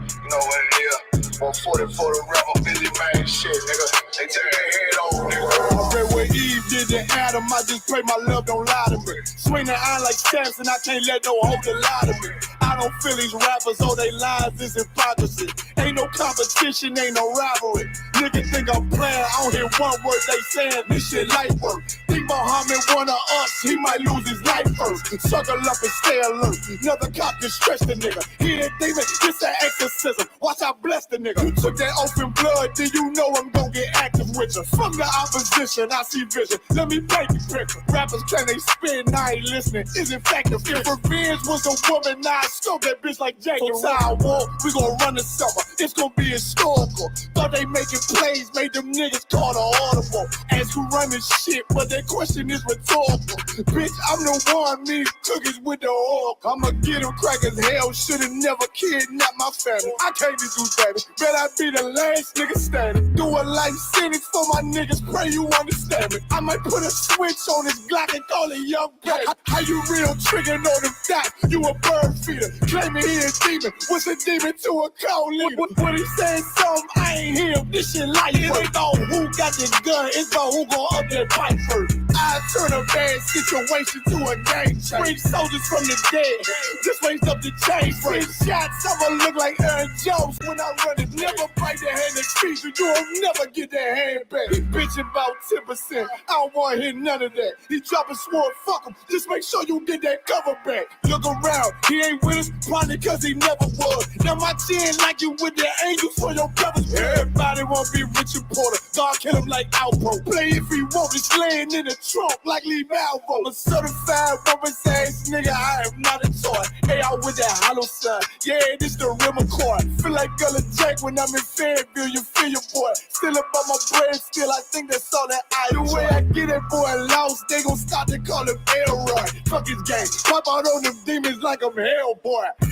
You know what it is. 140 for the rapper, Billy Man shit, nigga. They tear their head over, nigga. I read what Eve did to Adam. I just pray my love don't lie to me. Swing the iron like Samson, I can't let no hoe to lie to me. I don't feel these rappers, all they lies is hypocrisy. Ain't no competition, ain't no rivalry. Niggas think I'm playing, I don't hear one word they saying, this shit light work. Think Muhammad one of us, he might lose his life first. Circle up and stay alert. Another cop just stretch the nigga. He a demon, this an exorcism. Watch I bless the nigga. You took that open blood, then you know I'm gonna get active with you. From the opposition, I see vision. Let me paint the picture. Rappers claim they spin, I ain't listening. Is in fact if revenge was a woman, now I stroke that bitch like Jacob. So I walk, we gon' run the summer. It's gon' be historical. Thought they making plays, made them niggas call the audible. Ask who run this shit, but that question is rhetorical. Bitch, I'm the one, me cookies with the oil. I'ma get them crackers, hell, should've never kidnapped my family. I can't do baby, bet I be the last nigga standing. Do a life sentence for my niggas, pray you understand me. I might put a switch on this Glock and call it young baby. How you real trigger know them dots? You a bird feeder, claiming he a demon. What's a demon to a cold leader? When he said something, I ain't hear him. This shit life. It ain't about who got the gun, it's about who gon' up that pipe first. I turn a bad situation to a game change. Bring soldiers from the dead, just raised up the chain. Bring shots, I'ma look like Aaron Jones when I run it. Never bite the hand that feeds you, you'll never get that hand back. He bitching about 10%, I don't wanna hear none of that. He dropping sword, fuck him, just make sure you get that cover back. Look around, he ain't with us, probably cause he never was. Now my chin like you with the angels for your brothers. Everybody wanna be Richard Porter, God kill him like Alpo. Play if he want, it's laying in the trunk like Lee Malvo. I'm a certified rubber ass nigga, I am not a toy. Hey, I with that hollow side, yeah, this the rim accord. Feel like Gullah Jack when I'm in Fayetteville, you feel your boy. Still up on my bread, still I think that's all that I do. The way I get that boy lost, they gon' start to call him Elroy. Fuck his gang, pop out on them demons like I'm Hellboy.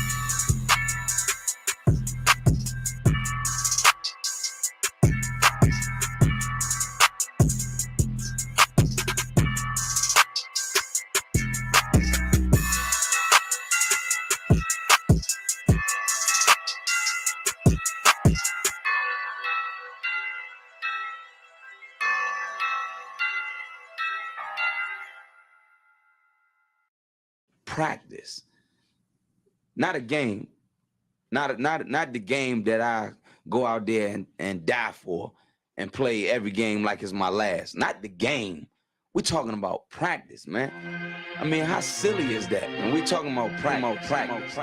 Practice, not a game, not the game that I go out there and die for and play every game like it's my last. Not the game. We're talking about practice, man. I mean, how silly is that? When we're talking about practice.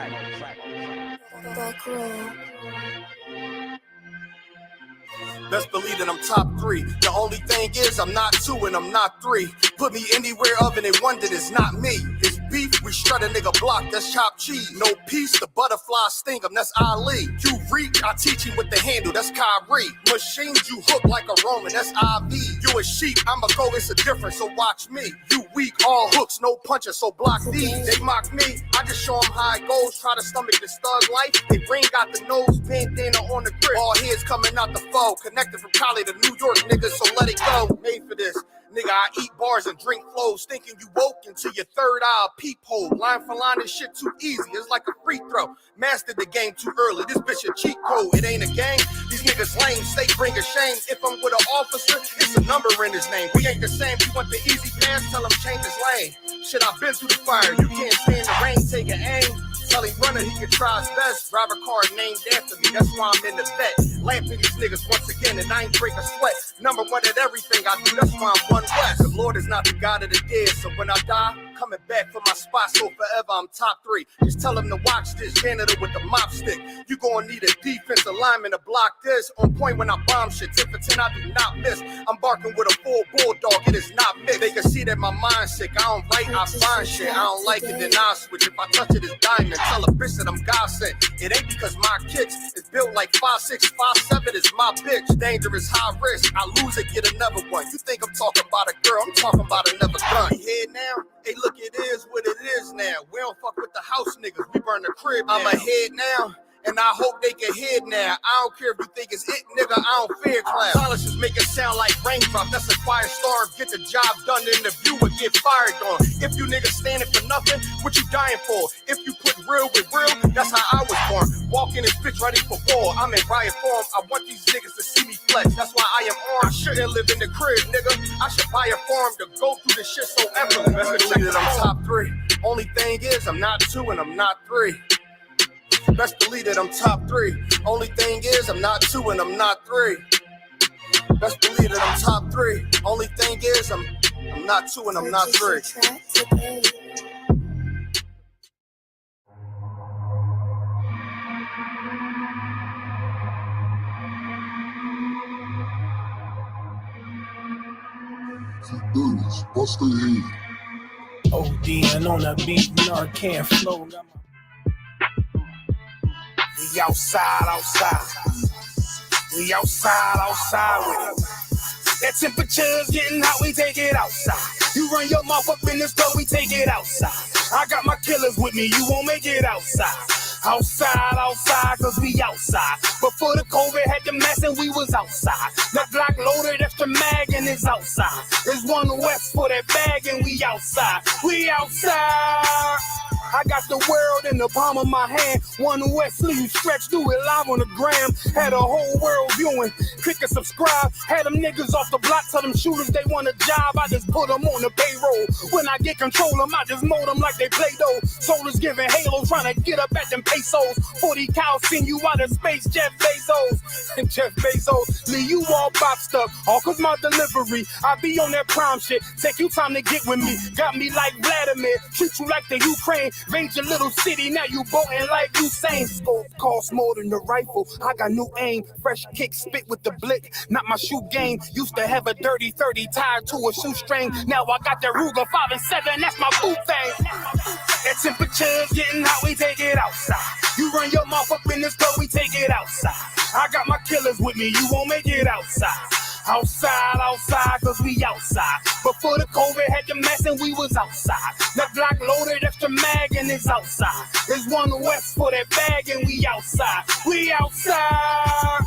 Best believe that I'm top 3. The only thing is I'm not 2 and I'm not 3. Put me anywhere other than one that is not me. It's beef, we shred a nigga block, that's chopped cheese. No peace, the butterfly sting him, that's Ali. You reach, I teach him with the handle, that's Kyrie. Machines you hook like a Roman, that's IV. You a sheep, I'm a goat, it's a difference, so watch me. You weak, all hooks, no punches, so block these. They mock me, I just show them how it goes. Try to stomach this thug life. They brain got the nose, bandana on the grip. All heads coming out the foe. Connected from Cali to New York, niggas, so let it go. Made for this. Nigga, I eat bars and drink flows, thinking you woke into your third eye peephole. Line for line, this shit too easy, it's like a free throw. Mastered the game too early, this bitch a cheat code. It ain't a game, these niggas lame, state bring a shame. If I'm with an officer, it's a number in his name. We ain't the same, you want the easy pass, tell him change his lane. Shit, I've been through the fire, you can't stand the rain, take an aim. Tell him runner, he can try his best. Drive a car named after me, that's why I'm in the vet. Lamping these niggas once again, and I ain't break a sweat. Number one at everything I do, that's why I'm 1West. The Lord is not the God of the dead, so when I die, coming back for my spot, so forever I'm top 3. Just tell him to watch this, janitor with the mop stick. You gonna need a defensive lineman to block this. On point when I bomb shit, 10 for 10 I do not miss. I'm barking with a full bulldog, it is not mixed. They can see that my mind's sick, I don't write, I find shit. I don't like it, then I switch. If I touch it, it's diamond. Tell a bitch that I'm God sent. It ain't because my kicks is built like 5'6", 5'7", is my bitch. Dangerous, high risk, I lose it, get another one. You think I'm talking about a girl, I'm talking about another gun. You hear now? Hey, look, it is what it is now. We don't fuck with the house niggas, we burn the crib now. I'm ahead now, And I hope they can hear now. I don't care if you think it's it, nigga, I don't fear clown. Silences make it sound like raindrop. That's a quiet storm. Get the job done, the interview would get fired on. If you niggas standing for nothing, what you dying for? If you put real with real, that's how I was born. Walking this bitch ready for war. I'm in riot form. I want these niggas to see me flex. That's why I am armed. I shouldn't live in the crib, nigga. I should buy a farm to go through this shit so effortless. Best believe that I'm top 3. Only thing is, I'm not 2 and I'm not 3. Best believe that I'm top 3. Only thing is, I'm not 2 and I'm not 3. Best believe that I'm top 3. Only thing is, I'm not 2 and I'm not 3. Bust the heat. ODing on a beat, Narcan flow. We outside. We outside with it. That temperature's getting hot, we take it outside. You run your mouth up in the store, we take it outside. I got my killers with me, you won't make it outside. Outside, cause we outside. Before the COVID had the mask and we was outside. The Glock loaded, extra mag and it's outside. There's 1West for that bag and we outside. We outside. I got the world in the palm of my hand. 1West sleeve stretch, do it live on the gram. Had a whole world viewing. Click and subscribe. Had them niggas off the block, tell them shooters they want a job. I just put them on the payroll. When I get control them, I just mold them like they Play-Doh. Soldiers giving Halo, trying to get up at them pesos. 40 cows send you out of space, Jeff Bezos. And Jeff Bezos, leave you all boxed up. All cause my delivery, I be on that prime shit. Take you time to get with me. Got me like Vladimir. Treat you like the Ukraine. Raid your little city, now you boating like Usain. Scope costs more than the rifle. I got new aim, fresh kick, spit with the blick. Not my shoe game. Used to have a dirty 30 tied to a shoestring. Now I got the Ruger 5 and 7. That's my boot thing. That temperature's getting hot, we take it outside. You run your mouth up in the store, we take it outside. I got my killers with me, you won't make it outside. Outside, cause we outside. Before the COVID had the mask and we was outside. The Glock loaded, extra mag and it's outside. There's 1West for that bag and we outside. We outside.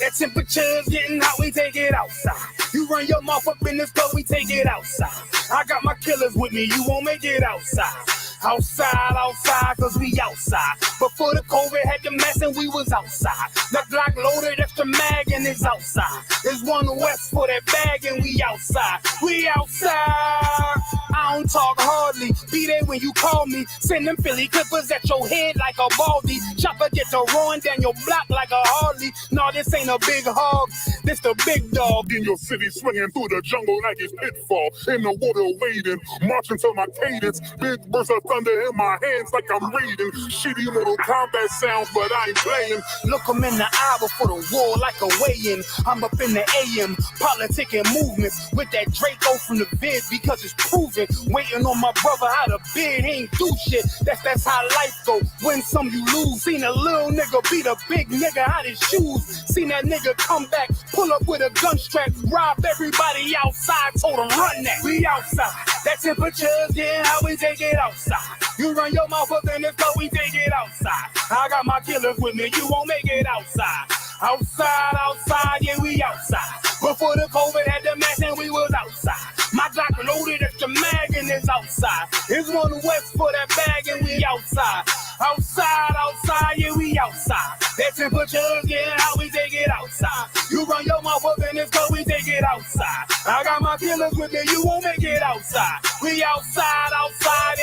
That temperature's getting hot, we take it outside. You run your mouth up in the store, we take it outside. I got my killers with me, you won't make it outside. Outside, cause we outside. Before the COVID had the mask and we was outside. The Glock loaded, extra mag and it's outside. There's 1West for that bag and we outside. We outside. I don't talk hardly. Be there when you call me. Send them Philly clippers at your head like a baldy. Chopper get to run down your block like a Harley. No, this ain't a big hog. This the big dog. In your city, swinging through the jungle like it's pitfall. In the water wading, marching to my cadence. Big bursts of thunder in my hands like I'm reading. Shitty little combat sounds, but I ain't playing. Look 'em in the eye before the war like a weigh-in. I'm up in the AM, politicking movements with that Draco from the vid because it's proven. Waiting on my brother how to bid, he ain't do shit. That's how life go. Win some, you lose. Seen a little nigga beat a big nigga out his shoes. Seen that nigga come back, pull up with a gun strap, rob everybody outside, told him run that. We outside. That temperature's getting hot, we take it outside. You run your mouth up in the store, we take it outside. I got my killers with me, you won't make it outside. Outside, yeah, we outside. Before the COVID had the mask and we was outside. My Glock loaded extra mag and it's outside. It's 1West for that bag and we outside. Outside, yeah, we outside. That temperature's getting hot, we take it outside. You run your mouth up in this car, we take it outside. I got my killers with me, you won't make it outside. We outside,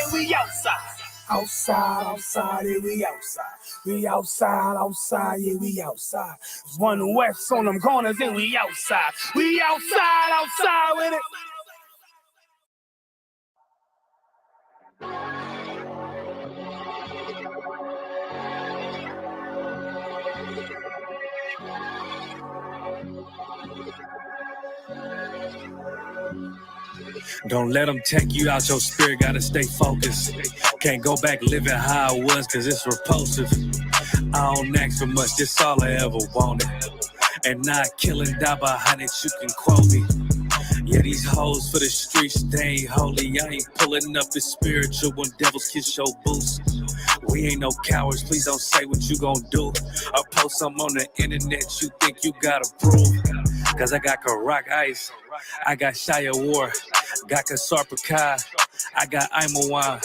and we outside. Outside, yeah, we outside. We outside, yeah, we outside. There's 1West on them corners and we outside. We outside with it. Don't let them take you out your spirit, gotta stay focused. Can't go back living how I was, cause it's repulsive. I don't ask for much, this all I ever wanted. And not killing, die behind it, you can quote me. Yeah, these hoes for the streets, they ain't holy. I ain't pulling up the spiritual when devils kiss your boots. We ain't no cowards, please don't say what you gon' do. Or post something on the internet you think you gotta prove. Cause I got Karak Ice, I got Shia War, got Kasarpakai, I got Imawan,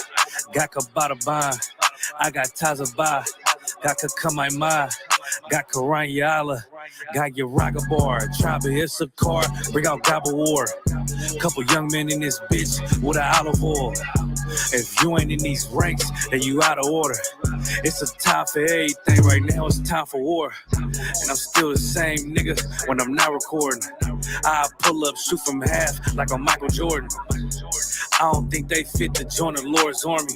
got Kabataban, I got Tazaba, got Kakamaima, got Karanyala, got Yaragabar, Tribe Isupk, bring out Gobble War. Couple young men in this bitch with an olive oil. If you ain't in these ranks, then you out of order. It's a time for everything right now, it's time for war. And I'm still the same nigga when I'm not recording. I pull up, shoot from half like I'm Michael Jordan. I don't think they fit to join the Lord's army.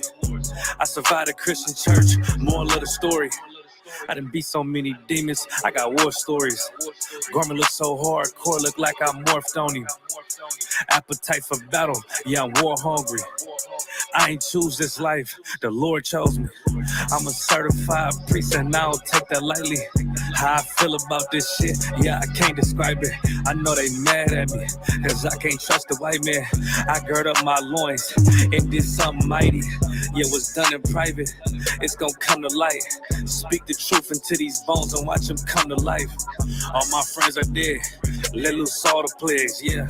I survived a Christian church, moral of the story. I done beat so many demons, I got war stories. Garment look so hardcore, look like I morphed on him. Appetite for battle, yeah, I'm war hungry. I ain't choose this life, the Lord chose me. I'm a certified priest and I don't take that lightly. How I feel about this shit, yeah, I can't describe it. I know they mad at me, cause I can't trust the white man. I gird up my loins and did something mighty. Yeah, what's done in private, it's gonna come to light. Speak the truth into these bones and watch them come to life. All my friends are dead, let loose all the plagues, yeah.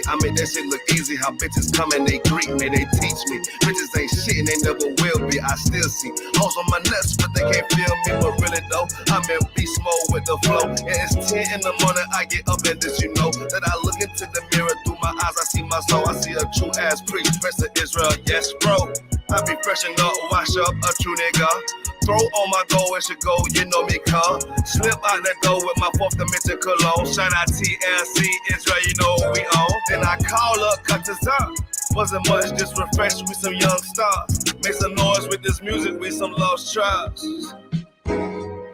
I make that shit look easy. How bitches come and they greet me, they teach me. Bitches ain't shit and they never will be. I still see hoes on my nuts, but they can't feel me. But really though, I'm in beast mode with the flow. And it's 10 in the morning, I get up and this you know that I look into the mirror through my eyes. I see my soul. I see a true ass priest, Prince of Israel. Yes, bro. I be freshen up, wash up, a true nigga. Throw on my goal, it should go, you know me, cuz. Slip out that door with my fourth dimension cologne. Shout out TLC, Israel, you know what we own. Then I call up, cut this up. Wasn't much, just refresh with some young stars. Make some noise with this music, with some lost tribes.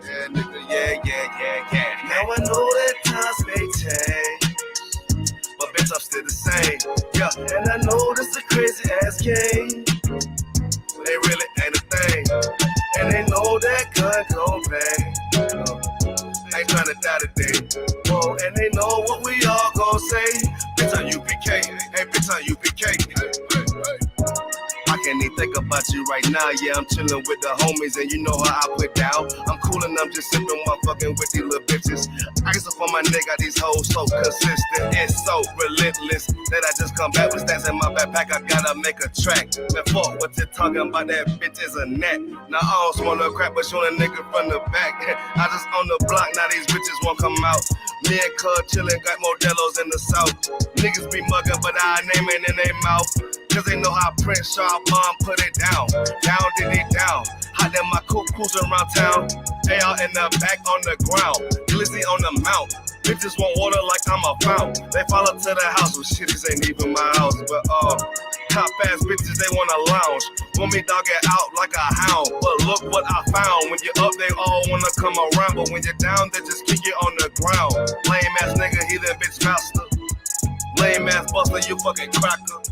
Yeah, nigga, yeah. Now I know that times may change, but bitch, I'm still the same. Yeah, and I know this a crazy ass game. They really ain't a thing. And they know that gun gon' bang. Ain't tryna die today. Whoa, and they know what we all gon' say. Bitch on UPK, hey bitch on UPK. I can't even think about you right now. Yeah, I'm chillin' with the homies and you know how I put down. I'm cool and I'm just sippin' while fucking with these little bitches. Ice up on my neck, got these hoes so consistent. It's so relentless that I just come back with stats in my backpack. I gotta make a track. Man, fuck what you talking about, that bitch is a net. Now I don't smoke no crap, but shoot a nigga from the back. I just on the block, now these bitches won't come out. Me and Cud chillin', got Modelo's in the south. Niggas be muggin', but I name it in their mouth. Cause they know how Prince Sharp Mom put it down. Down, did it down. Hot in my coupe cruising around town. AR in the back on the ground. Glizzy on the mount. Bitches want water like I'm a fountain. They follow to the house, but shit, this ain't even my house. But top ass bitches, they wanna lounge. Want me dog it out like a hound. But look what I found. When you're up, they all wanna come around. But when you're down, they just kick you on the ground. Lame ass nigga, he that bitch master. Lame ass buster, you fucking cracker.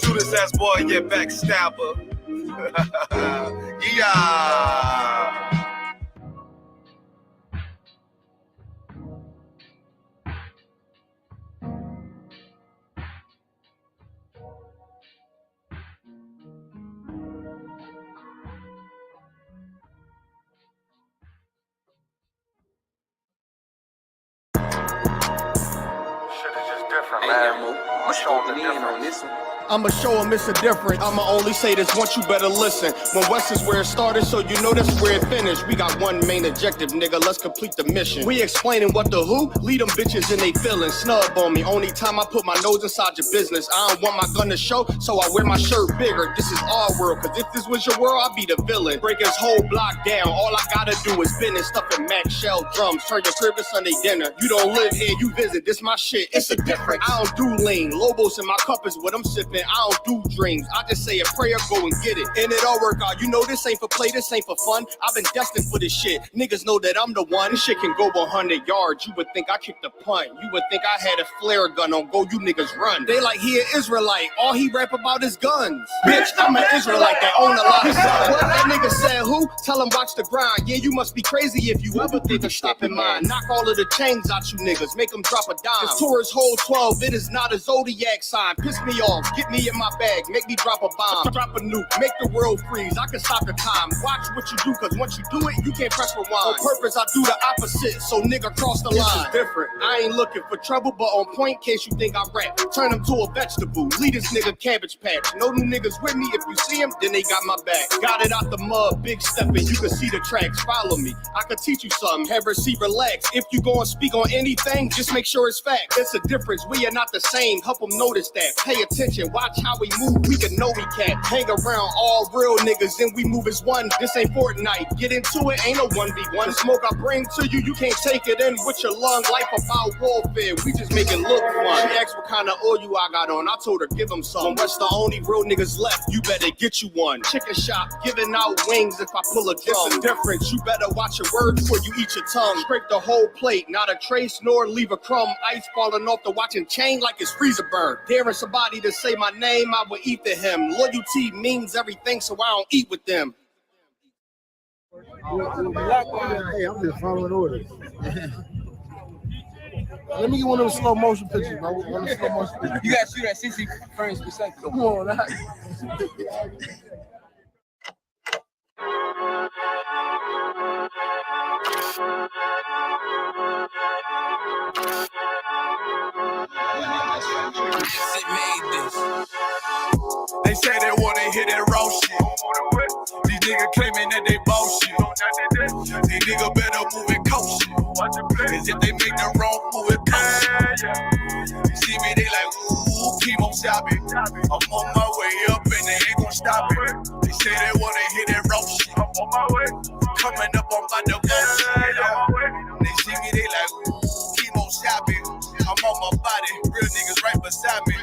Judas ass boy, you backstabber. Yeah. Hey, Ammo, you showing the difference on this one. I'ma show them it's a difference. I'ma only say this once, you better listen. 1West is where it started, so you know that's where it finished. We got one main objective, nigga, let's complete the mission. We explaining what the who, lead them bitches in they feelings. Snub on me, only time I put my nose inside your business. I don't want my gun to show, so I wear my shirt bigger. This is our world, cause if this was your world, I'd be the villain. Break his whole block down, all I gotta do is business. Stuffing Mac shell drums, turn your crib to Sunday dinner. You don't live here, you visit, this my shit, it's a difference. I don't do lean, Lobos in my cup is what I'm sipping. I don't do dreams, I just say a prayer, go and get it. And it all work out, you know this ain't for play, this ain't for fun. I've been destined for this shit, niggas know that I'm the one. This shit can go 100 yards, you would think I kicked the punt. You would think I had a flare gun on go, you niggas run. They like he an Israelite, all he rap about is guns. Bitch, I'm an Israelite that own a lot of guns. What that nigga said who? Tell him watch the grind. Yeah, you must be crazy if you ever think of stopping mine. Knock all of the chains out you niggas, make them drop a dime. This Taurus hold 12, it is not a zodiac sign. Piss me off, get me in my bag, make me drop a bomb. Drop a nuke, make the world freeze, I can stop the time. Watch what you do, cause once you do it, you can't press rewind. On purpose, I do the opposite, so nigga cross the line. This is different, I ain't looking for trouble, but on point, case you think I rap. Turn him to a vegetable, lead this nigga cabbage patch. No new niggas with me, if you see him, then they got my back. Got it out the mud, big stepping, you can see the tracks, follow me. I could teach you something, have her see relax. If you gonna speak on anything, just make sure it's fact. It's a difference, we are not the same, help them notice that. Pay attention, watch how we move, we can know we can't. Hang around all real niggas, then we move as one. This ain't Fortnite, get into it, ain't no 1v1. The smoke I bring to you, you can't take it in with your lung. Life about warfare, we just make it look fun. She asked what kind of oil I got on, I told her give them some. What's the only real niggas left, you better get you one. Chicken shop, giving out wings if I pull a drum. It's a difference, you better watch your words before you eat your tongue. Scrape the whole plate, not a trace nor leave a crumb. Ice falling off the watching chain like it's freezer burn. Daring somebody to say my name, I will eat to him. Loyalty means everything, so I don't eat with them. Hey, I'm just following orders. Let me get one of those slow motion pictures, bro. One of the slow motion pictures. You gotta shoot at 60 frames per second. Come on, that. They say they wanna hit that raw shit. These niggas claiming that they bullshit. These niggas better move and coach shit. Cause if they make the wrong move, it coach. You see me, they like, ooh, chemo shopping. I'm on my way up and they ain't gon' stop it. They say they wanna hit that raw shit. I'm on my way. Coming up on my bullshit. They see me, they like, ooh, chemo shopping. I'm on my body, real niggas right beside me.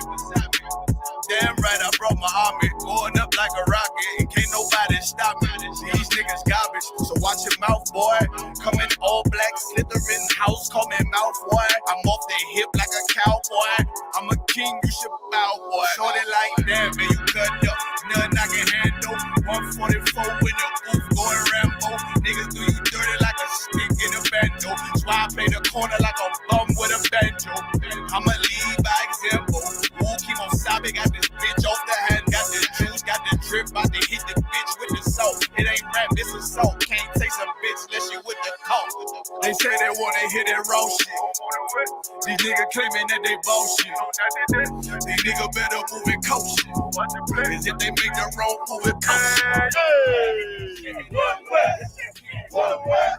Damn right, I brought my army, going up like a rocket, and can't nobody stop me. These niggas garbage, so watch your mouth, boy. Coming all black, slithering house, call me mouth, boy. I'm off the hip like a cowboy. I'm a king, you should bow, boy. Shorty like that, man, you cut up. Nothing I can handle. 144 in the booth, going Rambo. Niggas do you dirty like a stick in a bando. That's why I play the corner like a bum with a banjo. I'ma lead by example. Ooh, keep on sobbing, got this bitch off the hand, got the juice, got the drip, about to hit the bitch with the salt. It ain't rap, this is salt. Can't taste a bitch unless you with the coke. They say they wanna hit that raw shit. These niggas claiming that they bullshit. These niggas better move and coach shit. Cause if they make the wrong move, it coach. Hey! 1West! 1West!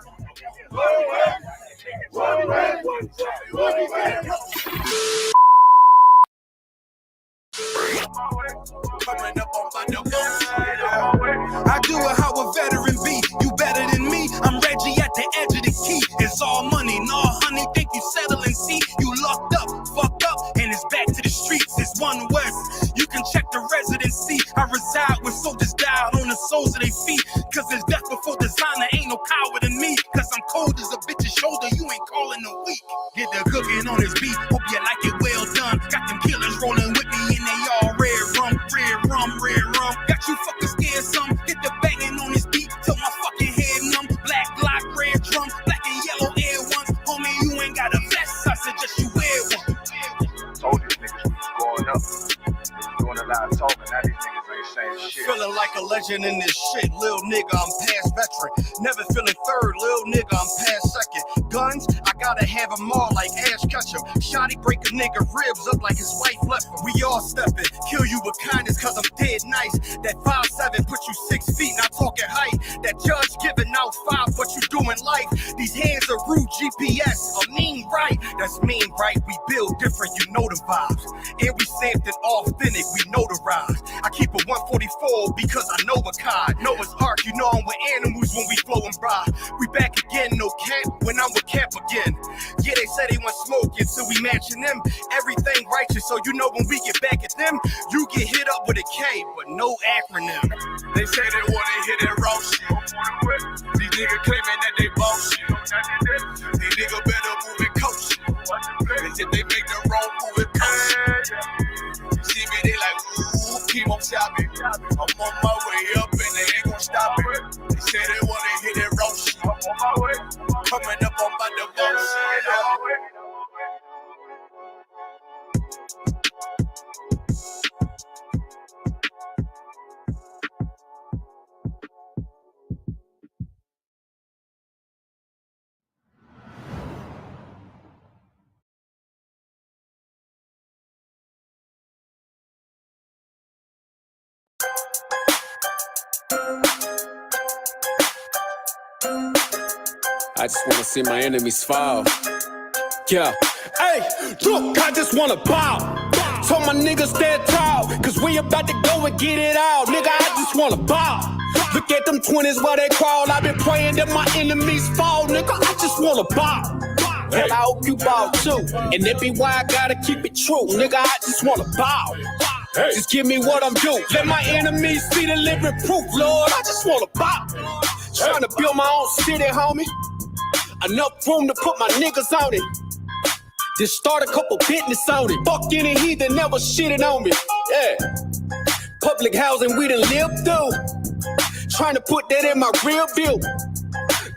Coming up on my I do it how a veteran be. You better than me. I'm Reggie at the edge of the key. It's all money, no honey. Think you settle and see. You locked up, fucked up, and it's back to the streets. It's 1West. You can check the residency. I reside with soldiers died on the soles of their feet. Cause it's death before designer. Ain't no power in me. Cause I'm cold as a bitch's shoulder. You ain't calling a week. Get the cooking on this beat. Hope you like it well done. Got them killers rolling with me and they all red rum, red rum, red rum. Got you fucking scared some. Hit the banging on this beat till my fucking head numb. Black block, red drum, black and yellow air ones. Homie, you ain't got a vest. I suggest you wear one. Told these niggas we was growing up, doing a lot of talking. Now these niggas ain't saying shit. Feeling like a legend in this shit, lil nigga, I'm past veteran. Never feeling third, lil nigga, I'm past second. Guns, I got a hand have them all like Ash Ketchum. Shotty break a nigga ribs up like his wife left him. We all steppin', kill you with kindness cause I'm dead nice. That 5'7" put you 6 feet, not talking height. That judge giving out 5, but you doing life. These hands are rude GPS, a mean right. That's mean right, we build different, you know the vibes. And we stamped it authentic, we notarized. I keep a 144 because I know a cod. Noah's Ark, you know I'm with animals when we flowing by. We back again, no cap, when I'm with Cap again. Yeah, they said they want smoking, so we matching them. Everything righteous, so you know when we get back at them, you get hit up with a K, but no acronym. They say they wanna hit that raw shit. These niggas claiming that they bullshit. These niggas better move and coach. Cause if they make the wrong move, it coach. See me, they like, ooh, keep on chopping. I'm on my way up and they ain't gon' stop it. They say they wanna hit that raw shit. I'm on my way. Coming up on my divorce. I just wanna see my enemies fall. Yeah. Hey, look, I just wanna bow. Told my niggas stand tall, cause we about to go and get it out. Nigga, I just wanna bow. Look at them 20s where they crawl. I've been praying that my enemies fall. Nigga, I just wanna bow. And I hope you bow too. And that be why I gotta keep it true. Nigga, I just wanna bow. Just give me what I'm due. Let my enemies see the living proof, Lord. I just wanna bow. Trying to build my own city, homie. Enough room to put my niggas on it. Just start a couple business on it. Fuck any heathen never shitted on me. Yeah. Public housing we done lived through. Trying to put that in my real view.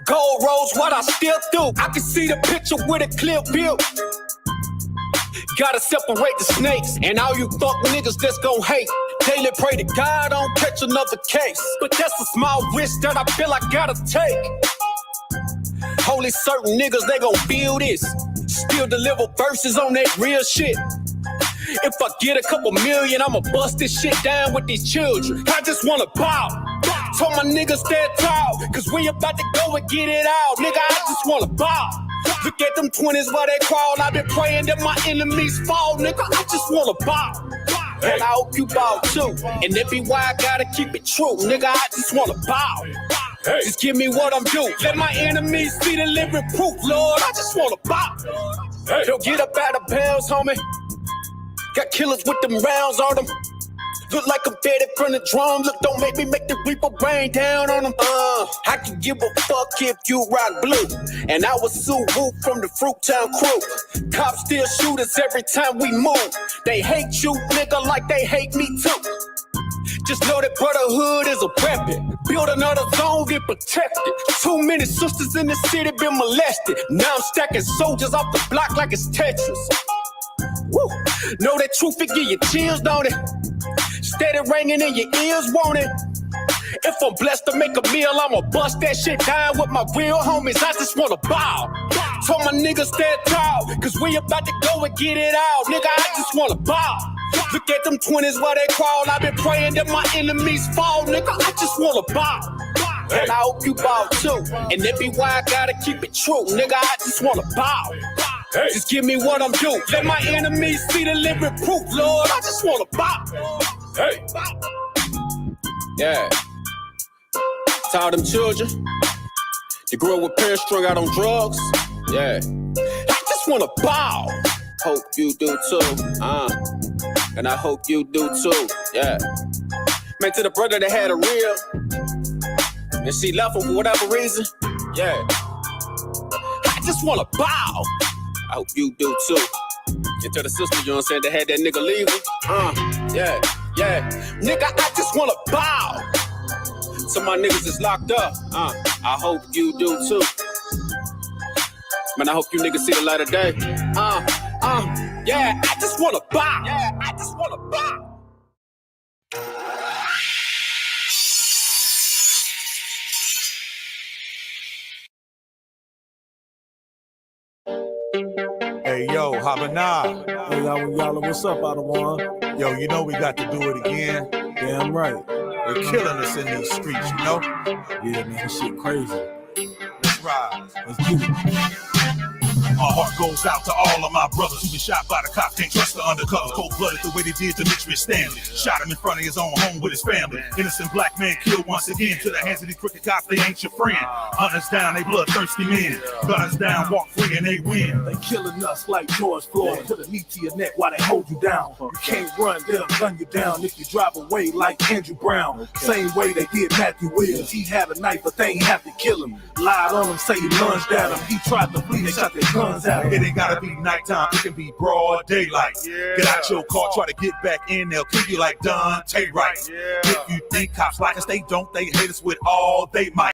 Gold rolls, what I still do. I can see the picture with a clear view. Gotta separate the snakes and all you fuck niggas that's gon' hate. Daily pray to God I don't catch another case. But that's a small risk that I feel I gotta take. Only certain niggas, they gon' feel this. Still deliver verses on that real shit. If I get a couple million, I'ma bust this shit down with these children. I just wanna bow. Told my niggas stand tall, cause we about to go and get it out. Nigga, I just wanna bow. Look at them 20s where they crawl. I've been praying that my enemies fall. Nigga, I just wanna bow. And I hope you bow too. And that be why I gotta keep it true. Nigga, I just wanna bow. Just give me what I'm due. Let my enemies see the living proof, Lord. I just wanna bow. Don't get up out of bounds, homie. Got killers with them rounds on them. Look like I'm fed from the drum. Look, don't make me make the reaper rain down on them. I can give a fuck if you rock blue. And I was Suwu from the Fruittown crew. Cops still shoot us every time we move. They hate you, nigga, like they hate me too. Just know that brotherhood is a weapon. Build another zone, get protected. Too many sisters in the city been molested. Now I'm stacking soldiers off the block like it's Tetris. Woo. Know that truth, it give you chills, don't it? Steady ringing in your ears, won't it? If I'm blessed to make a meal, I'ma bust that shit down with my real homies. I just wanna bow. Told my niggas stand tall, cause we about to go and get it out. Nigga, I just wanna bow. Look at them 20s where they crawl. I've been praying that my enemies fall. Nigga, I just wanna bow. And I hope you bow too. And that be why I gotta keep it true. Nigga, I just wanna bow. Just give me what I'm due. Let my enemies see the living proof, Lord. I just wanna bow. Yeah. To all them children that grew up with parents strung out on drugs. Yeah. I just wanna bow. Hope you do too. And I hope you do too. Yeah. Man, to the brother that had a real and she left him for whatever reason. Yeah. I just wanna bow. I hope you do too. And to the sister, you know what I'm saying, that had that nigga leaving. Yeah. Nigga, I just wanna bow. So my niggas is locked up. I hope you do too. Man, I hope you niggas see the light of day. Yeah, I just wanna bow. Yeah, I just wanna bow. Yo, Habana. Hey, y'all, what's up, Adawan? Yo, you know we got to do it again. Damn right. They're killing us in these streets, you know? Yeah, man, this shit crazy. Let's ride. Let's get it. My heart goes out to all of my brothers who been shot by the cops. Can't trust the undercover. Cold-blooded the way they did to Mitch Stanley. Shot him in front of his own home with his family. Innocent black man killed once again. To the hands of these crooked cops, they ain't your friend. Hunters down, they bloodthirsty men. Gunners down, walk free and they win. They killing us like George Floyd. Put a knee to your neck while they hold you down. You can't run, they'll gun you down if you drive away like Andrew Brown. Same way they did Matthew Williams. He had a knife, but they ain't have to kill him. Lied on him, say he lunged at him. He tried to flee, they shot their guns at him. It ain't gotta be nighttime, it can be broad daylight. Get out your car, try to get back in, they'll kill you like Dante Wright. If you think cops like us, they don't, they hate us with all they might.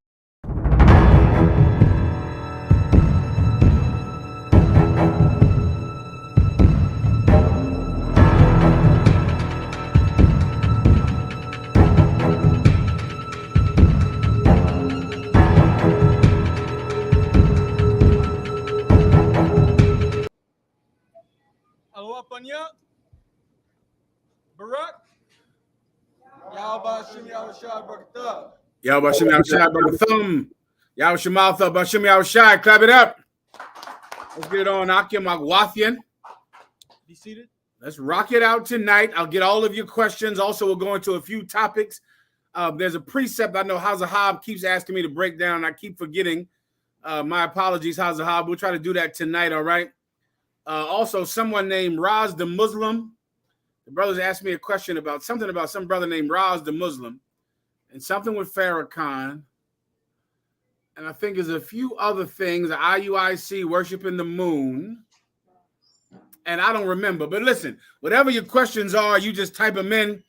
Panya, Barak, Yahbashim Yahushua Barakatah. Yahbashim Yahushua Barakatah. Yahushua Maltha Bashim Yahushua. Clap it up. Let's get it on. Akim Agwathian. Be seated. Let's rock it out tonight. I'll get all of your questions. Also, we'll go into a few topics. There's a precept I know Hazahab keeps asking me to break down. I keep forgetting. My apologies, Hazahab. We'll try to do that tonight, all right? Also, someone named Raz the Muslim. The brothers asked me a question about something about some brother named Raz the Muslim and something with Farrakhan. And I think there's a few other things, the IUIC worshiping the moon. And I don't remember. But listen, whatever your questions are, you just type them in.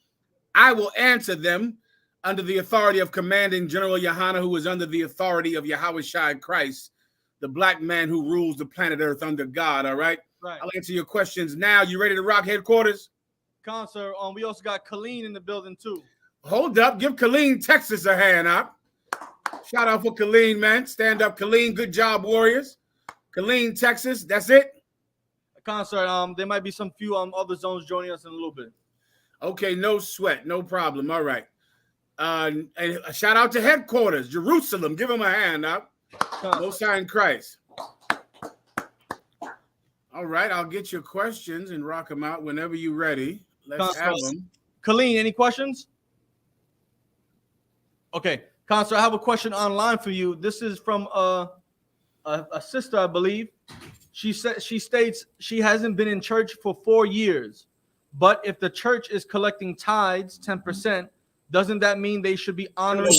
I will answer them under the authority of Commanding General Yohana, who is under the authority of Yahweh Shai Christ, the black man who rules the planet Earth under God, all right? Right. I'll answer your questions now. You ready to rock headquarters? Sir, we also got Colleen in the building, too. Hold up. Give Colleen, Texas a hand up. Shout out for Colleen, man. Stand up, Colleen. Good job, Warriors. Colleen, Texas. That's it? Sir, there might be some few other zones joining us in a little bit. Okay, no sweat. No problem. All right. And a shout out to headquarters, Jerusalem. Give them a hand up. Most High in Christ. All right, I'll get your questions and rock them out whenever you're ready. Let's have them. Colleen, any questions? Okay, Sir, I have a question online for you. This is from a sister, I believe. She states she hasn't been in church for 4 years, but if the church is collecting tithes, 10%, doesn't that mean they should be honoring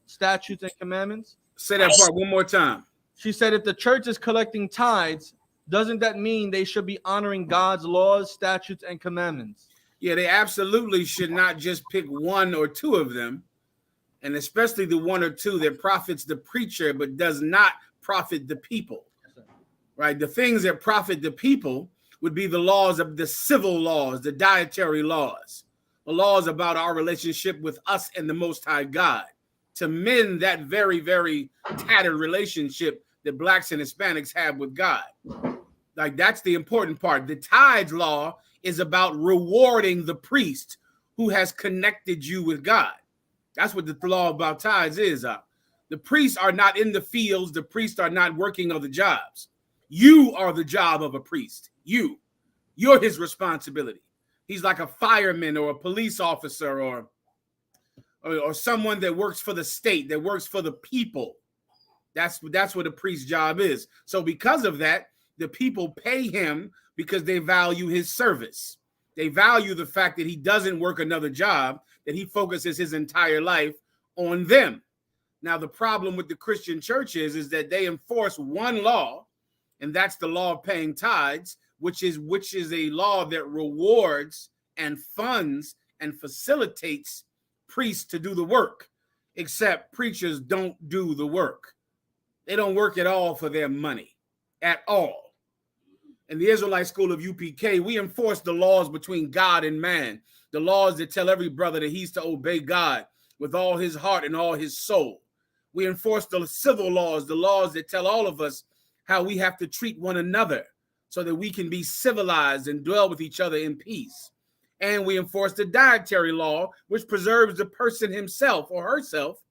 statutes and commandments? Say that part one more time. She said if the church is collecting tithes, doesn't that mean they should be honoring God's laws, statutes, and commandments? Yeah, they absolutely should not just pick one or two of them, and especially the one or two that profits the preacher but does not profit the people, right? The things that profit the people would be the laws of the civil laws, the dietary laws, the laws about our relationship with us and the Most High God, to mend that very, very tattered relationship that blacks and Hispanics have with God. Like, that's the important part. The tithes law is about rewarding the priest who has connected you with God. That's what the law about tithes is. The priests are not in the fields. The priests are not working other jobs. You are the job of a priest. You're his responsibility. He's like a fireman or a police officer or someone that works for the state, that works for the people. That's what a priest's job is. So because of that, the people pay him because they value his service. They value the fact that he doesn't work another job, that he focuses his entire life on them. Now, the problem with the Christian church is that they enforce one law, and that's the law of paying tithes, which is a law that rewards and funds and facilitates priests to do the work, except preachers don't do the work. They don't work at all for their money, at all. In the Israelite school of UPK, we enforce the laws between God and man, the laws that tell every brother that he's to obey God with all his heart and all his soul. We enforce the civil laws, the laws that tell all of us how we have to treat one another, so that we can be civilized and dwell with each other in peace. And we enforce the dietary law, which preserves the person himself or herself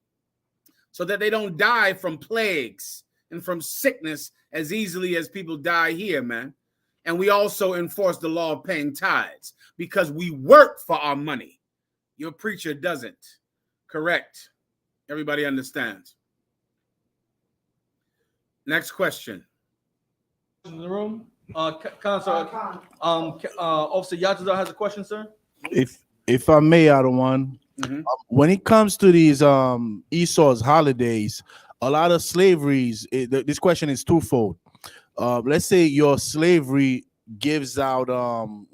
so that they don't die from plagues and from sickness as easily as people die here, man. And we also enforce the law of paying tithes because we work for our money. Your preacher doesn't. Correct. Everybody understands. Next question. In the room, Officer Yatazar has a question, sir. If I may, add one. When it comes to these Esau's holidays, a lot of slaveries. This question is twofold. Let's say your slavery gives out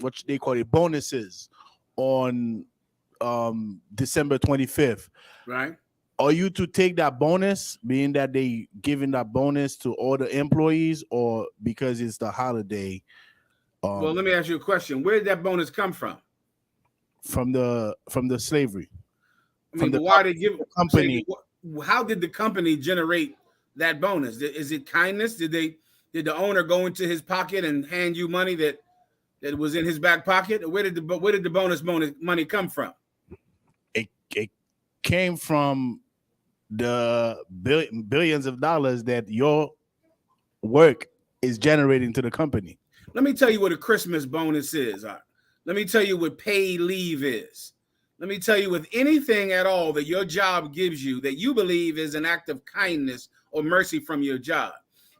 what they call it bonuses on December 25th. Right. Are you to take that bonus, being that they giving that bonus to all the employees, or because it's the holiday? Well, let me ask you a question. Where did that bonus come from? From the slavery. I mean, why did give company? How did the company generate that bonus? Is it kindness? Did the owner go into his pocket and hand you money that was in his back pocket? Or where did the bonus money come from? It came from the billions of dollars that your work is generating to the company. Let me tell you what a Christmas bonus is. Let me tell you what paid leave is. Let me tell you with anything at all that your job gives you that you believe is an act of kindness or mercy from your job.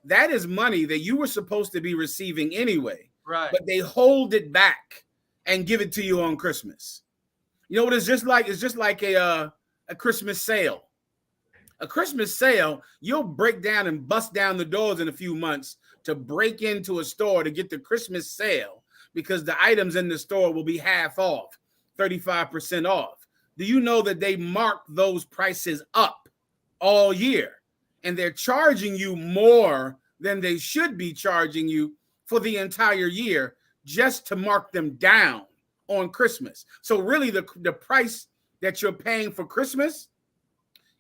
That is money that you were supposed to be receiving anyway. Right. But they hold it back and give it to you on Christmas. You know what it's just like? It's just like a Christmas sale. A Christmas sale, you'll break down and bust down the doors in a few months to break into a store to get the Christmas sale because the items in the store will be half off, 35% off. Do you know that they mark those prices up all year? And they're charging you more than they should be charging you for the entire year just to mark them down on Christmas. So really the price that you're paying for Christmas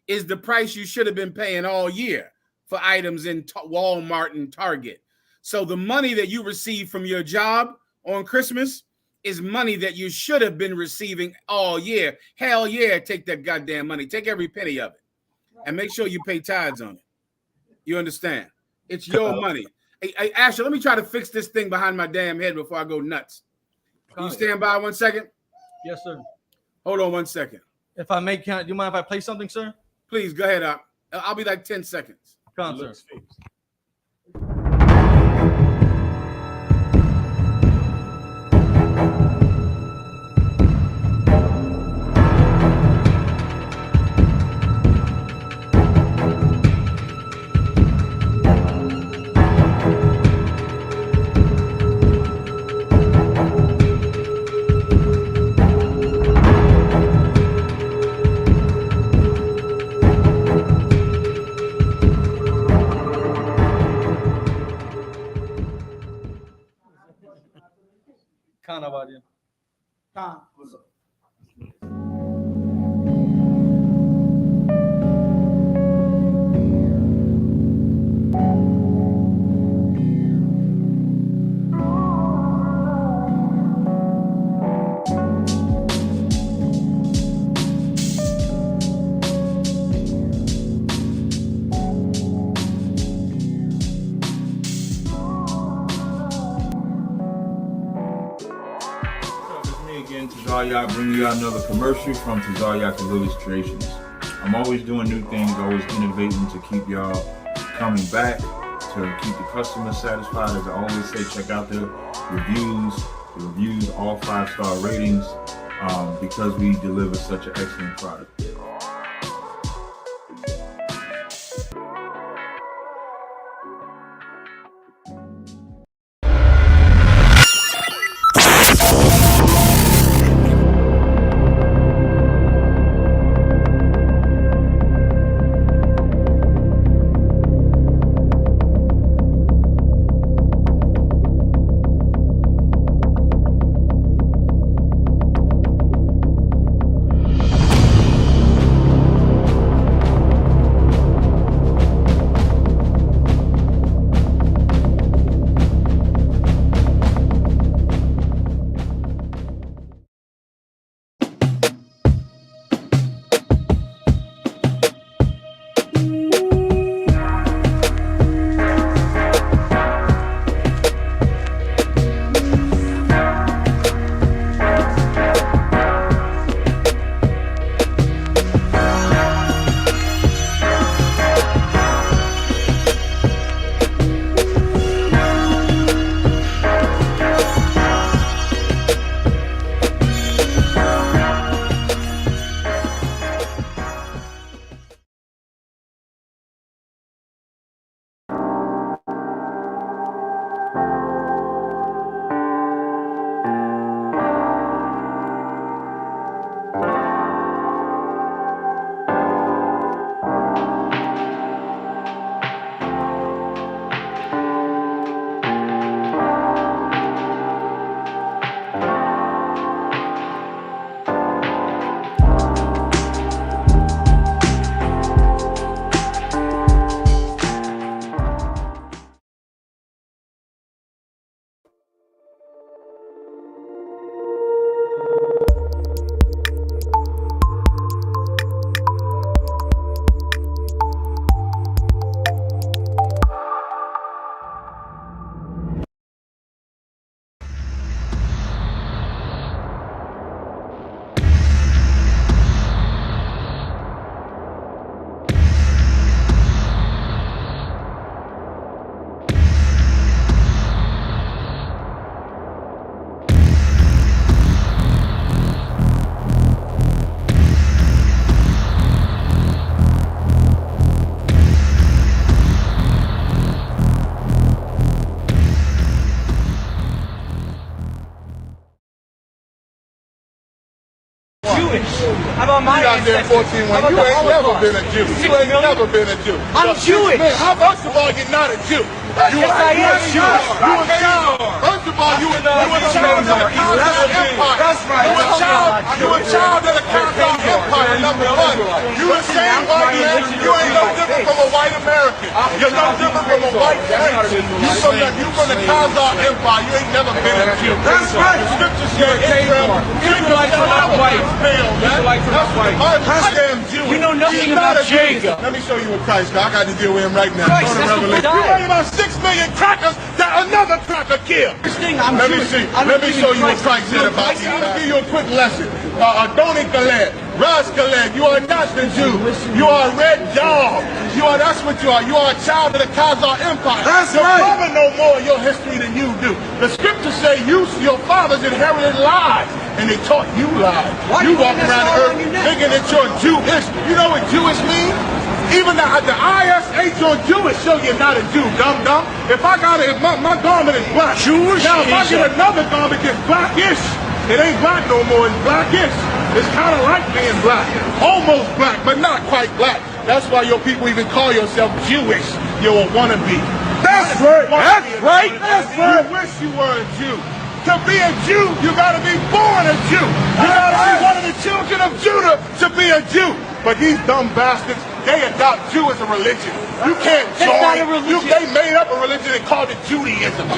is the price you should have been paying all year for items in Walmart and Target. So the money that you receive from your job on Christmas is money that you should have been receiving all year. Hell yeah, take that goddamn money. Take every penny of it. And make sure you pay tithes on it. You understand? It's your money. Hey, Asher, let me try to fix this thing behind my damn head before I go nuts. Can you stand by 1 second? Yes, sir. Hold on 1 second. If I may, do you mind if I play something, sir? Please, go ahead. I'll be like 10 seconds. Come on, sir. Tazaryat bringing you out another commercial from Tazaryat and Lily's Creations. I'm always doing new things, always innovating to keep y'all coming back, to keep the customers satisfied. As I always say, check out the reviews, all 5-star ratings, because we deliver such an excellent product. Jewish. I'm on my You out there 14 when you ain't never been a Jew. You ain't never been a Jew. I'm Jewish. How first of all, you're not a Jew. Yes, I am Jewish. You a child. First of all, you a child of the Khazar Empire. That's right. You a child of the Khazar Empire, number one. You the same white man. You ain't no different from a white American. You're no different from a white prince. You from the Khazar Empire. You ain't never been a Jew. That's right. The scriptures say Israel. Israelites are not white. Israelites are not white. Goddamn Jew. We know nothing about Jacob. Let me show you what Christ got. I got to deal with him right now. Christ, that's what You worry about 6 million crackers that another cracker killed. Let me see. Let me show you what Christ said about you. Let me give you a quick lesson. Adoni Khaled, Raz Khaled, you are not the Jew. You are a red dog. That's what you are. You are a child of the Khazar Empire. That's right. Your father know more of your history than you do. The scriptures say your fathers inherited lies, and they taught you lies. You walk around the earth thinking that you're Jewish. You know what Jewish means? Even the ISH on Jewish show you're not a Jew, dum-dum. If my garment is black. Jewish. Now if I get another garment that's blackish, it ain't black no more, it's blackish. It's kind of like being black. Almost black, but not quite black. That's why your people even call yourself Jewish. You're a wannabe. That's right. That's right. That's right. You wish you were a Jew. To be a Jew, you gotta be born a Jew. You gotta be one of the children of Judah to be a Jew. But these dumb bastards, they adopt Jew as a religion. You can't join. They made up a religion and called it Judaism.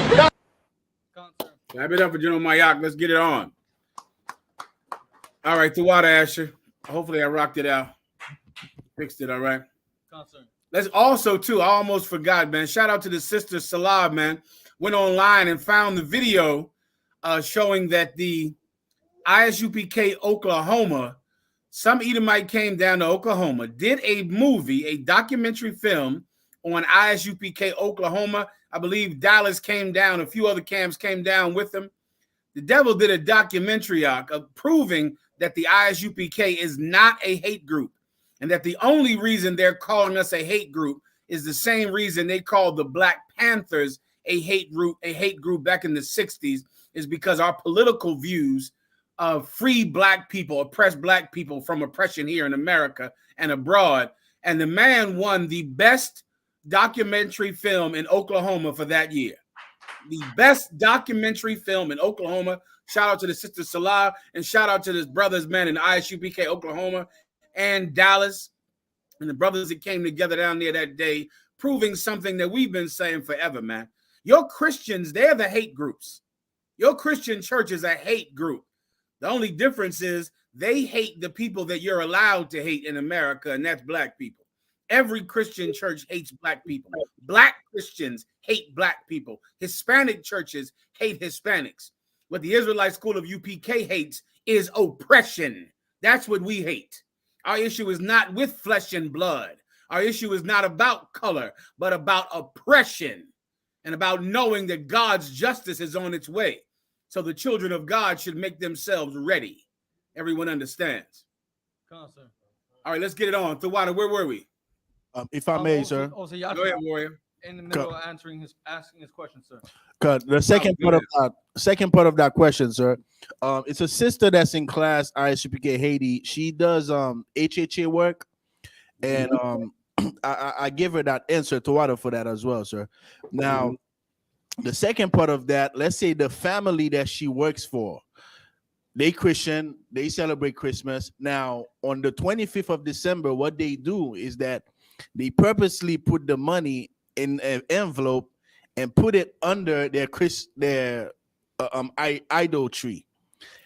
Wrap it up for General Mayak. Let's get it on. All right, Tawada Asher. Hopefully I rocked it out. Fixed it, all right? Let's also, too, I almost forgot, man. Shout out to the sister Salah, man. Went online and found the video showing that the ISUPK Oklahoma, some Edomite came down to Oklahoma, did a movie, a documentary film on ISUPK Oklahoma. I believe Dallas came down. A few other camps came down with them. The devil did a documentary of proving that the ISUPK is not a hate group, and that the only reason they're calling us a hate group is the same reason they called the Black Panthers a hate group back in the 60s, is because our political views free black people, oppress black people from oppression here in America and abroad. And the man won the best documentary film in Oklahoma for that year. The best documentary film in Oklahoma. Shout out to the sister Salah, and shout out to the brothers, man, in ISUPK Oklahoma and Dallas, and the brothers that came together down there that day, proving something that we've been saying forever, man. Your Christians, they're the hate groups. Your Christian church is a hate group. The only difference is they hate the people that you're allowed to hate in America, and that's black people. Every Christian church hates black people. Black Christians hate black people. Hispanic churches hate Hispanics. What the Israelite School of UPK hates is oppression. That's what we hate. Our issue is not with flesh and blood. Our issue is not about color, but about oppression and about knowing that God's justice is on its way. So the children of God should make themselves ready. Everyone understands. All right, let's get it on. Thawada, where were we? If I may, sir. Go ahead, Warrior. In the middle of asking his question, sir. The second part of that question, sir. It's a sister that's in class ISUPK Haiti. She does HHA work, and I give her that answer to water for that as well, sir. Now, the second part of that, let's say the family that she works for, they Christian, they celebrate Christmas. Now, on the 25th of December, what they do is that they purposely put the money in an envelope and put it under their idol tree,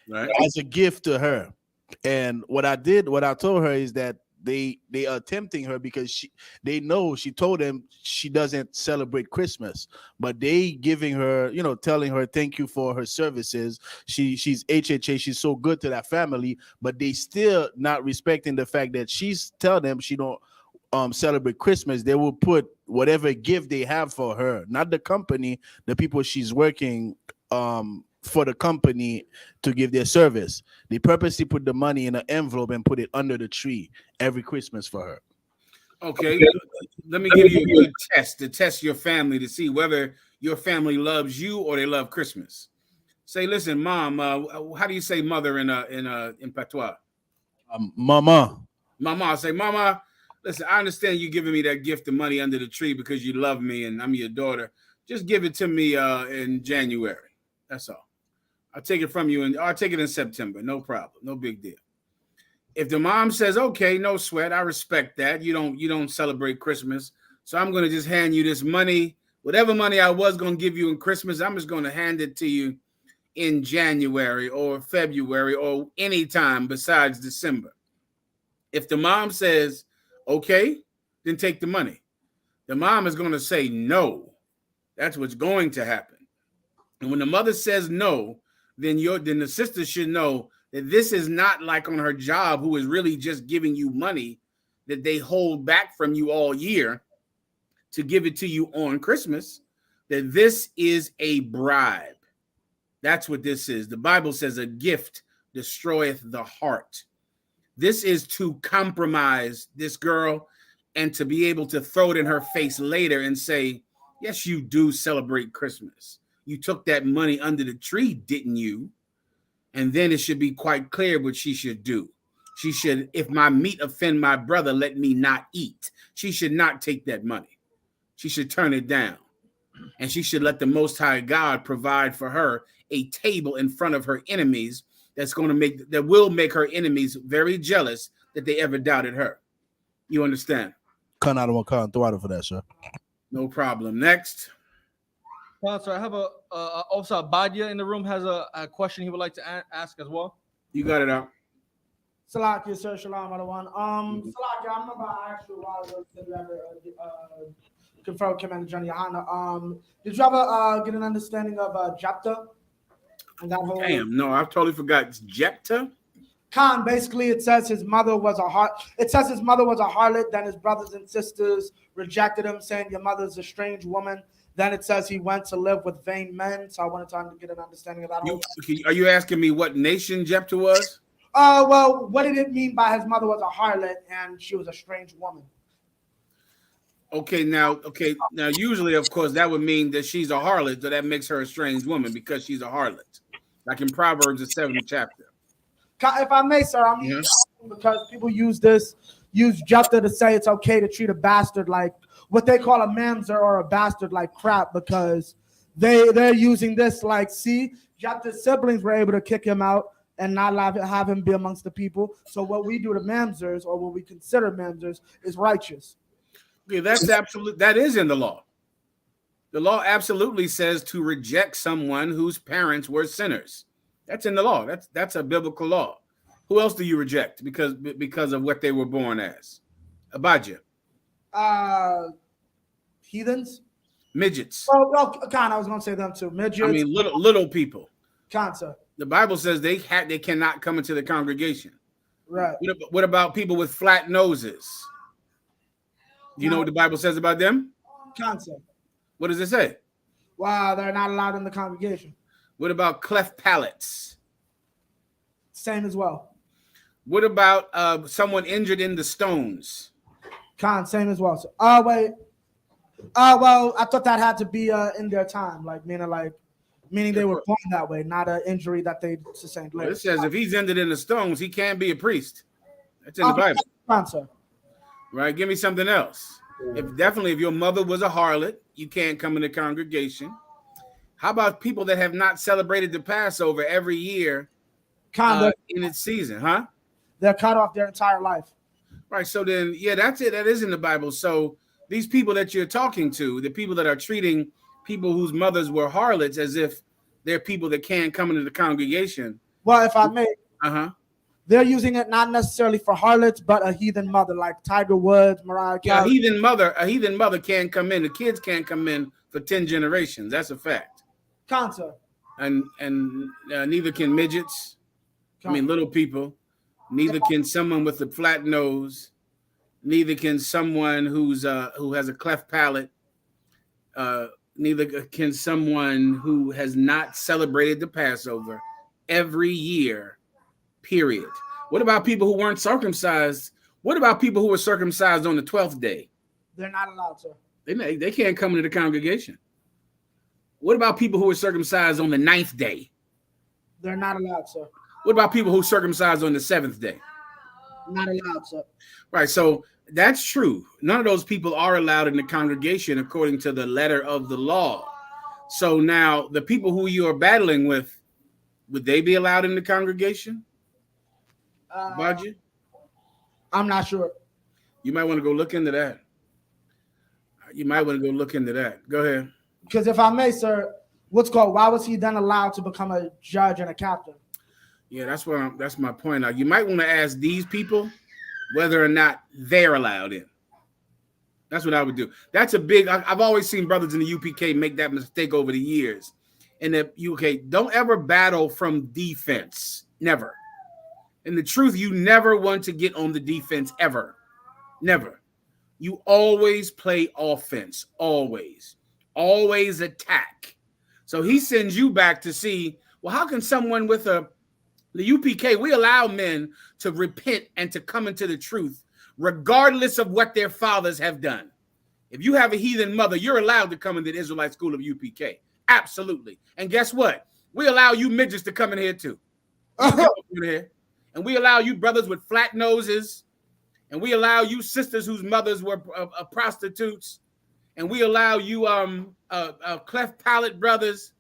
right, as a gift to her. And what I told her is that they are tempting her because she told them she doesn't celebrate Christmas, but they giving her, telling her thank you for her services. She's HHA, she's so good to that family, but they still not respecting the fact that she's telling them she don't celebrate Christmas. They will put whatever gift they have for her, not the company, the people she's working for the company to give their service. They purposely put the money in an envelope and put it under the tree every Christmas for her. Okay, let me give you a good test to test your family to see whether your family loves you or they love Christmas. Say, listen, Mom, how do you say mother in patois? Mama. I say, Mama, listen, I understand you giving me that gift of money under the tree because you love me and I'm your daughter. Just give it to me in January. That's all. I'll take it from you and I'll take it in September. No problem. No big deal. If the mom says, okay, no sweat, I respect that. You don't celebrate Christmas. So I'm going to just hand you this money. Whatever money I was going to give you in Christmas, I'm just going to hand it to you in January or February or any time besides December. If the mom says, okay, then take the money. The mom is going to say no. That's what's going to happen. And when the mother says no, then the sister should know that this is not like on her job who is really just giving you money that they hold back from you all year to give it to you on Christmas, that this is a bribe. That's what this is. The Bible says a gift destroyeth the heart. This is to compromise this girl and to be able to throw it in her face later and say, yes, you do celebrate Christmas. You took that money under the tree, didn't you? And then it should be quite clear what she should do. She should, if my meat offend my brother, let me not eat. She should not take that money. She should turn it down. And she should let the Most High God provide for her a table in front of her enemies that will make her enemies very jealous that they ever doubted her. You understand? Cut out of one car and throw out for that, sir. No problem. Next. Sponsor, I have also Badia in the room has a question he would like to ask as well. You got it out. Salakia, sir, shalom, everyone. Salakia, I remember I asked you a while ago if you ever confirm Commander John Yohana. Did you ever get an understanding of Jephthah? Damn, no, I totally forgot. It's Jephthah? Khan, basically, it says his mother was a harlot. Then his brothers and sisters rejected him, saying your mother's a strange woman. Then it says he went to live with vain men. So I wanted to get an understanding of that. Are you asking me what nation Jephthah was? Well, what did it mean by his mother was a harlot and she was a strange woman? Okay, now, usually, of course, that would mean that she's a harlot, so that makes her a strange woman because she's a harlot. Like in Proverbs, the 7th chapter. If I may, sir, because people use Jephthah to say it's okay to treat a bastard like what they call a mamzer or a bastard like crap, because they're using this like, see, Jephthah's siblings were able to kick him out and not have him be amongst the people. So what we do to mamzers, or what we consider mamzers, is righteous. Okay, that is in the law. The law absolutely says to reject someone whose parents were sinners. That's in the law. That's a biblical law. Who else do you reject because of what they were born as? Abijah. Heathens. Midgets. Oh, Khan, I was going to say them too. Midgets. I mean, little people. Khan, sir. The Bible says they cannot come into the congregation. Right. What about people with flat noses? Do you know what the Bible says about them? Khan, sir. What does it say? Wow, they're not allowed in the congregation. What about cleft palates? Same as well. What about someone injured in the stones? Khan, same as well. So, wait. Well, I thought that had to be in their time, meaning they were born that way, not an injury that they sustained later. It says if he's injured in the stones, he can't be a priest. That's in the Bible. Khan, sir. Right? Give me something else. If your mother was a harlot, you can't come in the congregation. How about people that have not celebrated the Passover every year in its season, huh? They're cut off their entire life. Right. So then, yeah, that's it. That is in the Bible. So these people that you're talking to, the people that are treating people whose mothers were harlots as if they're people that can't come into the congregation. Well, if I may, they're using it not necessarily for harlots, but a heathen mother like Tiger Woods, Mariah Carey. A heathen mother can't come in. The kids can't come in for 10 generations. That's a fact. Concept. And neither can midgets. I mean, little people. Neither can someone with a flat nose. Neither can someone who has a cleft palate. Neither can someone who has not celebrated the Passover every year. Period. What about people who weren't circumcised? What about people who were circumcised on the 12th day? They're not allowed to. They can't come into the congregation. What about people who were circumcised on the 9th day? They're not allowed, sir. What about people who circumcised on the 7th day? Not allowed, sir. Right. So that's true. None of those people are allowed in the congregation according to the letter of the law. So now the people who you are battling with, would they be allowed in the congregation? Budget? I'm not sure. You might want to go look into that. Go ahead. Because if I may, sir, why was he then allowed to become a judge and a captain? Yeah, that's my point. Now, you might want to ask these people whether or not they're allowed in. That's what I would do. That's a big. I've always seen brothers in the UPK make that mistake over the years. In the UK, don't ever battle from defense. Never. And the truth, you never want to get on the defense ever. Never. You always play offense. Always attack. So he sends you back to see, well, how can someone with the UPK, we allow men to repent and to come into the truth, regardless of what their fathers have done. If you have a heathen mother, you're allowed to come into the Israelite school of UPK. Absolutely. And guess what? We allow you midgets to come in here too. And we allow you brothers with flat noses. And we allow you sisters whose mothers were prostitutes. And we allow you cleft palate brothers.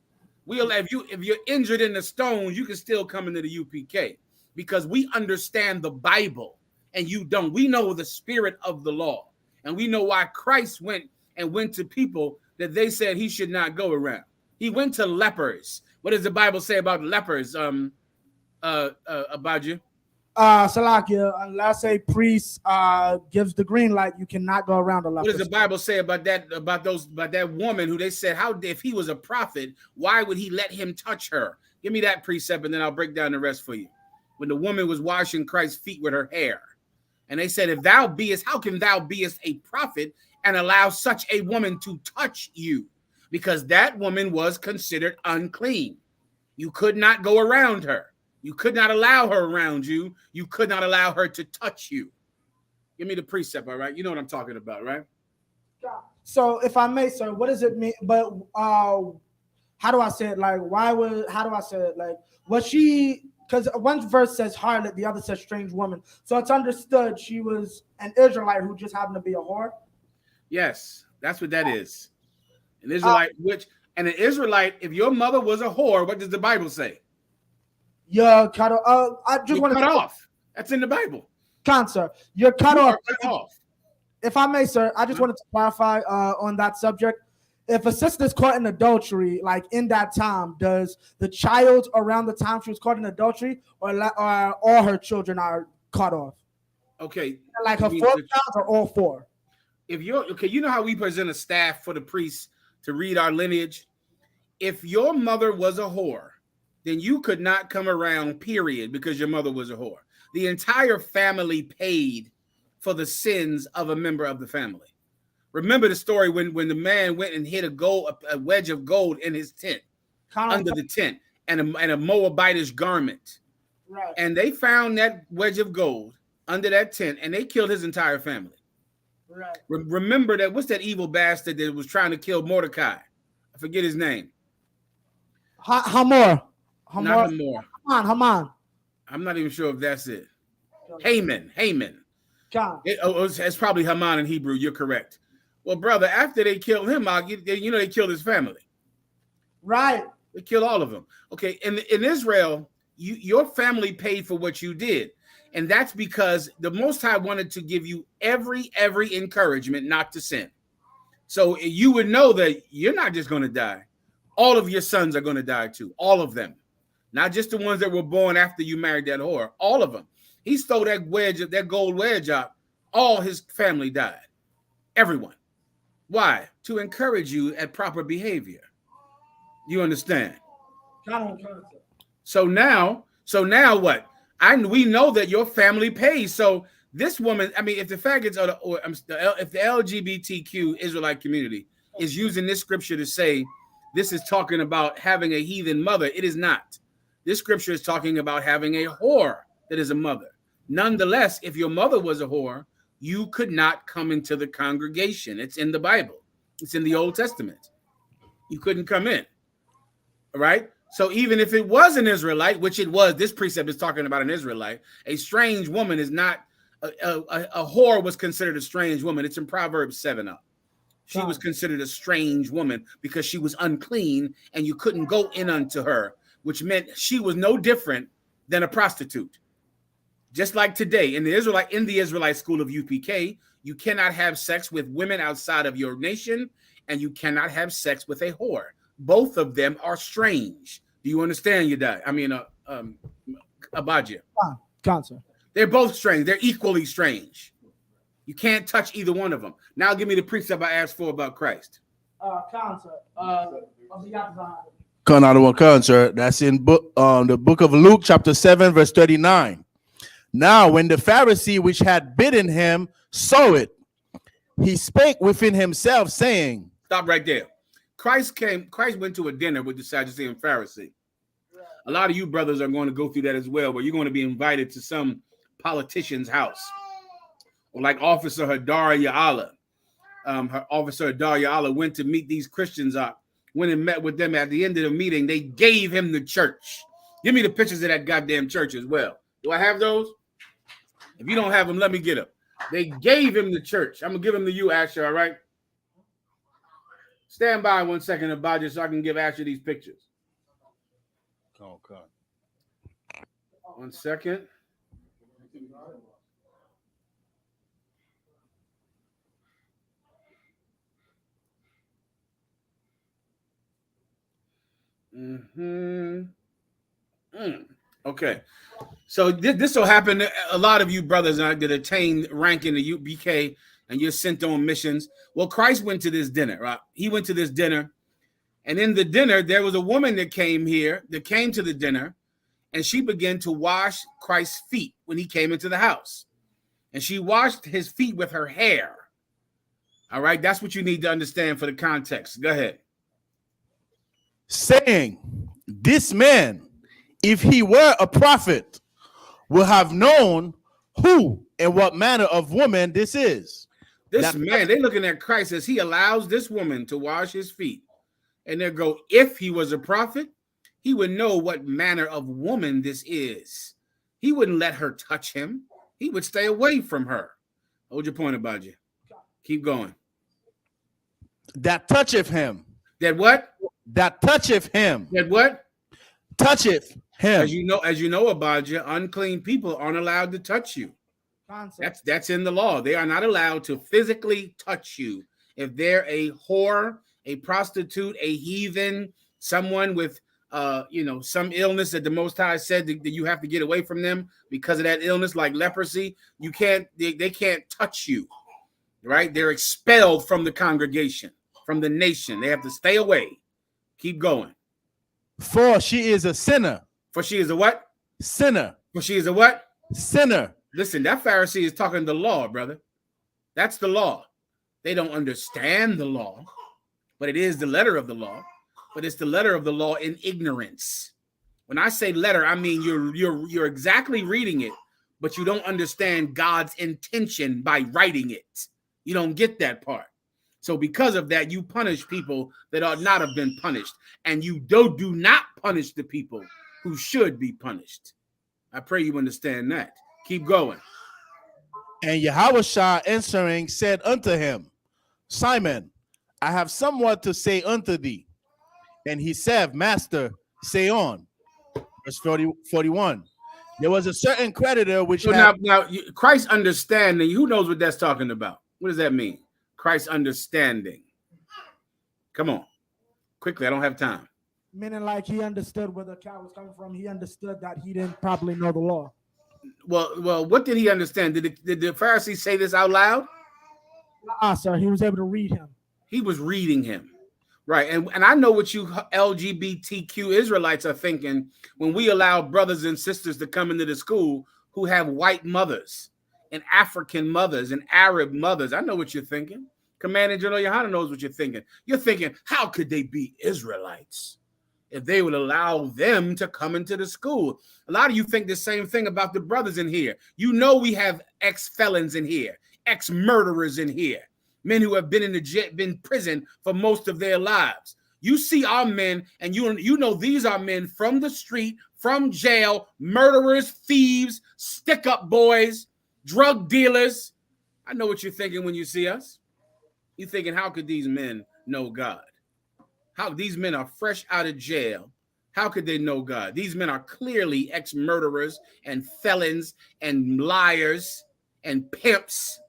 If you're injured in the stones, you can still come into the UPK because we understand the Bible and you don't. We know the spirit of the law, and we know why Christ went to people that they said he should not go around. He went to lepers. What does the Bible say about lepers? Abadja? Salakia, unless a priest gives the green light, you cannot go around a leper. What does the Bible say about that? About that woman who they said, if he was a prophet, why would he let him touch her? Give me that precept, and then I'll break down the rest for you. When the woman was washing Christ's feet with her hair, and they said, how can thou beest a prophet and allow such a woman to touch you? Because that woman was considered unclean. You could not go around her. You could not allow her around you. You could not allow her to touch you. Give me the precept, all right? You know what I'm talking about, right? So, if I may, sir, what does it mean? But how do I say it? Like, how do I say it? Like, was she, because one verse says harlot, the other says strange woman. So it's understood she was an Israelite who just happened to be a whore? Yes, that's what that is. An Israelite, an Israelite, if your mother was a whore, what does the Bible say? You're cut off. I just want to cut off. That's in the Bible. Sir, you're cut off. Cut off. If I may, sir, I just wanted to clarify on that subject. If a sister is caught in adultery, like in that time, does the child around the time she was caught in adultery, or all her children are cut off? Okay, like her 4 child or all 4? If you're okay, you know how we present a staff for the priests to read our lineage. If your mother was a whore, then you could not come around, period, because your mother was a whore. The entire family paid for the sins of a member of the family. Remember the story when the man went and hid a wedge of gold in his tent, under the tent, and a Moabitish garment. Right. And they found that wedge of gold under that tent, and they killed his entire family. Right. Remember that, what's that evil bastard that was trying to kill Mordecai? I forget his name. Hamor. Not Hamor. Haman. I'm not even sure if that's it. Haman. It's probably Haman in Hebrew. You're correct. Well, brother, after they killed him, they killed his family. Right. They killed all of them. Okay. In Israel, your family paid for what you did. And that's because the Most High wanted to give you every encouragement not to sin. So you would know that you're not just going to die. All of your sons are going to die too. All of them. Not just the ones that were born after you married that whore. All of them. He stole that gold wedge out. All his family died. Everyone. Why? To encourage you at proper behavior. You understand? So now what? We know that your family pays. So this woman, if the faggots if the LGBTQ Israelite community is using this scripture to say this is talking about having a heathen mother, it is not. This scripture is talking about having a whore that is a mother. Nonetheless, if your mother was a whore, you could not come into the congregation. It's in the Bible. It's in the Old Testament. You couldn't come in. All right? So even if it was an Israelite, which it was, this precept is talking about an Israelite, a strange woman is not a whore was considered a strange woman. It's in Proverbs 7 up. She was considered a strange woman because she was unclean and you couldn't go in unto her, which meant she was no different than a prostitute. Just like today in the Israelite school of UPK, you cannot have sex with women outside of your nation and you cannot have sex with a whore. Both of them are strange. Do you understand, Yadai? I mean, Abadja. Concert. They're both strange. They're equally strange. You can't touch either one of them. Now give me the precept I asked for about Christ. Concert. Concert. That's in the book of Luke, chapter 7, verse 39. Now, when the Pharisee which had bidden him saw it, he spake within himself, saying, Stop right there. Christ went to a dinner with the Sadducee and Pharisee. A lot of you brothers are going to go through that as well, where you're going to be invited to some politician's house. Or like Officer Hadar Ya'ala. Officer Hadar Ya'ala went to meet these Christians up. Went and met with them. At the end of the meeting, they gave him the church. Give me the pictures of that goddamn church as well. Do I have those? If you don't have them, let me get them. They gave him the church. I'm going to give them to you, Asher, all right? Stand by 1 second, Abadja, so I can give Asher these pictures. Okay. 1 second. Okay. So this will happen to a lot of you brothers that attain rank in the UBK and you're sent on missions. Well, Christ went to this dinner, right? He went to this dinner, and in the dinner, there was a woman that came to the dinner, and she began to wash Christ's feet when he came into the house. And she washed his feet with her hair. All right, that's what you need to understand for the context. Go ahead. Saying, this man, if he were a prophet, will have known who and what manner of woman this is. This man, they're looking at Christ as he allows this woman to wash his feet. And they go, if he was a prophet, he would know what manner of woman this is. He wouldn't let her touch him. He would stay away from her. Hold your point, about you. Keep going. That toucheth him. That what? That toucheth him. That what? Toucheth him. As you know, Abadja, unclean people aren't allowed to touch you. That's in the law. They are not allowed to physically touch you. If they're a whore, a prostitute, a heathen, someone with some illness that the Most High said that you have to get away from them because of that illness, like leprosy, they can't touch you. Right? They're expelled from the congregation, from the nation. They have to stay away. Keep going. For she is a sinner. For she is a what? Sinner. For she is a what? Sinner. Listen, that Pharisee is talking the law, brother. That's the law. They don't understand the law, but it is the letter of the law. But it's the letter of the law in ignorance. When I say letter, I mean you're exactly reading it, but you don't understand God's intention by writing it. You don't get that part. So because of that, you punish people that ought not have been punished. And you do not punish the people who should be punished. I pray you understand that. Keep going. And Yahushua answering said unto him, Simon, I have somewhat to say unto thee. And he said, Master, say on. Verse 41. There was a certain creditor which now Christ's understanding, who knows what that's talking about? What does that mean? Christ's understanding. Come on. Quickly, I don't have time. Meaning like he understood where the cow was coming from. He understood that he didn't probably know the law. Well, what did he understand? Did the Pharisee say this out loud? Sir, he was able to read him. He was reading him. Right. And I know what you LGBTQ Israelites are thinking when we allow brothers and sisters to come into the school who have white mothers and African mothers and Arab mothers. I know what you're thinking. Commander General Yohana knows what you're thinking. You're thinking, how could they be Israelites if they would allow them to come into the school? A lot of you think the same thing about the brothers in here. You know we have ex-felons in here, ex-murderers in here, men who have been in prison for most of their lives. You see our men, and you know these are men from the street, from jail, murderers, thieves, stick-up boys, drug dealers. I know what you're thinking when you see us. You're thinking, how could these men know God? How these men are fresh out of jail. How could they know God? These men are clearly ex-murderers and felons and liars and pimps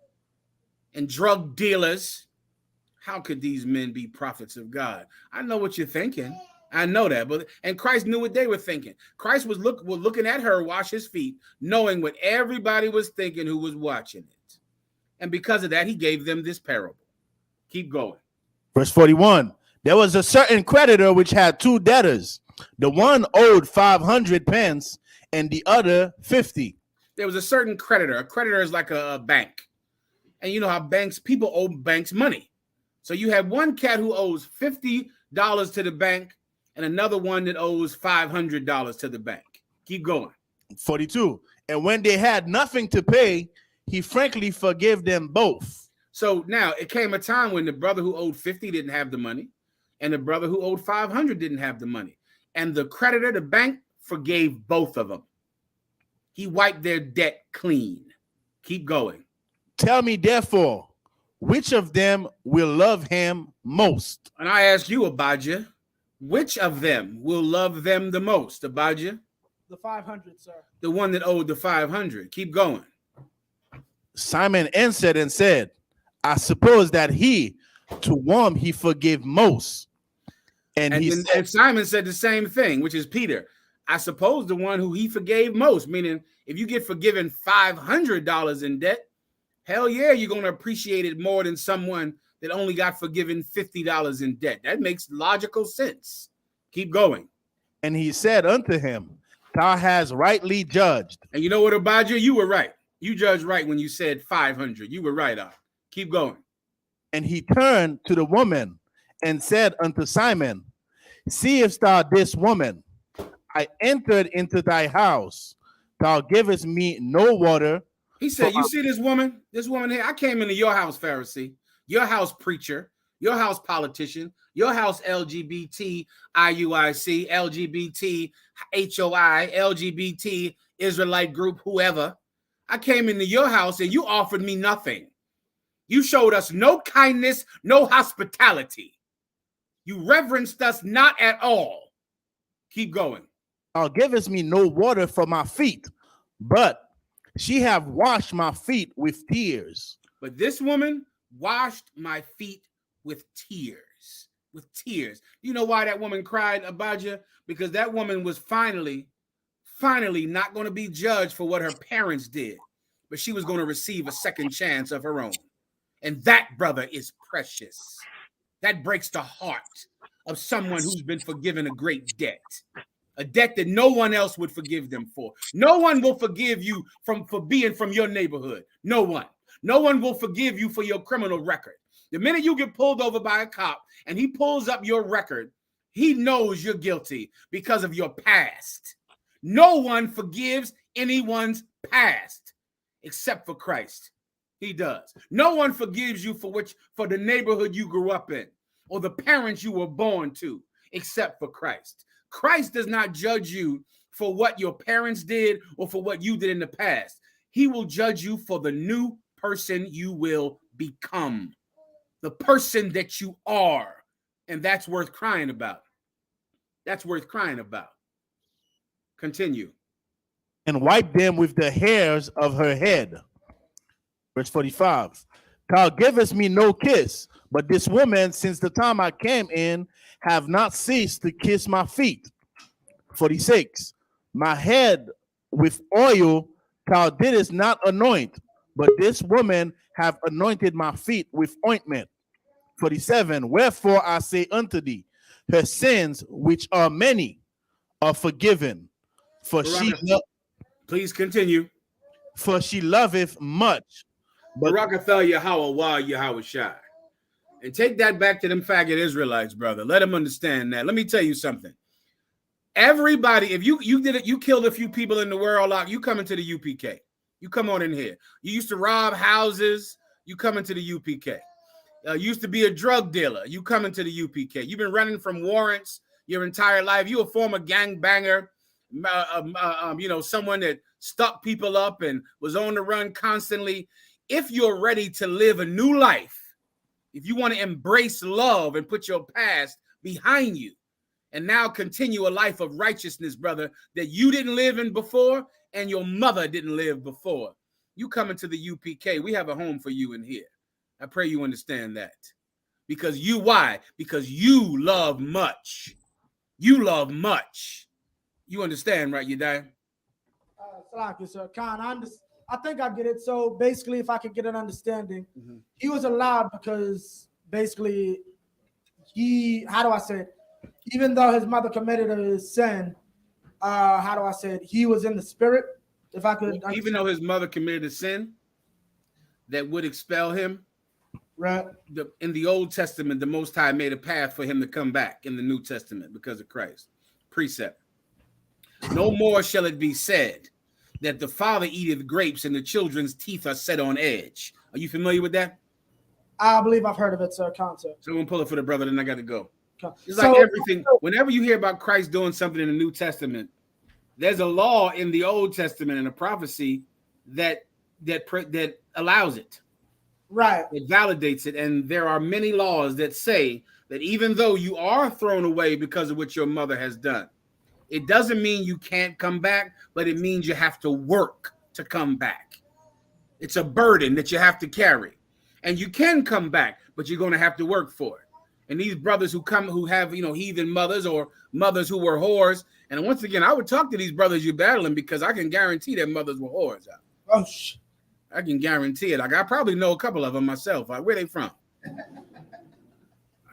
and drug dealers. How could these men be prophets of God? I know what you're thinking. I know that, and Christ knew what they were thinking. Christ was looking at her wash his feet, knowing what everybody was thinking who was watching it. And because of that, he gave them this parable. Keep going. Verse 41. There was a certain creditor which had 2 debtors. The one owed 500 pence and the other 50. There was a certain creditor. A creditor is like a bank. And you know how people owe banks money. So you have one cat who owes $50 to the bank and another one that owes $500 to the bank. Keep going. 42. And when they had nothing to pay, he frankly forgave them both. So now it came a time when the brother who owed 50 didn't have the money, and the brother who owed 500 didn't have the money. And the creditor, the bank, forgave both of them. He wiped their debt clean. Keep going. Tell me, therefore, which of them will love him most? And I ask you, Abijah, which of them will love them the most, Abijah? The 500, sir. The one that owed the 500. Keep going. Simon answered and said, I suppose that he, to whom he forgave most. And Simon said the same thing, which is Peter. I suppose the one who he forgave most, meaning if you get forgiven $500 in debt, hell yeah, you're going to appreciate it more than someone that only got forgiven $50 in debt. That makes logical sense. Keep going. And he said unto him, thou hast rightly judged. And you know what, Abijah? You were right. You judged right when you said 500. You were right on. Keep going. And he turned to the woman and said unto Simon, seest thou this woman? I entered into thy house. Thou givest me no water. He said, you see this woman? This woman here? I came into your house, Pharisee, your house preacher, your house politician, your house LGBT, IUIC, LGBT, HOI, LGBT, Israelite group, whoever. I came into your house and you offered me nothing. You showed us no kindness, no hospitality. You reverenced us not at all. Keep going. Thou givest me no water for my feet, but she have washed my feet with tears. But this woman washed my feet with tears. With tears. You know why that woman cried, Abijah? Because that woman was finally not going to be judged for what her parents did, but she was going to receive a second chance of her own. And that, brother, is precious. That breaks the heart of someone who's been forgiven a great debt. A debt that no one else would forgive them for. No one will forgive you for being from your neighborhood. No one. No one will forgive you for your criminal record. The minute you get pulled over by a cop and he pulls up your record, he knows you're guilty because of your past. No one forgives anyone's past except for Christ. He does. No one forgives you for the neighborhood you grew up in or the parents you were born to except for Christ. Christ does not judge you for what your parents did or for what you did in the past. He will judge you for the new person you will become, the person that you are. And that's worth crying about. That's worth crying about. Continue. And wipe them with the hairs of her head. Verse 45. Thou givest me no kiss, but this woman, since the time I came in, have not ceased to kiss my feet. 46. My head with oil thou didst not anoint, but this woman have anointed my feet with ointment. 47. Wherefore I say unto thee, her sins, which are many, are forgiven. For please continue. For she loveth much. Barakatha Yahweh Yahweh Shai. And take that back to them faggot Israelites, brother. Let them understand that. Let me tell you something. Everybody, if you did it, you killed a few people in the world out, you come into the UPK. You come on in here. You used to rob houses, you come into the UPK. Used to be a drug dealer, you come into the UPK. You've been running from warrants your entire life. You a former gangbanger, someone that stuck people up and was on the run constantly. If you're ready to live a new life, if you want to embrace love and put your past behind you and now continue a life of righteousness, brother, that you didn't live in before and your mother didn't live before, you come into the UPK. We have a home for you in here. I pray you understand that. Because why? Because you love much. You love much. You understand, right, Yedaya? Salaki, sir. Khan, I think I get it. So basically, if I could get an understanding, he was allowed because basically how do I say it? Even though his mother committed a sin, how do I say it? He was in the spirit. If I could, even though his mother committed a sin that would expel him, right? In the Old Testament, the Most High made a path for him to come back in the New Testament because of Christ. Precept. No more shall it be said that the father eateth grapes and the children's teeth are set on edge. Are you familiar with that? I believe I've heard of it, sir. Concept. So I'm gonna pull it for the brother, then I got to go. It's So- like everything. Whenever you hear about Christ doing something in the New Testament, there's a law in the Old Testament and a prophecy that allows it. Right. It validates it. And there are many laws that say that even though you are thrown away because of what your mother has done, it doesn't mean you can't come back, but it means you have to work to come back. It's a burden that you have to carry. And you can come back, but you're going to have to work for it. And these brothers who have, heathen mothers or mothers who were whores. And once again, I would talk to these brothers you're battling because I can guarantee their mothers were whores. Oh, I can guarantee it. Like, I probably know a couple of them myself. Like, where they from?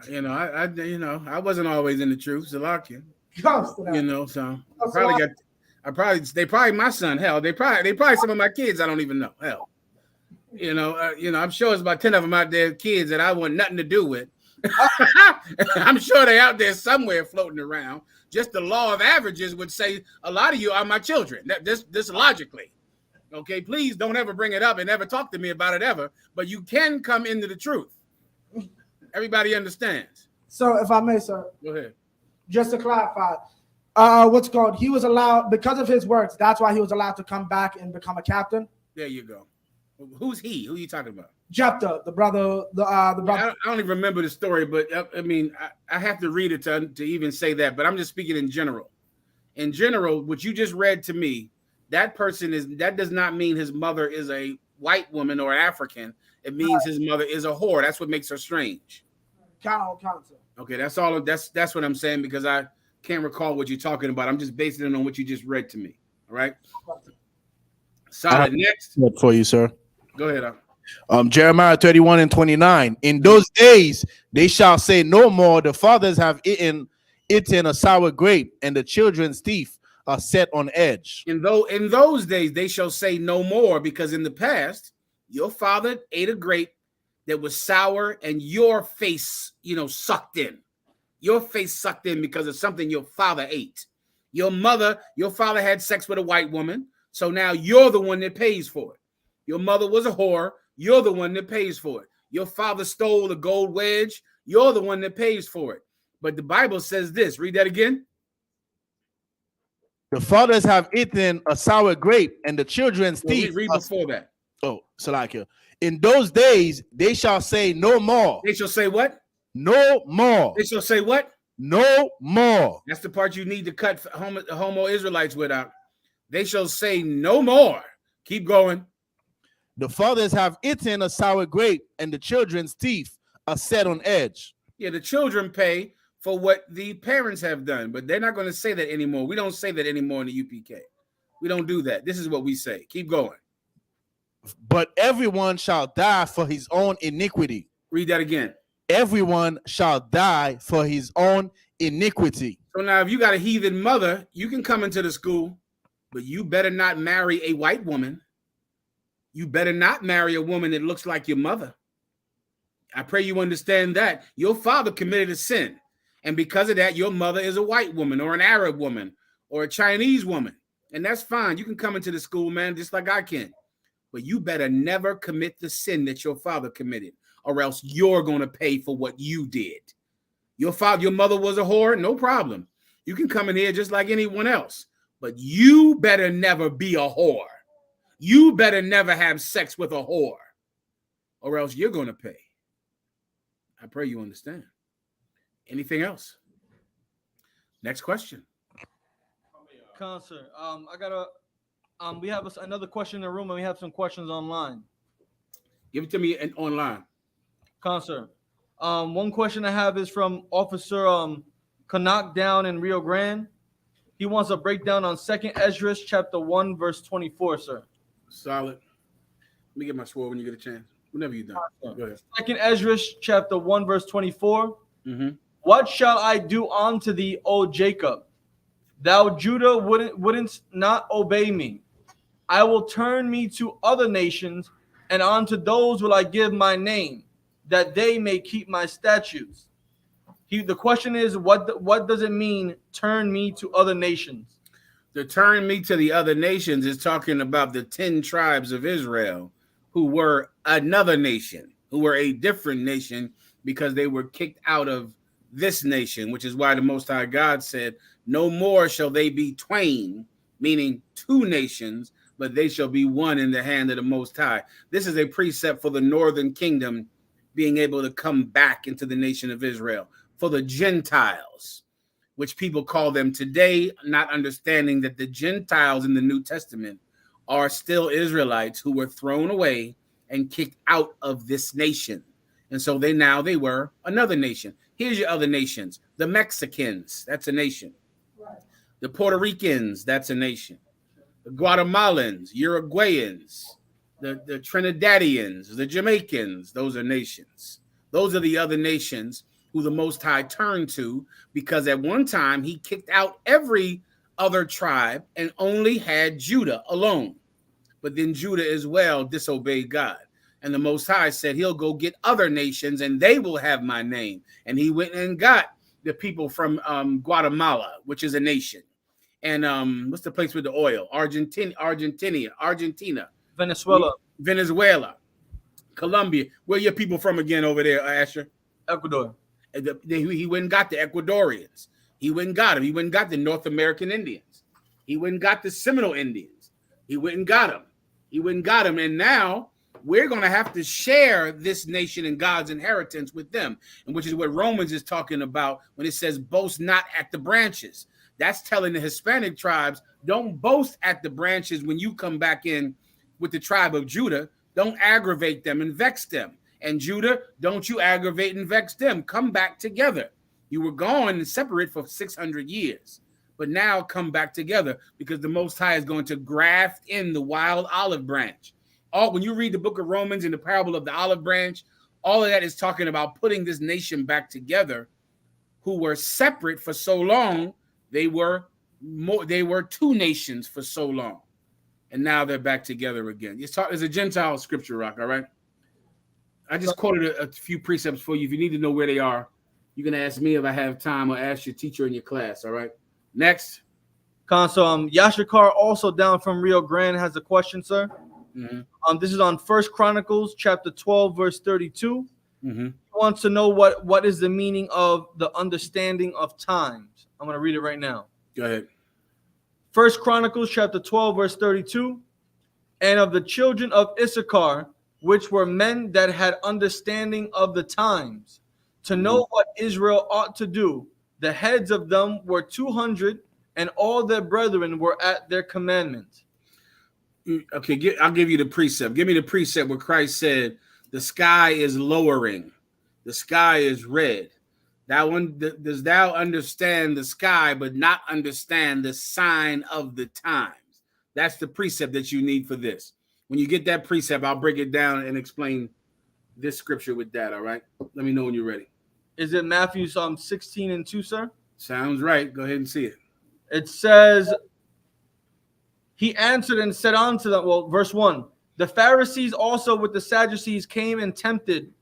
I wasn't always in the truth. Salaki. So they probably my son. Hell, they probably some of my kids. I don't even know. Hell, I'm sure it's about 10 of them out there, kids that I want nothing to do with. I'm sure they're out there somewhere floating around. Just the law of averages would say a lot of you are my children. This logically. Okay, please don't ever bring it up and never talk to me about it ever. But you can come into the truth. Everybody understands. So, if I may, sir. Go ahead. Just to clarify, he was allowed, because of his works, that's why he was allowed to come back and become a captain. There you go. Who's he? Who are you talking about? Jephthah, the brother, the brother. I don't even remember the story, but I have to read it to even say that, but I'm just speaking in general. In general, what you just read to me, that does not mean his mother is a white woman or African. It means his mother is a whore. That's what makes her strange. Count. Okay, that's all. That's what I'm saying, because I can't recall what you're talking about. I'm just basing it on what you just read to me. All right. Solid. Next for you, sir. Go ahead. Jeremiah 31:29. In those days they shall say no more, the fathers have eaten a sour grape, and the children's teeth are set on edge. In those days they shall say no more, because in the past your father ate a grape that was sour and your face, sucked in. Your face sucked in because of something your father ate. Your father had sex with a white woman, so now you're the one that pays for it. Your mother was a whore, you're the one that pays for it. Your father stole a gold wedge, you're the one that pays for it. But the Bible says this, read that again. The fathers have eaten a sour grape, and the children's teeth. Read before that. Oh, Salakia. In those days, they shall say no more. They shall say what? No more. They shall say what? No more. That's the part you need to cut homo Israelites with out. They shall say no more. Keep going. The fathers have eaten a sour grape, and the children's teeth are set on edge. Yeah, the children pay for what the parents have done, but they're not going to say that anymore. We don't say that anymore in the UPK. We don't do that. This is what we say. Keep going. But everyone shall die for his own iniquity. Read that again. Everyone shall die for his own iniquity. So now if you got a heathen mother, you can come into the school, but you better not marry a white woman. You better not marry a woman that looks like your mother. I pray you understand that. Your father committed a sin, and because of that, your mother is a white woman or an Arab woman or a Chinese woman, and that's fine. You can come into the school, man, just like I can. But you better never commit the sin that your father committed, or else you're going to pay for what you did. Your mother was a whore, no problem. You can come in here just like anyone else. but you better never be a whore. You better never have sex with a whore, or else you're going to pay. I pray you understand. Anything else? Next question. Concert. We have another question in the room, and we have some questions online. Give it to me online. Concert. One question I have is from Officer Canuck down in Rio Grande. He wants a breakdown on 2nd Esdras chapter 1 verse 24, sir. Solid. Let me get my sword when you get a chance. Whenever you're done. Go ahead. 2nd Esdras chapter 1 verse 24. Mm-hmm. What shall I do unto thee, O Jacob? Thou Judah wouldn't not obey me. I will turn me to other nations, and unto those will I give my name, that they may keep my statutes. The question is, what does it mean, turn me to other nations? The turn me to the other nations is talking about the 10 tribes of Israel, who were another nation, who were a different nation because they were kicked out of this nation, which is why the Most High God said, no more shall they be twain, meaning two nations, but they shall be one in the hand of the Most High. This is a precept for the northern kingdom being able to come back into the nation of Israel. For the Gentiles, which people call them today, not understanding that the Gentiles in the New Testament are still Israelites who were thrown away and kicked out of this nation. And so they were another nation. Here's your other nations. The Mexicans, that's a nation. Right. The Puerto Ricans, that's a nation. The Guatemalans, Uruguayans, the Trinidadians, the Jamaicans, those are nations. Those are the other nations who the Most High turned to, because at one time he kicked out every other tribe and only had Judah alone. But then Judah as well disobeyed God. And the Most High said he'll go get other nations and they will have my name. And he went and got the people from Guatemala, which is a nation. And what's the place with the oil? Argentina, Venezuela, Colombia. Where are your people from again over there, Asher? Ecuador. He went and got the Ecuadorians. He went and got them. He went and got the North American Indians. He went and got the Seminole Indians. He went and got them. And now we're going to have to share this nation and God's inheritance with them, and which is what Romans is talking about when it says boast not at the branches. That's telling the Hispanic tribes, don't boast at the branches when you come back in with the tribe of Judah. Don't aggravate them and vex them. And Judah, don't you aggravate and vex them. Come back together. You were gone and separate for 600 years. But now come back together, because the Most High is going to graft in the wild olive branch. When you read the book of Romans and the parable of the olive branch, all of that is talking about putting this nation back together, who were separate for so long. They were two nations for so long. And now they're back together again. It's a Gentile scripture, Rock, all right? I just quoted a few precepts for you. If you need to know where they are, you can ask me if I have time, or ask your teacher in your class, all right? Next. So Yashikar, also down from Rio Grande, has a question, sir. Mm-hmm. This is on 1 Chronicles chapter 12, verse 32. Mm-hmm. He wants to know what is the meaning of the understanding of times. I'm going to read it right now. Go ahead. 1 Chronicles chapter 12, verse 32. And of the children of Issachar, which were men that had understanding of the times, to know what Israel ought to do, the heads of them were 200, and all their brethren were at their commandment. Okay, I'll give you the precept. Give me the precept where Christ said, the sky is lowering, the sky is red. That one, does thou understand the sky, but not understand the sign of the times? That's the precept that you need for this. When you get that precept, I'll break it down and explain this scripture with that, all right? Let me know when you're ready. Is it Matthew 16 and 2, sir? Sounds right. Go ahead and see it. It says, he answered and said unto them, verse 1, the Pharisees also with the Sadducees came and tempting,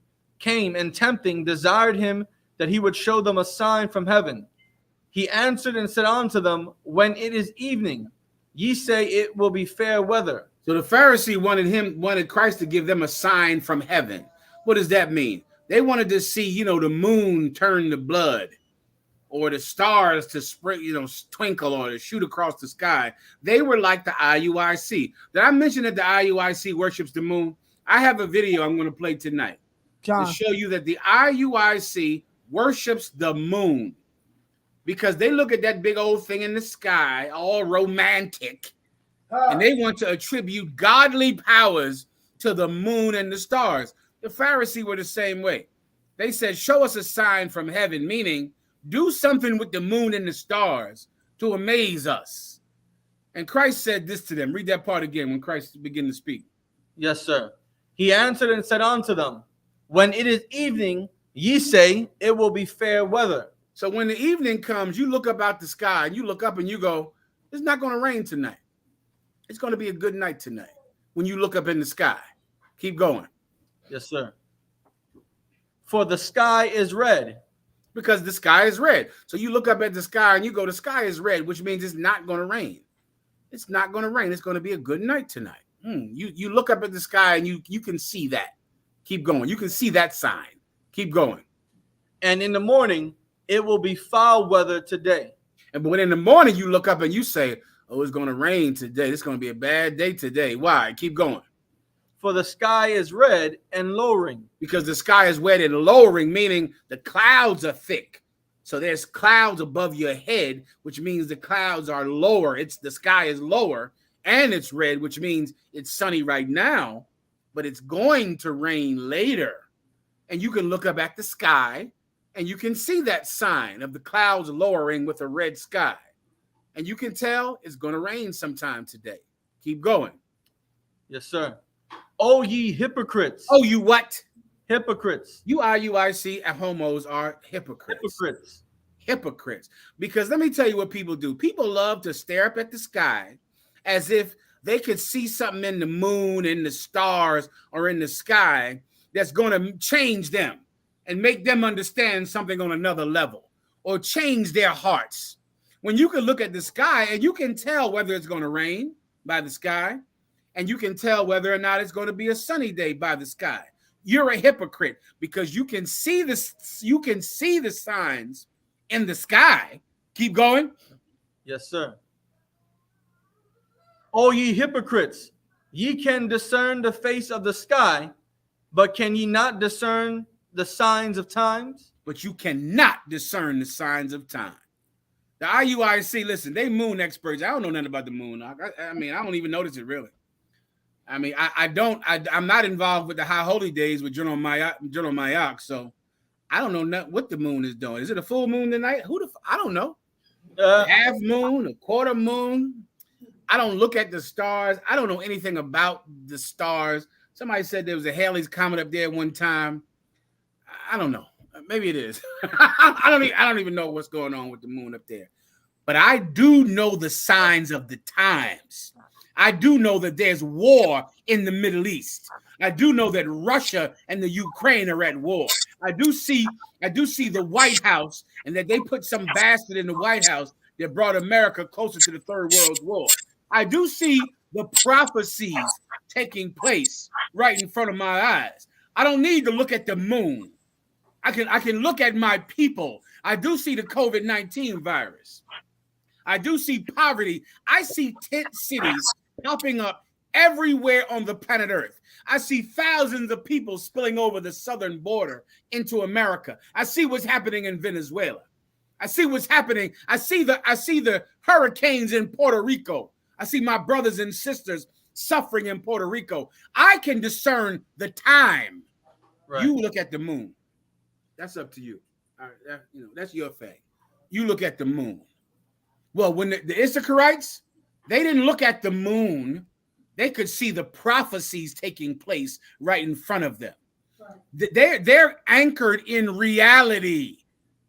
desired him that he would show them a sign from heaven. He answered and said unto them, when it is evening, ye say it will be fair weather. So the Pharisee wanted Christ to give them a sign from heaven. What does that mean? They wanted to see, the moon turn to blood. or the stars to twinkle or to shoot across the sky. They were like the IUIC. Did I mention that the IUIC worships the moon? I have a video I'm going to play tonight to show you that the IUIC worships the moon, because they look at that big old thing in the sky, all romantic, and they want to attribute godly powers to the moon and the stars. The Pharisees were the same way. They said, show us a sign from heaven, meaning do something with the moon and the stars to amaze us. And Christ said this to them. Read that part again when Christ began to speak. Yes, sir. He answered and said unto them, when it is evening, ye say, it will be fair weather. So when the evening comes, you look up out the sky and you look up and you go, it's not going to rain tonight. It's going to be a good night tonight. When you look up in the sky, keep going. Yes, sir. For the sky is red. Because the sky is red. So you look up at the sky and you go, the sky is red, which means it's not going to rain. It's not going to rain. It's going to be a good night tonight. You look up at the sky and you can see that. Keep going. You can see that sign. Keep going. And in the morning, it will be foul weather today. And when in the morning you look up and you say, oh, it's going to rain today. It's going to be a bad day today. Why? Keep going. For the sky is red and lowering. Because the sky is red and lowering, meaning the clouds are thick. So there's clouds above your head, which means the clouds are lower. The sky is lower and it's red, which means it's sunny right now, but it's going to rain later. And you can look up at the sky and you can see that sign of the clouds lowering with a red sky. And you can tell it's going to rain sometime today. Keep going. Yes, sir. Oh, ye hypocrites. Oh, you what? Hypocrites. You IUIC and homos are hypocrites. Hypocrites. Because let me tell you what people do. People love to stare up at the sky as if they could see something in the moon, in the stars, or in the sky that's going to change them and make them understand something on another level or change their hearts. When you can look at the sky and you can tell whether it's going to rain by the sky, and you can tell whether or not it's going to be a sunny day by the sky. You're a hypocrite because you can see this. You can see the signs in the sky. Keep going. Yes, sir. O ye hypocrites, ye can discern the face of the sky, but can ye not discern the signs of times? But you cannot discern the signs of time. The IUIC, listen, they moon experts. I don't know nothing about the moon. I mean, I don't even notice it really. I mean, I'm not involved with the high holy days with General Mayak, so I don't know what the moon is doing. Is it a full moon tonight? I don't know. Half moon, a quarter moon. I don't look at the stars. I don't know anything about the stars. Somebody said there was a Halley's Comet up there one time. I don't know. Maybe it is. I don't even know what's going on with the moon up there. But I do know the signs of the times. I do know that there's war in the Middle East. I do know that Russia and the Ukraine are at war. I do see the White House, and that they put some bastard in the White House that brought America closer to the Third World War. I do see the prophecies taking place right in front of my eyes. I don't need to look at the moon. I can look at my people. I do see the COVID-19 virus. I do see poverty. I see tent cities popping up everywhere on the planet Earth. I see thousands of people spilling over the southern border into America. I see what's happening in Venezuela. I see what's happening. I see the hurricanes in Puerto Rico. I see my brothers and sisters suffering in Puerto Rico. I can discern the time. Right. You look at the moon. That's up to you. All right, that's your thing. You look at the moon. Well, when the Issacharites, they didn't look at the moon. They could see the prophecies taking place right in front of them. They're anchored in reality.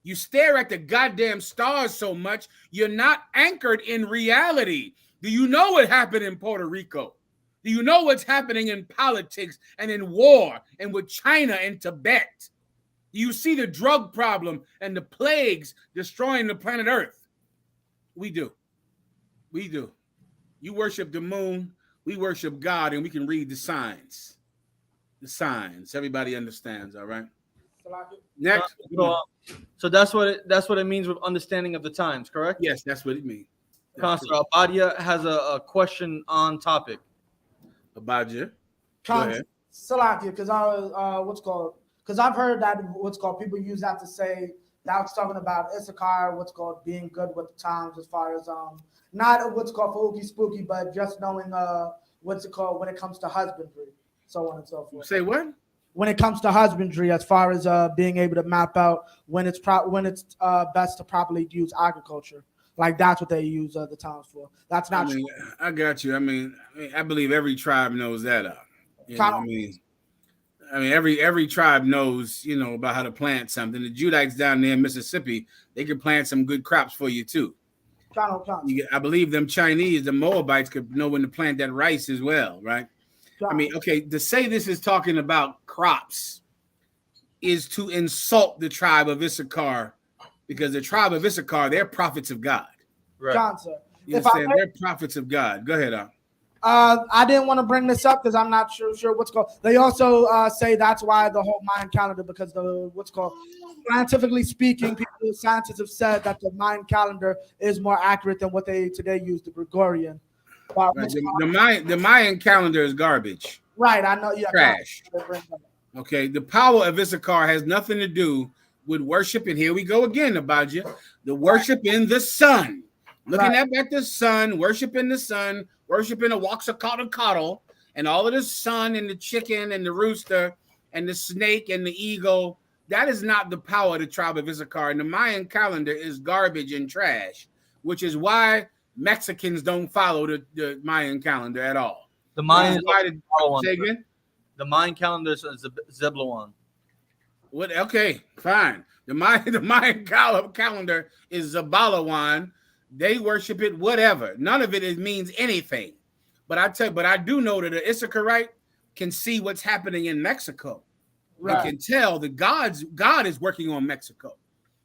You stare at the goddamn stars so much, you're not anchored in reality. Do you know what happened in Puerto Rico? Do you know what's happening in politics and in war and with China and Tibet? Do you see the drug problem and the plagues destroying the planet Earth? We do. We do. You worship the moon, we worship God, and we can read the signs. The signs. Everybody understands, all right? Next. So that's what it means with understanding of the times, correct? Yes, that's what it means. Counselor Abadia has a question on topic. Abadia, go ahead. Salakia, because I was because I've heard that people use that to say that was talking about Issachar, being good with the times as far as not for spooky, but just knowing when it comes to husbandry, so on and so forth. Say what? When it comes to husbandry, as far as being able to map out when it's best to properly use agriculture, like that's what they use the times for. That's not true. I got you. I believe every tribe knows that. Every tribe knows, about how to plant something. The Judites down there in Mississippi, they could plant some good crops for you too. I believe them Chinese, the Moabites, could know when to plant that rice as well, right? To say this is talking about crops is to insult the tribe of Issachar, because the tribe of Issachar, they're prophets of God. Right. Johnson, You understand? They're prophets of God. Go ahead, I didn't want to bring this up because I'm not sure They also say that's why the whole Mayan calendar, because scientifically speaking, scientists have said that the Mayan calendar is more accurate than what they today use, the Gregorian. Right. The Mayan calendar is garbage. Right, I know. Yeah, trash. Okay, the power of Issachar has nothing to do with worship, and here we go again, Abadia. The worship in the sun. Looking up at the sun, worshiping the sun, worshiping the Waxacotl, and all of the sun and the chicken and the rooster and the snake and the eagle. That is not the power of the tribe of Issachar. And the Mayan calendar is garbage and trash, which is why Mexicans don't follow the Mayan calendar at all. The Mayan The Mayan calendar is Zebulon. What? Okay, fine. The Mayan calendar is Zabalawan. They worship it, whatever. None of it means anything. But I do know that the Issacharite can see what's happening in Mexico. Right. He can tell that God is working on Mexico.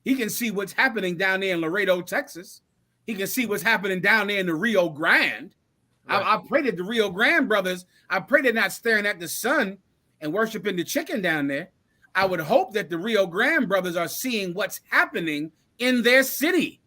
He can see what's happening down there in Laredo, Texas. He can see what's happening down there in the Rio Grande. Right. I pray that the Rio Grande brothers, I pray they're not staring at the sun and worshiping the chicken down there. I would hope that the Rio Grande brothers are seeing what's happening in their city.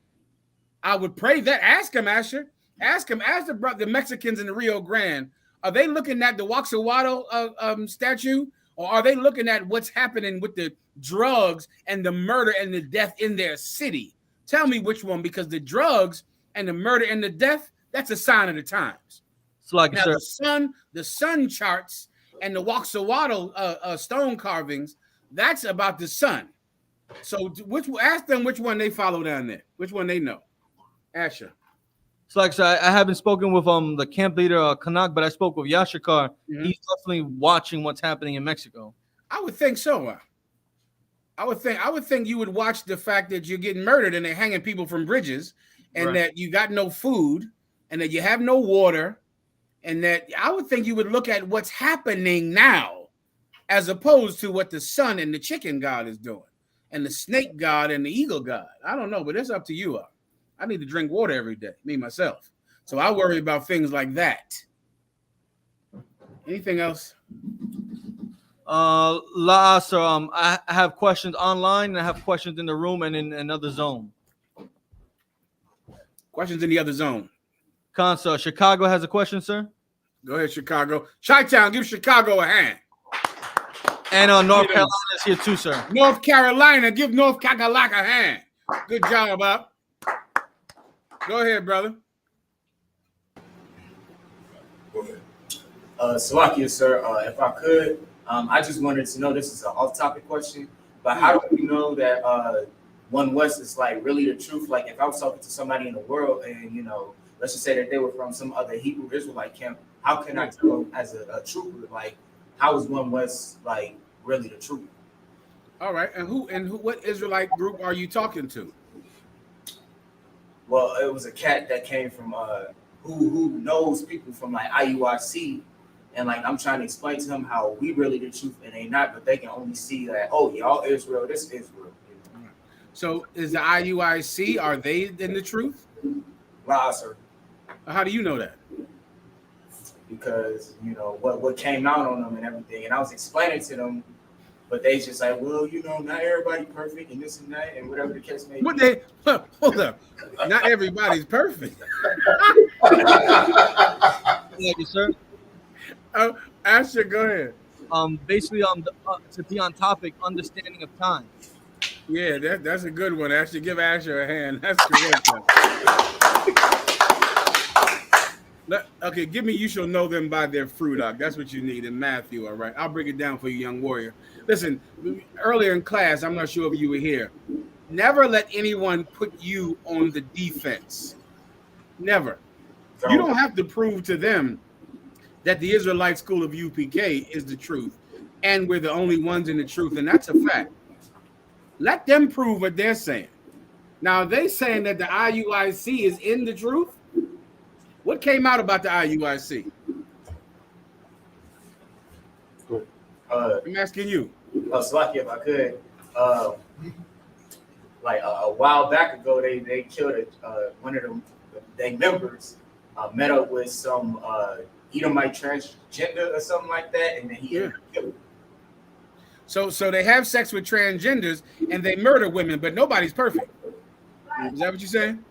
I would pray that. Ask him, Asher. Ask the Mexicans in the Rio Grande. Are they looking at the Waxahachie statue, or are they looking at what's happening with the drugs and the murder and the death in their city? Tell me which one, because the drugs and the murder and the death, that's a sign of the times. Now, the sun charts and the Waxahachie stone carvings, that's about the sun. So ask them which one they follow down there, which one they know. Asher. So like I said, I haven't spoken with the camp leader Kanak, but I spoke with Yashikar. Mm-hmm. He's definitely watching what's happening in Mexico. I would think so. I would think you would watch the fact that you're getting murdered and they're hanging people from bridges, and that you got no food, and that you have no water, and that I would think you would look at what's happening now, as opposed to what the sun and the chicken god is doing, and the snake god and the eagle god. I don't know, but it's up to you. I need to drink water every day, me myself. So I worry about things like that. Anything else? Sir, I have questions online, and I have questions in the room and in another zone. Questions in the other zone. Sir, Chicago has a question, sir. Go ahead, Chicago. Chi-Town, give Chicago a hand. And North Carolina is here too, sir. North Carolina, give North Carolina a hand. Good job, Bob. Go ahead, brother. Go ahead. Salakia, sir, if I could, I just wanted to know, this is an off-topic question, but how do we know that 1West is like really the truth? Like if I was talking to somebody in the world and, let's just say that they were from some other Hebrew Israelite camp, how can I tell them as a trooper, like, how is 1West like really the truth? All right, and what Israelite group are you talking to? Well, it was a cat that came from who knows people from like IUIC, and like I'm trying to explain to him how we really the truth and they not, but they can only see that, oh, y'all Israel, this Israel. So is the IUIC, are they in the truth? Nah, sir. How do you know that? Because what came out on them and everything, and I was explaining to them, but they just like, well, you know, not everybody perfect and this and that and whatever the case may be. What they hold up? Not everybody's perfect. Thank you, sir. Asher, go ahead. Basically, to be on topic, understanding of time. Yeah, that's a good one. Asher, give Asher a hand. That's correct. Okay, give me. You shall know them by their fruit. That's what you need in Matthew. All right, I'll break it down for you, young warrior. Listen, earlier in class, I'm not sure if you were here. Never let anyone put you on the defense. Never. You don't have to prove to them that the Israelite school of UPK is the truth, and we're the only ones in the truth, and that's a fact. Let them prove what they're saying. Now, they saying that the IUIC is in the truth. What came out about the IUIC? I'm asking you. Salaki, if I could, like a while back ago, they killed one of them. They members met up with some Edomite transgender or something like that, and then he ended up killing. So they have sex with transgenders and they murder women, but nobody's perfect. Is that what you're saying?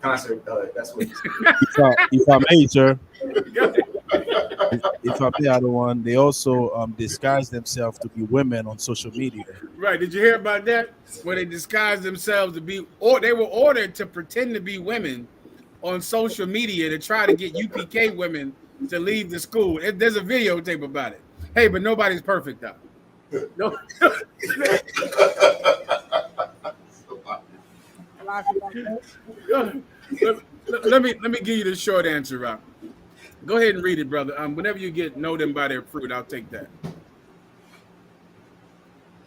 Concert, that's what. If I may, sir. If I may, other one, they also disguise themselves to be women on social media. Right? Did you hear about that? Where they disguised themselves to be, or they were ordered to pretend to be women on social media to try to get UPK women to leave the school. There's a videotape about it. Hey, but nobody's perfect though. No. Let me give you the short answer, Rob. Go ahead and read it, brother. Whenever you get know them by their fruit, I'll take that.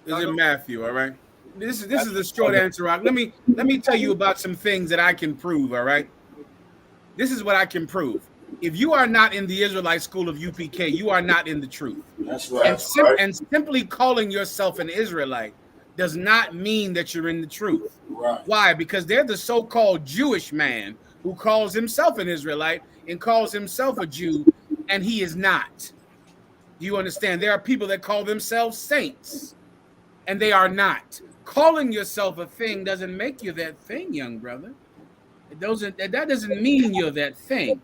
This is Matthew, all right? This is the short answer, Rob. Let me tell you about some things that I can prove, all right? This is what I can prove. If you are not in the Israelite school of UPK, you are not in the truth. That's right. And simply calling yourself an Israelite does not mean that you're in the truth. Right. Why? Because they're the so-called Jewish man who calls himself an Israelite and calls himself a Jew, and he is not. Do you understand? There are people that call themselves saints, and they are not. Calling yourself a thing doesn't make you that thing, young brother. That doesn't mean you're that thing.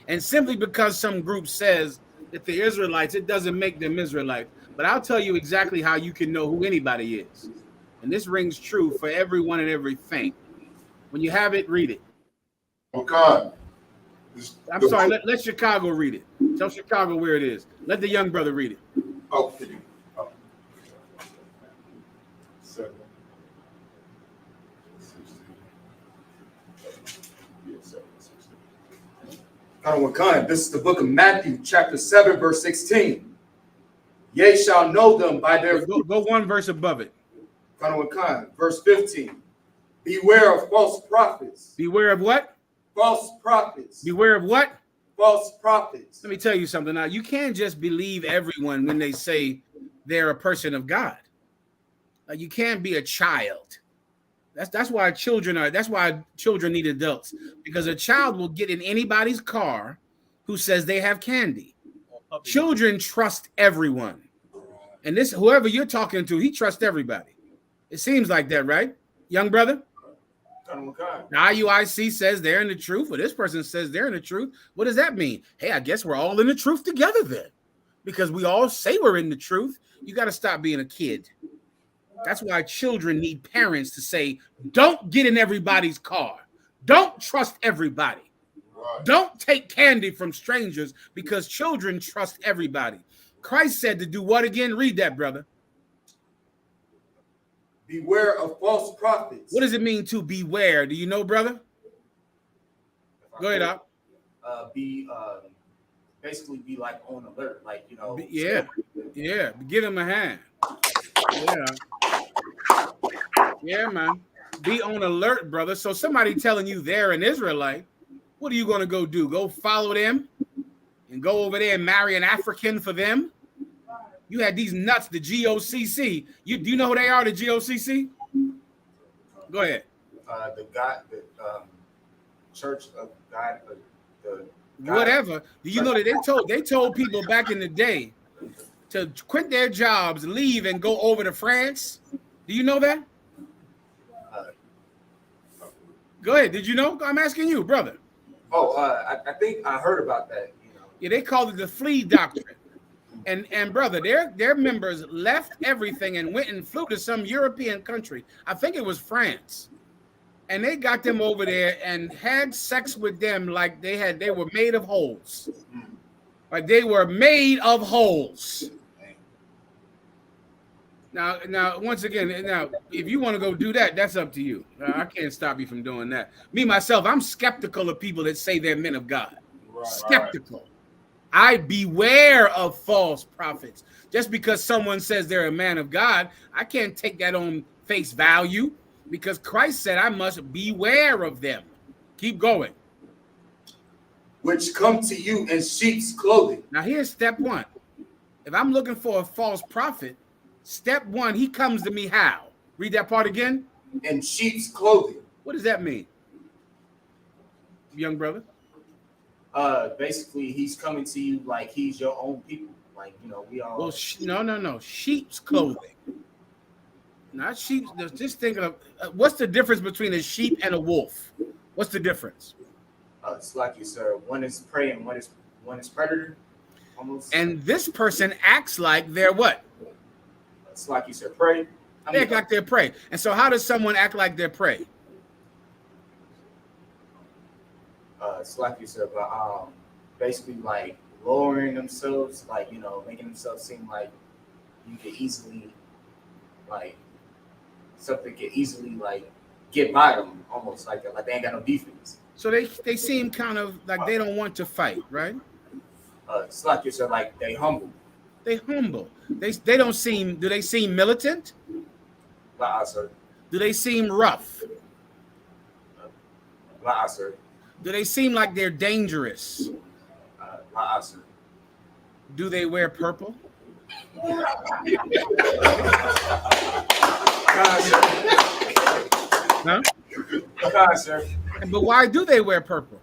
And simply because some group says that they're Israelites, it doesn't make them Israelites. But I'll tell you exactly how you can know who anybody is. And this rings true for everyone and everything. When you have it, read it. Okay. I'm sorry, let Chicago read it. Tell Chicago where it is. Let the young brother read it. Okay. This is the book of Matthew, chapter 7, verse 16. Ye shall know them by their go one verse above it. Verse 15. Beware of false prophets. Beware of what? False prophets. Beware of what? False prophets. Let me tell you something now. You can't just believe everyone when they say they're a person of God. You can't be a child. That's why children need adults, because a child will get in anybody's car who says they have candy. Children trust everyone. And this, whoever you're talking to, he trusts everybody. It seems like that, right? Young brother? The IUIC says they're in the truth, or this person says they're in the truth. What does that mean? Hey, I guess we're all in the truth together then, because we all say we're in the truth. You got to stop being a kid. That's why children need parents to say, don't get in everybody's car. Don't trust everybody. Right. Don't take candy from strangers, because children trust everybody. Christ said to do what again? Read that, brother. Beware of false prophets. What does it mean to beware? Do you know, brother? Go ahead, Doc. Basically be like on alert, like, you know. Yeah. Give him a hand. Yeah, man. Be on alert, brother. So somebody telling you they're an Israelite, what are you going to go do? Go follow them and go over there and marry an African for them? You had these nuts, the GOCC. Do you know who they are, the GOCC? Go ahead. The Church of God. Whatever. Do you know that they told people back in the day to quit their jobs, leave, and go over to France? Do you know that? Go ahead. Did you know? I'm asking you, brother. I think I heard about that. You know. Yeah, they called it the flea doctrine. And brother, their members left everything and went and flew to some European country. I think it was France. And they got them over there and had sex with them like they were made of holes. Like they were made of holes. Now, once again, if you want to go do that, that's up to you. I can't stop you from doing that. Me, myself, I'm skeptical of people that say they're men of God. Skeptical. I beware of false prophets. Just because someone says they're a man of God, I can't take that on face value because Christ said I must beware of them. Keep going. Which come to you in sheep's clothing. Now here's step one. If I'm looking for a false prophet, step one, he comes to me how? Read that part again. In sheep's clothing. What does that mean, young brother? Basically, he's coming to you like he's your own people. Like, you know, we all. Well, no. Sheep's clothing. Not sheep. Just think of what's the difference between a sheep and a wolf? What's the difference? It's like you, sir. One is prey and one is predator. Almost. And this person acts like they're what? It's like you said, prey. They act like they're prey. And so, how does someone act like they're prey? It's like you said, but basically like lowering themselves, like, you know, making themselves seem like you could easily, like, something could easily like get by them, almost like they ain't got no defense. So they seem kind of like they don't want to fight, right? It's like you said, like they humble. They humble. They don't seem. Do they seem militant? Sir. Do they seem rough? Sir. Do they seem like they're dangerous? Sir. Do they wear purple? Huh? Sir. But why do they wear purple?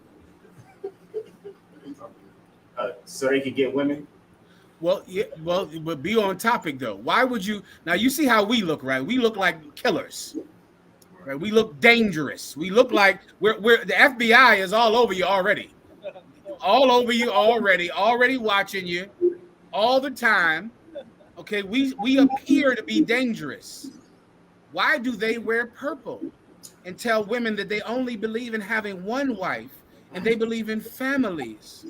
So they can get women. Well, yeah, but be on topic though. Why would you? Now you see how we look, right? We look like killers. Right? We look dangerous. We look like we're the FBI is all over you already. All over you already watching you all the time. Okay, we appear to be dangerous. Why do they wear purple and tell women that they only believe in having one wife and they believe in families?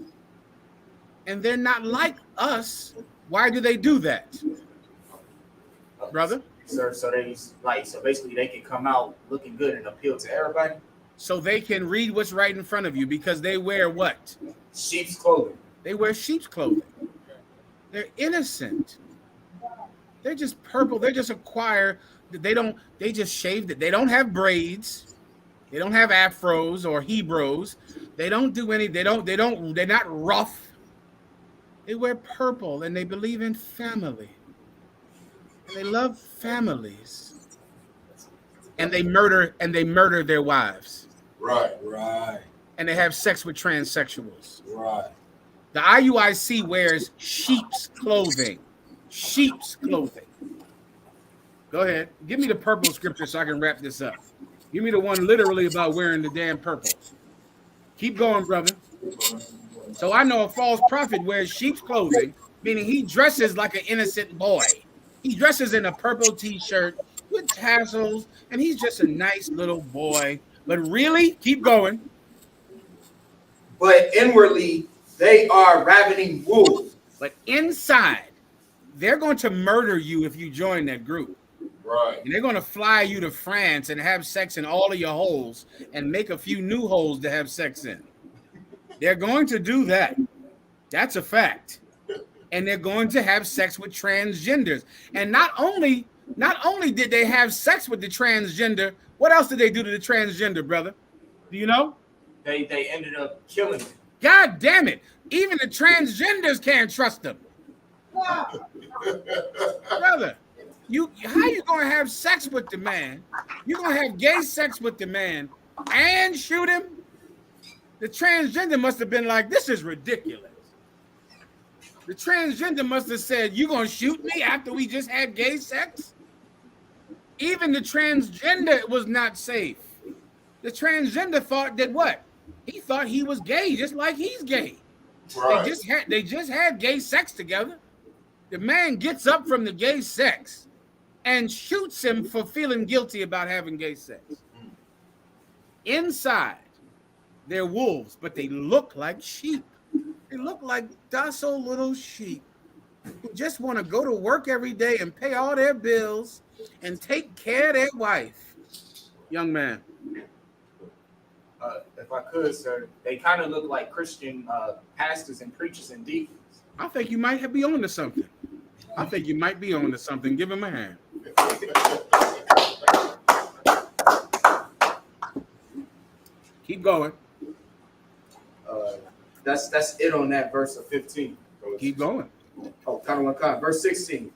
And they're not like us. Why do they do that, brother? Sir, so basically they can come out looking good and appeal to everybody. So they can read what's right in front of you because they wear what? Sheep's clothing. They wear sheep's clothing. They're innocent. They're just purple. They're just they just shaved it. They don't have braids. They don't have afros or Hebrews. They don't do any, they're not rough. They wear purple and they believe in family. And they love families. And they murder their wives. Right. And they have sex with transsexuals. Right. The IUIC wears sheep's clothing. Sheep's clothing. Go ahead. Give me the purple scripture so I can wrap this up. Give me the one literally about wearing the damn purple. Keep going, brother. So I know a false prophet wears sheep's clothing, meaning he dresses like an innocent boy. He dresses in a purple t-shirt with tassels, and he's just a nice little boy. But really, keep going. But inwardly, they are ravening wolves. But inside, they're going to murder you if you join that group. Right. And they're going to fly you to France and have sex in all of your holes and make a few new holes to have sex in. They're going to do that. That's a fact. And they're going to have sex with transgenders. And not only did they have sex with the transgender, what else did they do to the transgender, brother? Do you know? They ended up killing them. God damn it. Even the transgenders can't trust them. Brother, how you going to have sex with the man? You're going to have gay sex with the man and shoot him? The transgender must have been like, this is ridiculous. The transgender must have said, "You gonna shoot me after we just had gay sex?" Even the transgender was not safe. The transgender thought that what? He thought he was gay, just like he's gay. Right. They just had gay sex together. The man gets up from the gay sex and shoots him for feeling guilty about having gay sex. Inside, they're wolves, but they look like sheep. They look like docile little sheep who just want to go to work every day and pay all their bills and take care of their wife. Young man. If I could, sir, they kind of look like Christian pastors and preachers and deacons. I think you might be on to something. Give him a hand. Keep going. That's it on that verse of 15. Keep going. Oh, verse 16.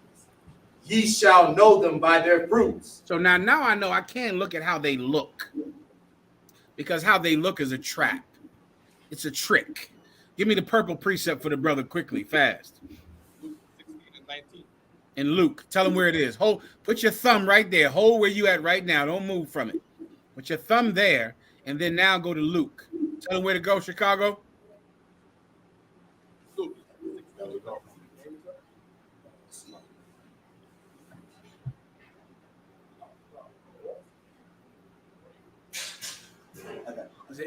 Ye shall know them by their fruits. So now I know I can't look at how they look, because how they look is a trap. It's a trick. Give me the purple precept for the brother quickly, fast. And Luke, tell him where it is. Put your thumb right there. Hold where you at right now. Don't move from it. Put your thumb there, and then now go to Luke. Tell him where to go, Chicago.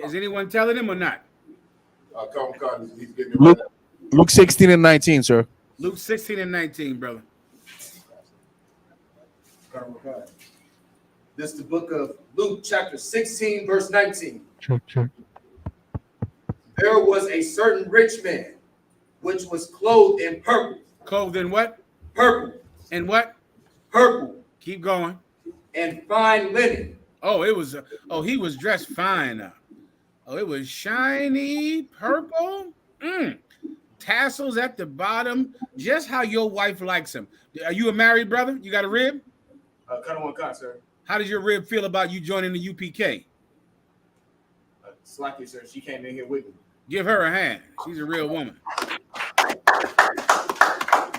Is anyone telling him or not? He's getting it right now. Luke 16 and 19, sir. Luke 16 and 19, brother. This is the book of Luke, chapter 16, verse 19. Check. There was a certain rich man, which was clothed in purple. Clothed in what? Purple. And what? Purple. Keep going. And fine linen. Oh, he was dressed fine. Oh, it was shiny purple. Tassels at the bottom, just how your wife likes him. Are you a married brother? You got a rib? Cut on one, sir. How does your rib feel about you joining the UPK? Slacky, sir. She came in here with me. Give her a hand. She's a real woman.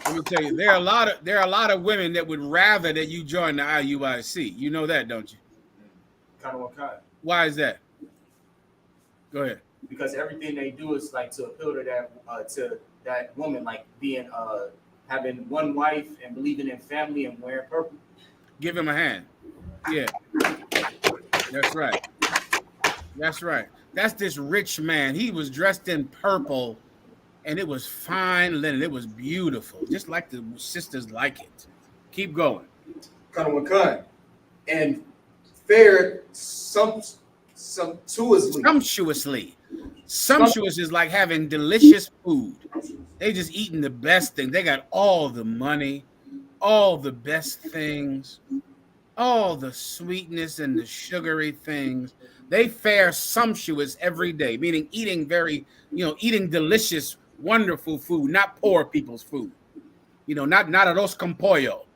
Let me tell you, there are a lot of women that would rather that you join the IUIC. You know that, don't you? Why is that? Go ahead. Because everything they do is like to appeal to that woman, like being having one wife and believing in family and wearing purple. Give him a hand. Yeah, that's right. That's right. That's this rich man. He was dressed in purple, and it was fine linen. It was beautiful, just like the sisters like it. Keep going. And fared sumptuously. Sumptuous is like having delicious food. They just eating the best thing. They got all the money, all the best things, all the sweetness and the sugary things. They fare sumptuous every day, meaning eating eating delicious, wonderful food, not poor people's food. Not arroz con pollo,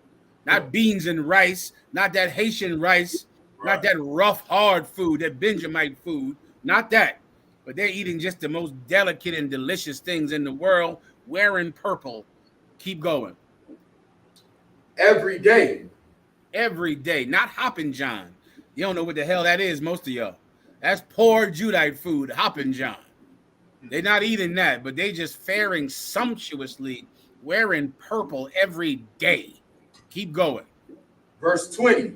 not beans and rice, not that Haitian rice, not that rough, hard food, that Benjamite food, not that. But they're eating just the most delicate and delicious things in the world, wearing purple. Keep going. Every day. Every day. Not Hoppin' John. You don't know what the hell that is, most of y'all. That's poor Judite food, Hoppin' John. They're not eating that, but they just faring sumptuously, wearing purple every day. Keep going. Verse 20.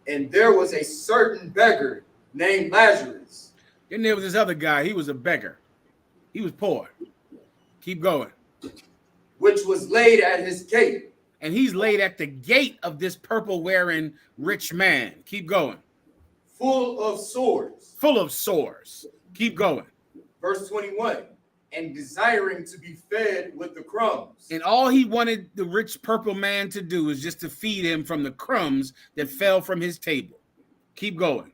And there was a certain beggar named Lazarus. Then there was this other guy. He was a beggar. He was poor. Keep going. Which was laid at his gate. And he's laid at the gate of this purple-wearing rich man. Keep going. Full of sores. Full of sores. Keep going. Verse 21. And desiring to be fed with the crumbs. And all he wanted the rich purple man to do is just to feed him from the crumbs that fell from his table. Keep going.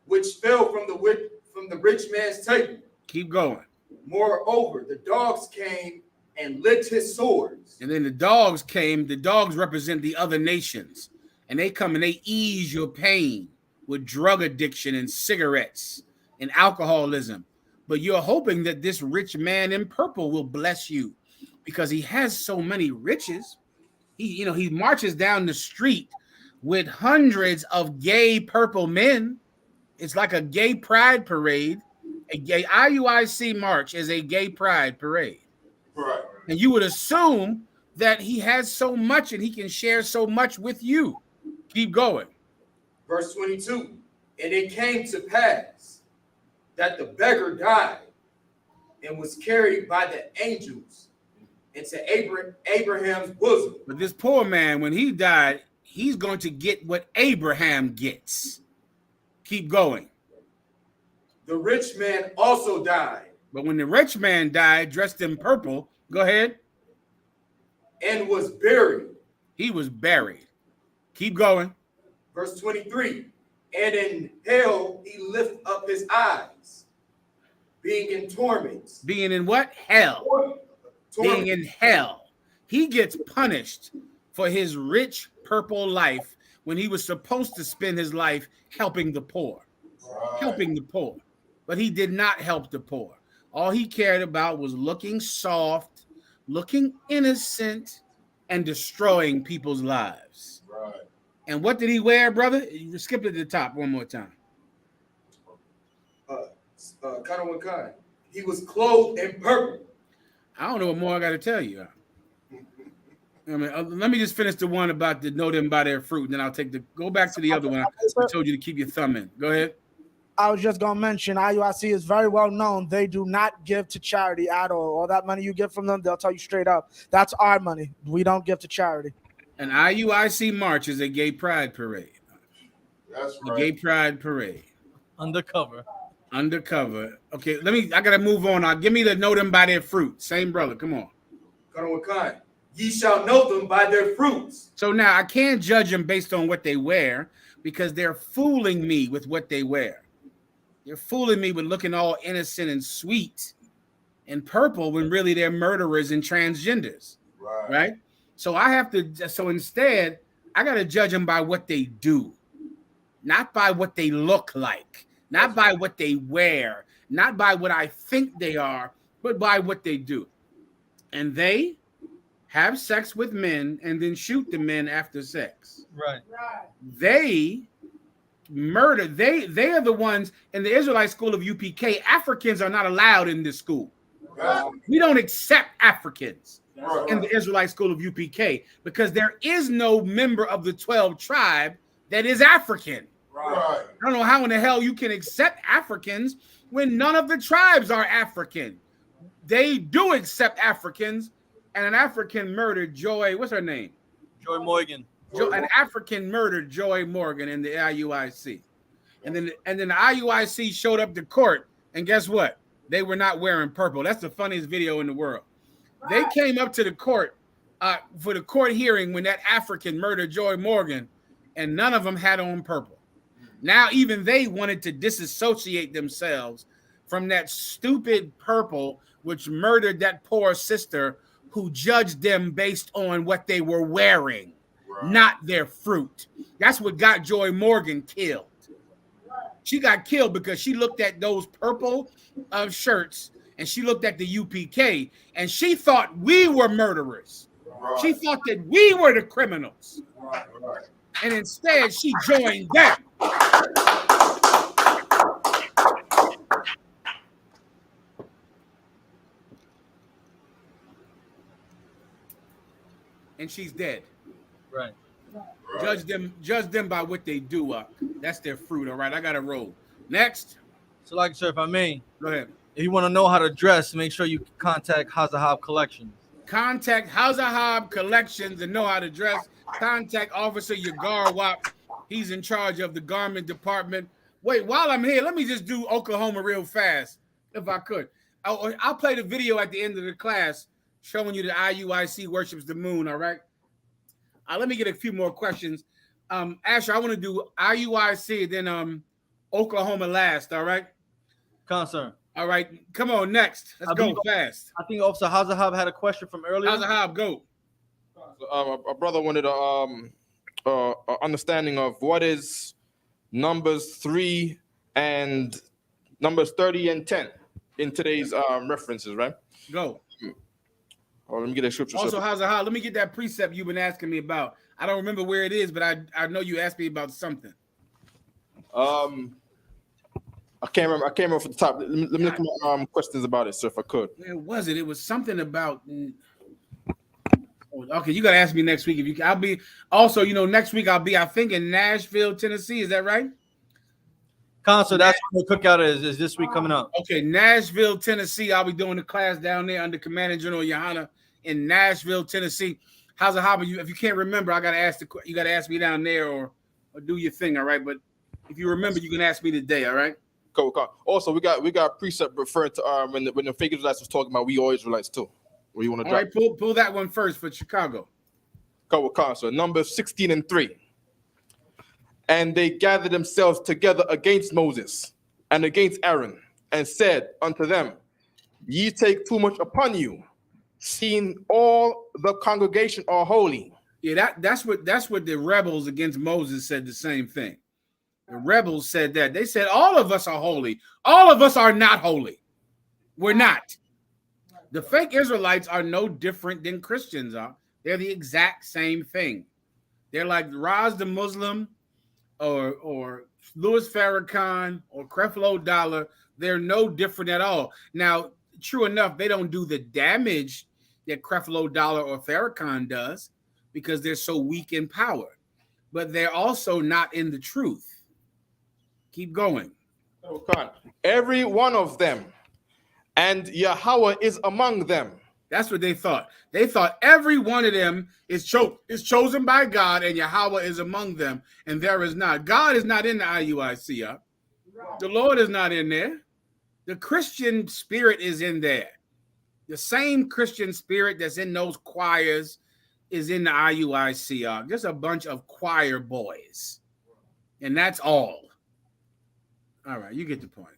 Which fell from the rich man's table. Keep going. Moreover, the dogs came and licked his sores. And then the dogs came. The dogs represent the other nations. And they come and they ease your pain with drug addiction and cigarettes and alcoholism. But you're hoping that this rich man in purple will bless you because he has so many riches. He marches down the street with hundreds of gay purple men. It's like a gay pride parade. A gay IUIC march is a gay pride parade. Right. And you would assume that he has so much and he can share so much with you. Keep going. Verse 22. And it came to pass that the beggar died and was carried by the angels into Abraham's bosom. But this poor man, when he died, he's going to get what Abraham gets. Keep going. The rich man also died. But when the rich man died, dressed in purple, go ahead. And was buried. He was buried. Keep going. Verse 23. And in hell he lift up his eyes, being in torments. Being in what? Hell. Being in hell. He gets punished for his rich purple life when he was supposed to spend his life helping the poor. Right. Helping the poor. But he did not help the poor. All he cared about was looking soft, looking innocent, and destroying people's lives. Right. And what did he wear, brother? You skipped at the top one more time. He was clothed in purple. I don't know what more I got to tell you. I mean, let me just finish the one about the know them by their fruit, and then I'll go back to the other one. I told you to keep your thumb in. Go ahead. I was just going to mention IUIC is very well known. They do not give to charity at all. All that money you get from them, they'll tell you straight up, that's our money. We don't give to charity. An IUIC march is a gay pride parade. That's right. A gay pride parade. Undercover. Okay, I got to move on. Give me the know them by their fruit. Same brother, come on. Ye shall know them by their fruits. So now I can't judge them based on what they wear because they're fooling me with what they wear. They're fooling me with looking all innocent and sweet and purple when really they're murderers and transgenders. Right? So instead, I got to judge them by what they do, not by what they look like, not by what they wear, not by what I think they are, but by what they do. And they have sex with men and then shoot the men after sex. Right. They murder. They are the ones in the Israelite school of UPK. Africans are not allowed in this school. Right. We don't accept Africans in the Israelite school of UPK because there is no member of the 12 tribe that is African. Right. I don't know how in the hell you can accept Africans when none of the tribes are African. They do accept Africans, and an African murdered Joy. What's her name? Joy Morgan. An African murdered Joy Morgan in the IUIC. And then the IUIC showed up to court, and guess what? They were not wearing purple. That's the funniest video in the world. They came up to the court for the court hearing when that African murdered Joy Morgan, and none of them had on purple. Now even they wanted to disassociate themselves from that stupid purple which murdered that poor sister who judged them based on what they were wearing, not their fruit. That's what got Joy Morgan killed. She got killed because she looked at those purple shirts and she looked at the UPK and she thought we were murderers. Right. She thought that we were the criminals. Right. And instead she joined them. And she's dead. Right. Judge them by what they do. That's their fruit. All right, I got to roll. Next. So, like, sir, if I may, go ahead. If you want to know how to dress, make sure you contact Hazahab Collections. Contact Hazahab Collections and know how to dress. Contact Officer Yagar. He's in charge of the garment department. Wait, while I'm here, let me just do Oklahoma real fast, if I could. I'll play the video at the end of the class showing you that IUIC worships the moon, all right? Let me get a few more questions. Asher, I want to do IUIC, then Oklahoma last, all right? Concern. All right, come on, next. Let's go fast. I think Officer Hazahab had a question from earlier. Hazahab, go. A brother wanted a understanding of what is Numbers 3 and Numbers 30 and 10 in today's references, right? Go. Oh, let me get that scripture. Also, let me get that precept you've been asking me about. I don't remember where it is, but I know you asked me about something. I can't remember from the top. Let me look at my questions about it, sir, if I could. Where was it? It was something about. Okay, you gotta ask me next week if you. I'll be also, next week I'll be, I think, in Nashville, Tennessee. Is that right? So that's when the cookout is this week coming up. Okay, Nashville, Tennessee. I'll be doing the class down there under Commanding General Johanna in Nashville, Tennessee. How's it happening? If you can't remember, you gotta ask me down there or do your thing, all right? But if you remember, you can ask me today, all right? Cool. Also, we got precept referring to when the fake Israelites was talking about we all Israelites too. Where you want to all right? Pull that one first for Chicago. Cool. So Numbers 16:3. And they gathered themselves together against Moses and against Aaron, and said unto them, Ye take too much upon you, seeing all the congregation are holy. Yeah, that's what the rebels against Moses said the same thing. The rebels said that. They said all of us are holy. All of us are not holy. We're not. The fake Israelites are no different than Christians are. They're the exact same thing. They're like Raz the Muslim or Louis Farrakhan or Creflo Dollar. They're no different at all. Now, true enough, they don't do the damage that Creflo Dollar or Farrakhan does because they're so weak in power. But they're also not in the truth. Keep going. Every one of them, and Yahweh is among them. That's what they thought. They thought every one of them is chosen by God, and Yahweh is among them, and there is not. God is not in the IUIC. The Lord is not in there. The Christian spirit is in there. The same Christian spirit that's in those choirs is in the IUIC. Just a bunch of choir boys, and that's all. All right, you get the point.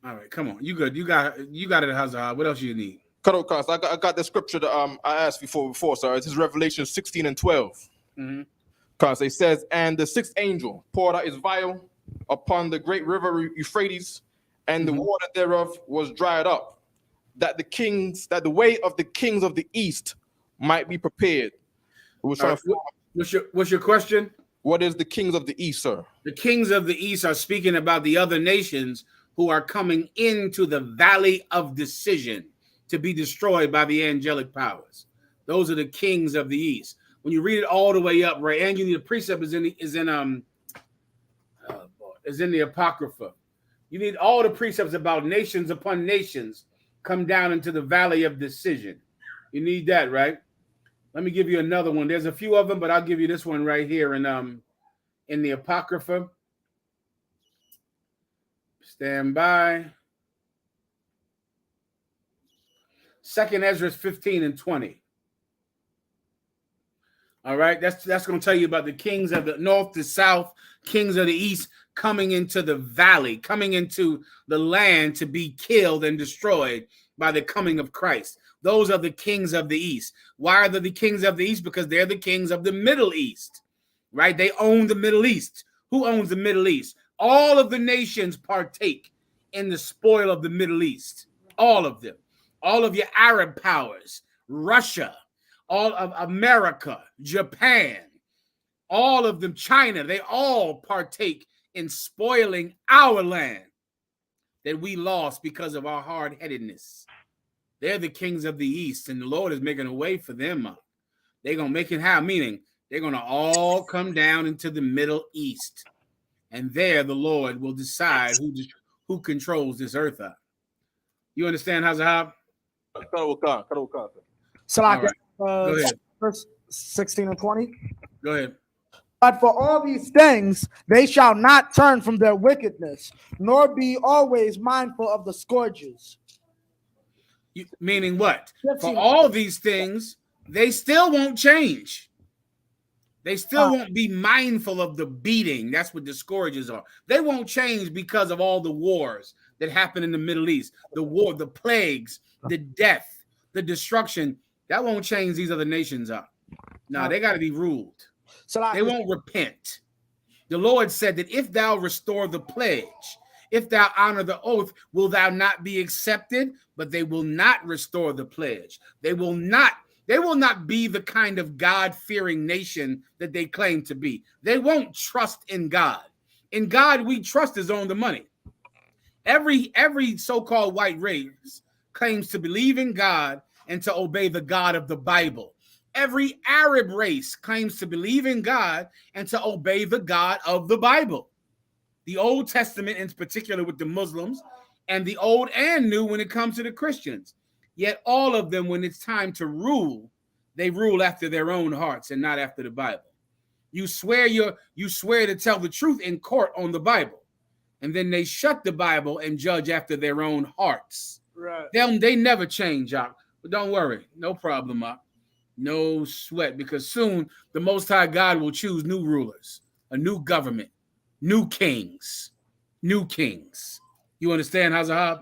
All right, come on. You good. You got it, Hazard. What else you need? I got the scripture that I asked before, sir. This is Revelation 16:12. Because it says, and the sixth angel poured out his vial upon the great river Euphrates, and the water thereof was dried up, that the way of the kings of the east might be prepared. What's your question? What is the kings of the east, sir? The kings of the east are speaking about the other nations who are coming into the valley of decision to be destroyed by the angelic powers. Those are the kings of the east. When you read it all the way up, right, and you need a precept is in the Apocrypha. You need all the precepts about nations upon nations come down into the valley of decision. You need that, right? Let me give you another one. There's a few of them, but I'll give you this one right here in the Apocrypha. Stand by. 2nd Ezra 15:20. All right, that's going to tell you about the kings of the north, the south, kings of the east coming into the valley, coming into the land to be killed and destroyed by the coming of Christ. Those are the kings of the east. Why are they the kings of the east? Because they're the kings of the Middle East, right? They own the Middle East. Who owns the Middle East? All of the nations partake in the spoil of the Middle East. All of them. All of your Arab powers, Russia, all of America, Japan, all of them, China, they all partake in spoiling our land that we lost because of our hard-headedness. They're the kings of the east, and the Lord is making a way for them. They're going to make it happen, meaning they're going to all come down into the Middle East, and there the Lord will decide who controls this earth. You understand, Hazahab? So like right. Go ahead. Verse 16 and 20. Go ahead. But for all these things, they shall not turn from their wickedness, nor be always mindful of the scourges. Meaning what? For all these things, they still won't change. They still won't be mindful of the beating. That's what the scourges are. They won't change because of all the wars that happen in the Middle East. The war, the plagues, the death, the destruction. That won't change these other nations up. No, they got to be ruled. So they won't repent. The Lord said that if thou restore the pledge, If thou honor the oath, will thou not be accepted? But they will not restore the pledge. They will not be the kind of God-fearing nation that they claim to be. They won't trust in God. In God, we trust is on the money. Every so-called white race claims to believe in God and to obey the God of the Bible. Every Arab race claims to believe in God and to obey the God of the Bible. The Old Testament, in particular with the Muslims, and the Old and New when it comes to the Christians. Yet all of them, when it's time to rule, they rule after their own hearts and not after the Bible. You swear to tell the truth in court on the Bible, and then they shut the Bible and judge after their own hearts. Right. They never change, Jock. But don't worry, no problem, Jock. No sweat, because soon the Most High God will choose new rulers, a new government, new kings. You understand, Hazahab?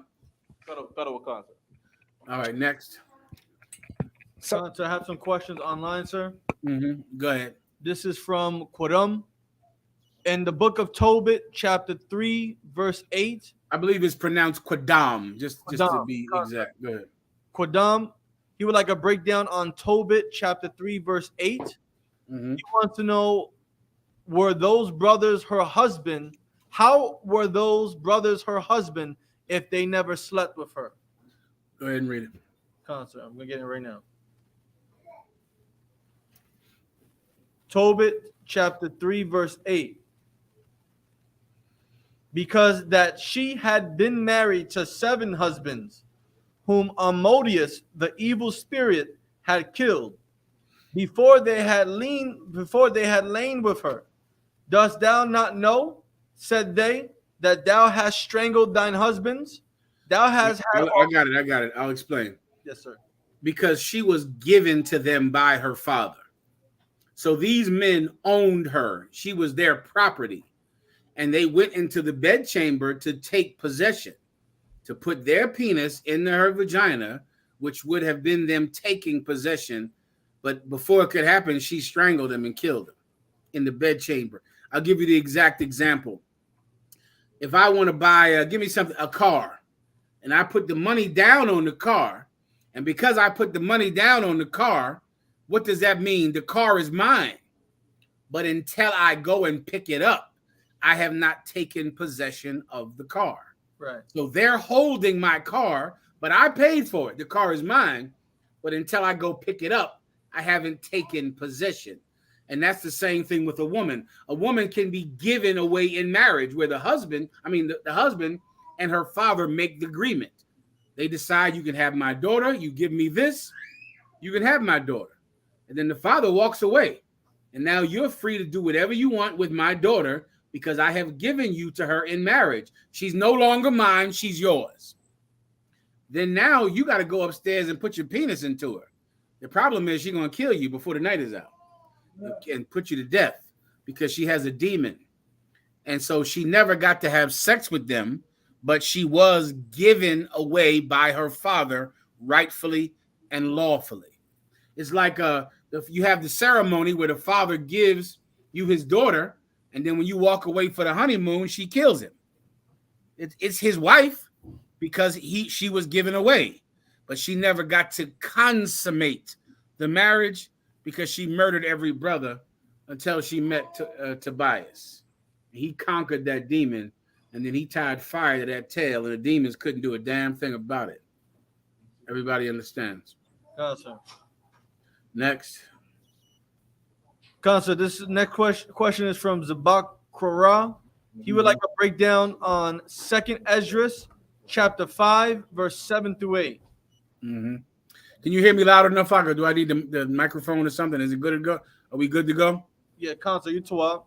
All right, next. So to have some questions online, sir. Go ahead. This is from Quram. In the book of Tobit, chapter 3, verse 8. I believe it's pronounced Quadam, just to be exact. Go ahead. Quadam, he would like a breakdown on Tobit, chapter 3, verse 8. He wants to know, were those brothers her husband? How were those brothers her husband if they never slept with her? Go ahead and read it. Concert. I'm going to get it right now. Tobit, chapter 3, verse 8. Because that she had been married to 7 husbands, whom Ammonius, the evil spirit, had killed, before they had lain with her. Dost thou not know, said they, that thou hast strangled thine husbands? Thou hast had. I got it. I'll explain. Yes, sir. Because she was given to them by her father. So these men owned her. She was their property. And they went into the bedchamber to take possession, to put their penis in her vagina, which would have been them taking possession. But before it could happen, she strangled him and killed him in the bedchamber. I'll give you the exact example. If I want to buy, a car, and I put the money down on the car, and because I put the money down on the car, what does that mean? The car is mine. But until I go and pick it up, I have not taken possession of the car. Right. So they're holding my car, but I paid for it. The car is mine. But until I go pick it up, I haven't taken possession. And that's the same thing with a woman. A woman can be given away in marriage where the husband and her father make the agreement. They decide, you can have my daughter. You give me this, you can have my daughter. And then the father walks away. And now you're free to do whatever you want with my daughter, because I have given you to her in marriage. She's no longer mine, she's yours. Then now you got to go upstairs and put your penis into her. The problem is she's going to kill you before the night is out and put you to death because she has a demon. And so she never got to have sex with them, but she was given away by her father rightfully and lawfully. It's like if you have the ceremony where the father gives you his daughter, and then when you walk away for the honeymoon, she kills him. It's his wife because she was given away, but she never got to consummate the marriage because she murdered every brother until she met Tobias. He conquered that demon, and then he tied fire to that tail, and the demons couldn't do a damn thing about it. Everybody understands. Sir. Next. So this next question is from Zabak Korah. He would like a breakdown on 2nd Esdras, chapter 5, verse 7 through 8. Mm-hmm. Can you hear me loud enough, Faka? Do I need the microphone or something? Is it good to go? Are we good to go? Yeah, Consul, you too. All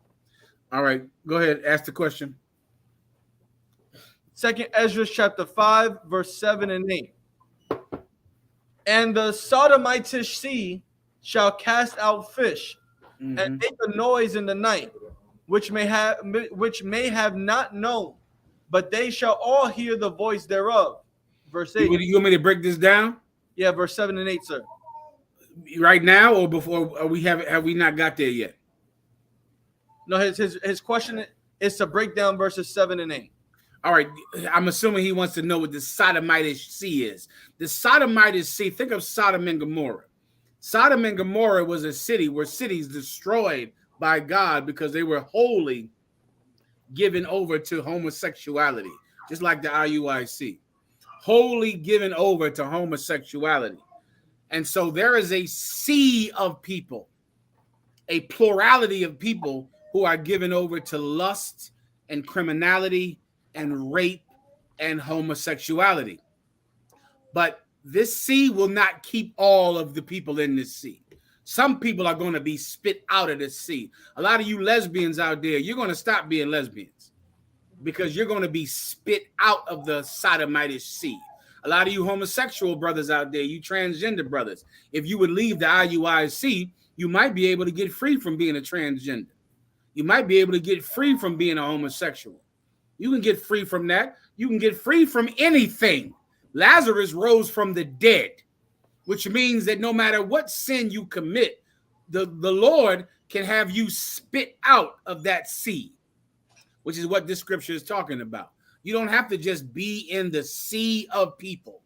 right, go ahead. Ask the question. 2nd Esdras, chapter 5, verse 7 and 8. And the Sodomitish sea shall cast out fish, and make a noise in the night, which may have not known, but they shall all hear the voice thereof. Verse 8. You want me to break this down? Yeah, verse 7 and 8, sir. Right now or before? Have we not got there yet? No, his question is to break down verses 7 and 8. All right, I'm assuming he wants to know what the Sodomitish Sea is. The Sodomitish Sea, think of Sodom and Gomorrah. Sodom and Gomorrah was a city where cities destroyed by God because they were wholly given over to homosexuality, just like the IUIC. Wholly given over to homosexuality. And so there is a sea of people, a plurality of people who are given over to lust and criminality and rape and homosexuality. But this sea will not keep all of the people in this sea. Some people are going to be spit out of this sea. A lot of you lesbians out there, you're going to stop being lesbians because you're going to be spit out of the sodomitish sea. A lot of you homosexual brothers out there, you transgender brothers, if you would leave the IUIC, you might be able to get free from being a transgender. You might be able to get free from being a homosexual. You can get free from that. You can get free from anything. Lazarus rose from the dead, which means that no matter what sin you commit, the Lord can have you spit out of that sea, which is what this scripture is talking about. You don't have to just be in the sea of people,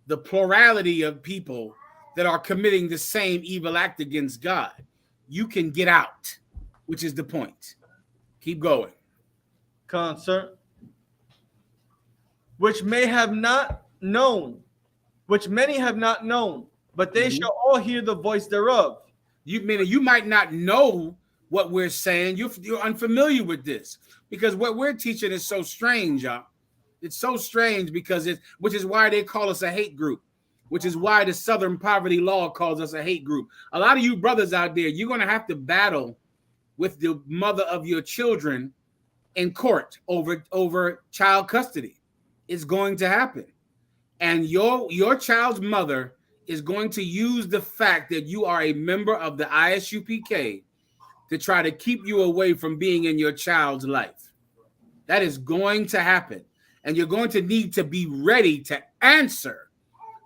the plurality of people that are committing the same evil act against God. You can get out, which is the point. Keep going. Concert, which may have not known, which many have not known, but they shall all hear the voice thereof. You might not know what we're saying. You're unfamiliar with this because what we're teaching is so strange, y'all. It's so strange because which is why they call us a hate group, which is why the Southern Poverty Law calls us a hate group. A lot of you brothers out there, you're going to have to battle with the mother of your children in court over child custody. It's going to happen. And your child's mother is going to use the fact that you are a member of the ISUPK to try to keep you away from being in your child's life. That is going to happen. And you're going to need to be ready to answer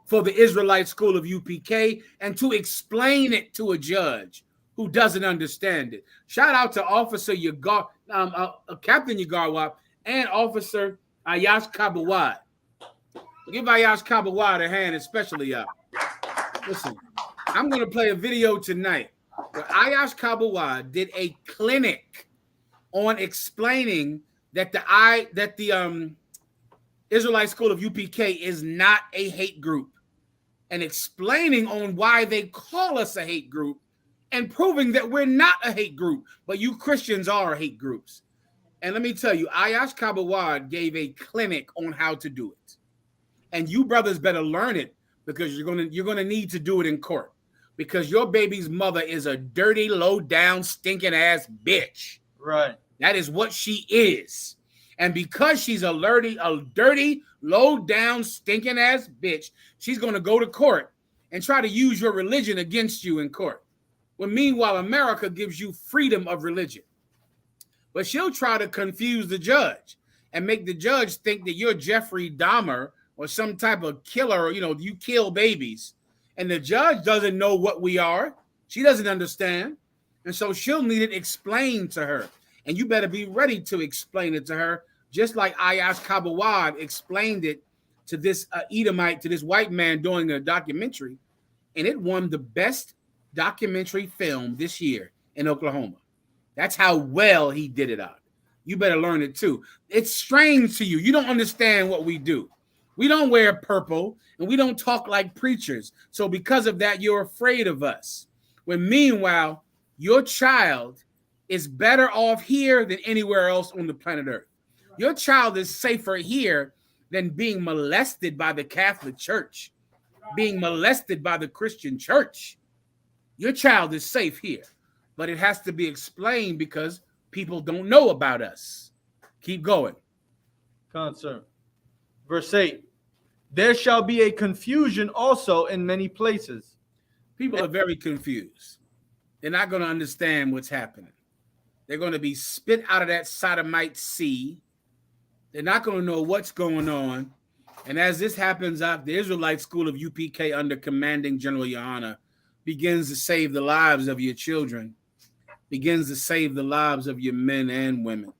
for the Israelite School of UPK and to explain it to a judge who doesn't understand it. Shout out to Officer Captain Yagarwa and Officer Ayash Kabawad. Give Ayash Kabawad a hand, especially y'all. Listen, I'm going to play a video tonight where Ayash Kabawad did a clinic on explaining that the Israelite School of UPK is not a hate group and explaining on why they call us a hate group and proving that we're not a hate group, but you Christians are hate groups. And let me tell you, Ayash Kabawad gave a clinic on how to do it. And you brothers better learn it because you're gonna need to do it in court because your baby's mother is a dirty, low down, stinking ass bitch. Right. That is what she is. And because she's a dirty, low down, stinking ass bitch, she's gonna go to court and try to use your religion against you in court. When meanwhile, America gives you freedom of religion. But she'll try to confuse the judge and make the judge think that you're Jeffrey Dahmer or some type of killer, you kill babies. And the judge doesn't know what we are. She doesn't understand. And so she'll need it explained to her. And you better be ready to explain it to her, just like Ayash Kabawad explained it to this Edomite, to this white man doing a documentary. And it won the best documentary film this year in Oklahoma. That's how well he did it out. You better learn it too. It's strange to you. You don't understand what we do. We don't wear purple and we don't talk like preachers. So because of that, you're afraid of us. When meanwhile, your child is better off here than anywhere else on the planet Earth. Your child is safer here than being molested by the Catholic Church, being molested by the Christian Church. Your child is safe here, but it has to be explained because people don't know about us. Keep going. Concern. Verse 8. There shall be a confusion also in many places. People are very confused. They're not going to understand what's happening. They're going to be spit out of that sodomite sea. They're not going to know what's going on. And as this happens out, the Israelite School of UPK under commanding General Yohana begins to save the lives of your children, begins to save the lives of your men and women.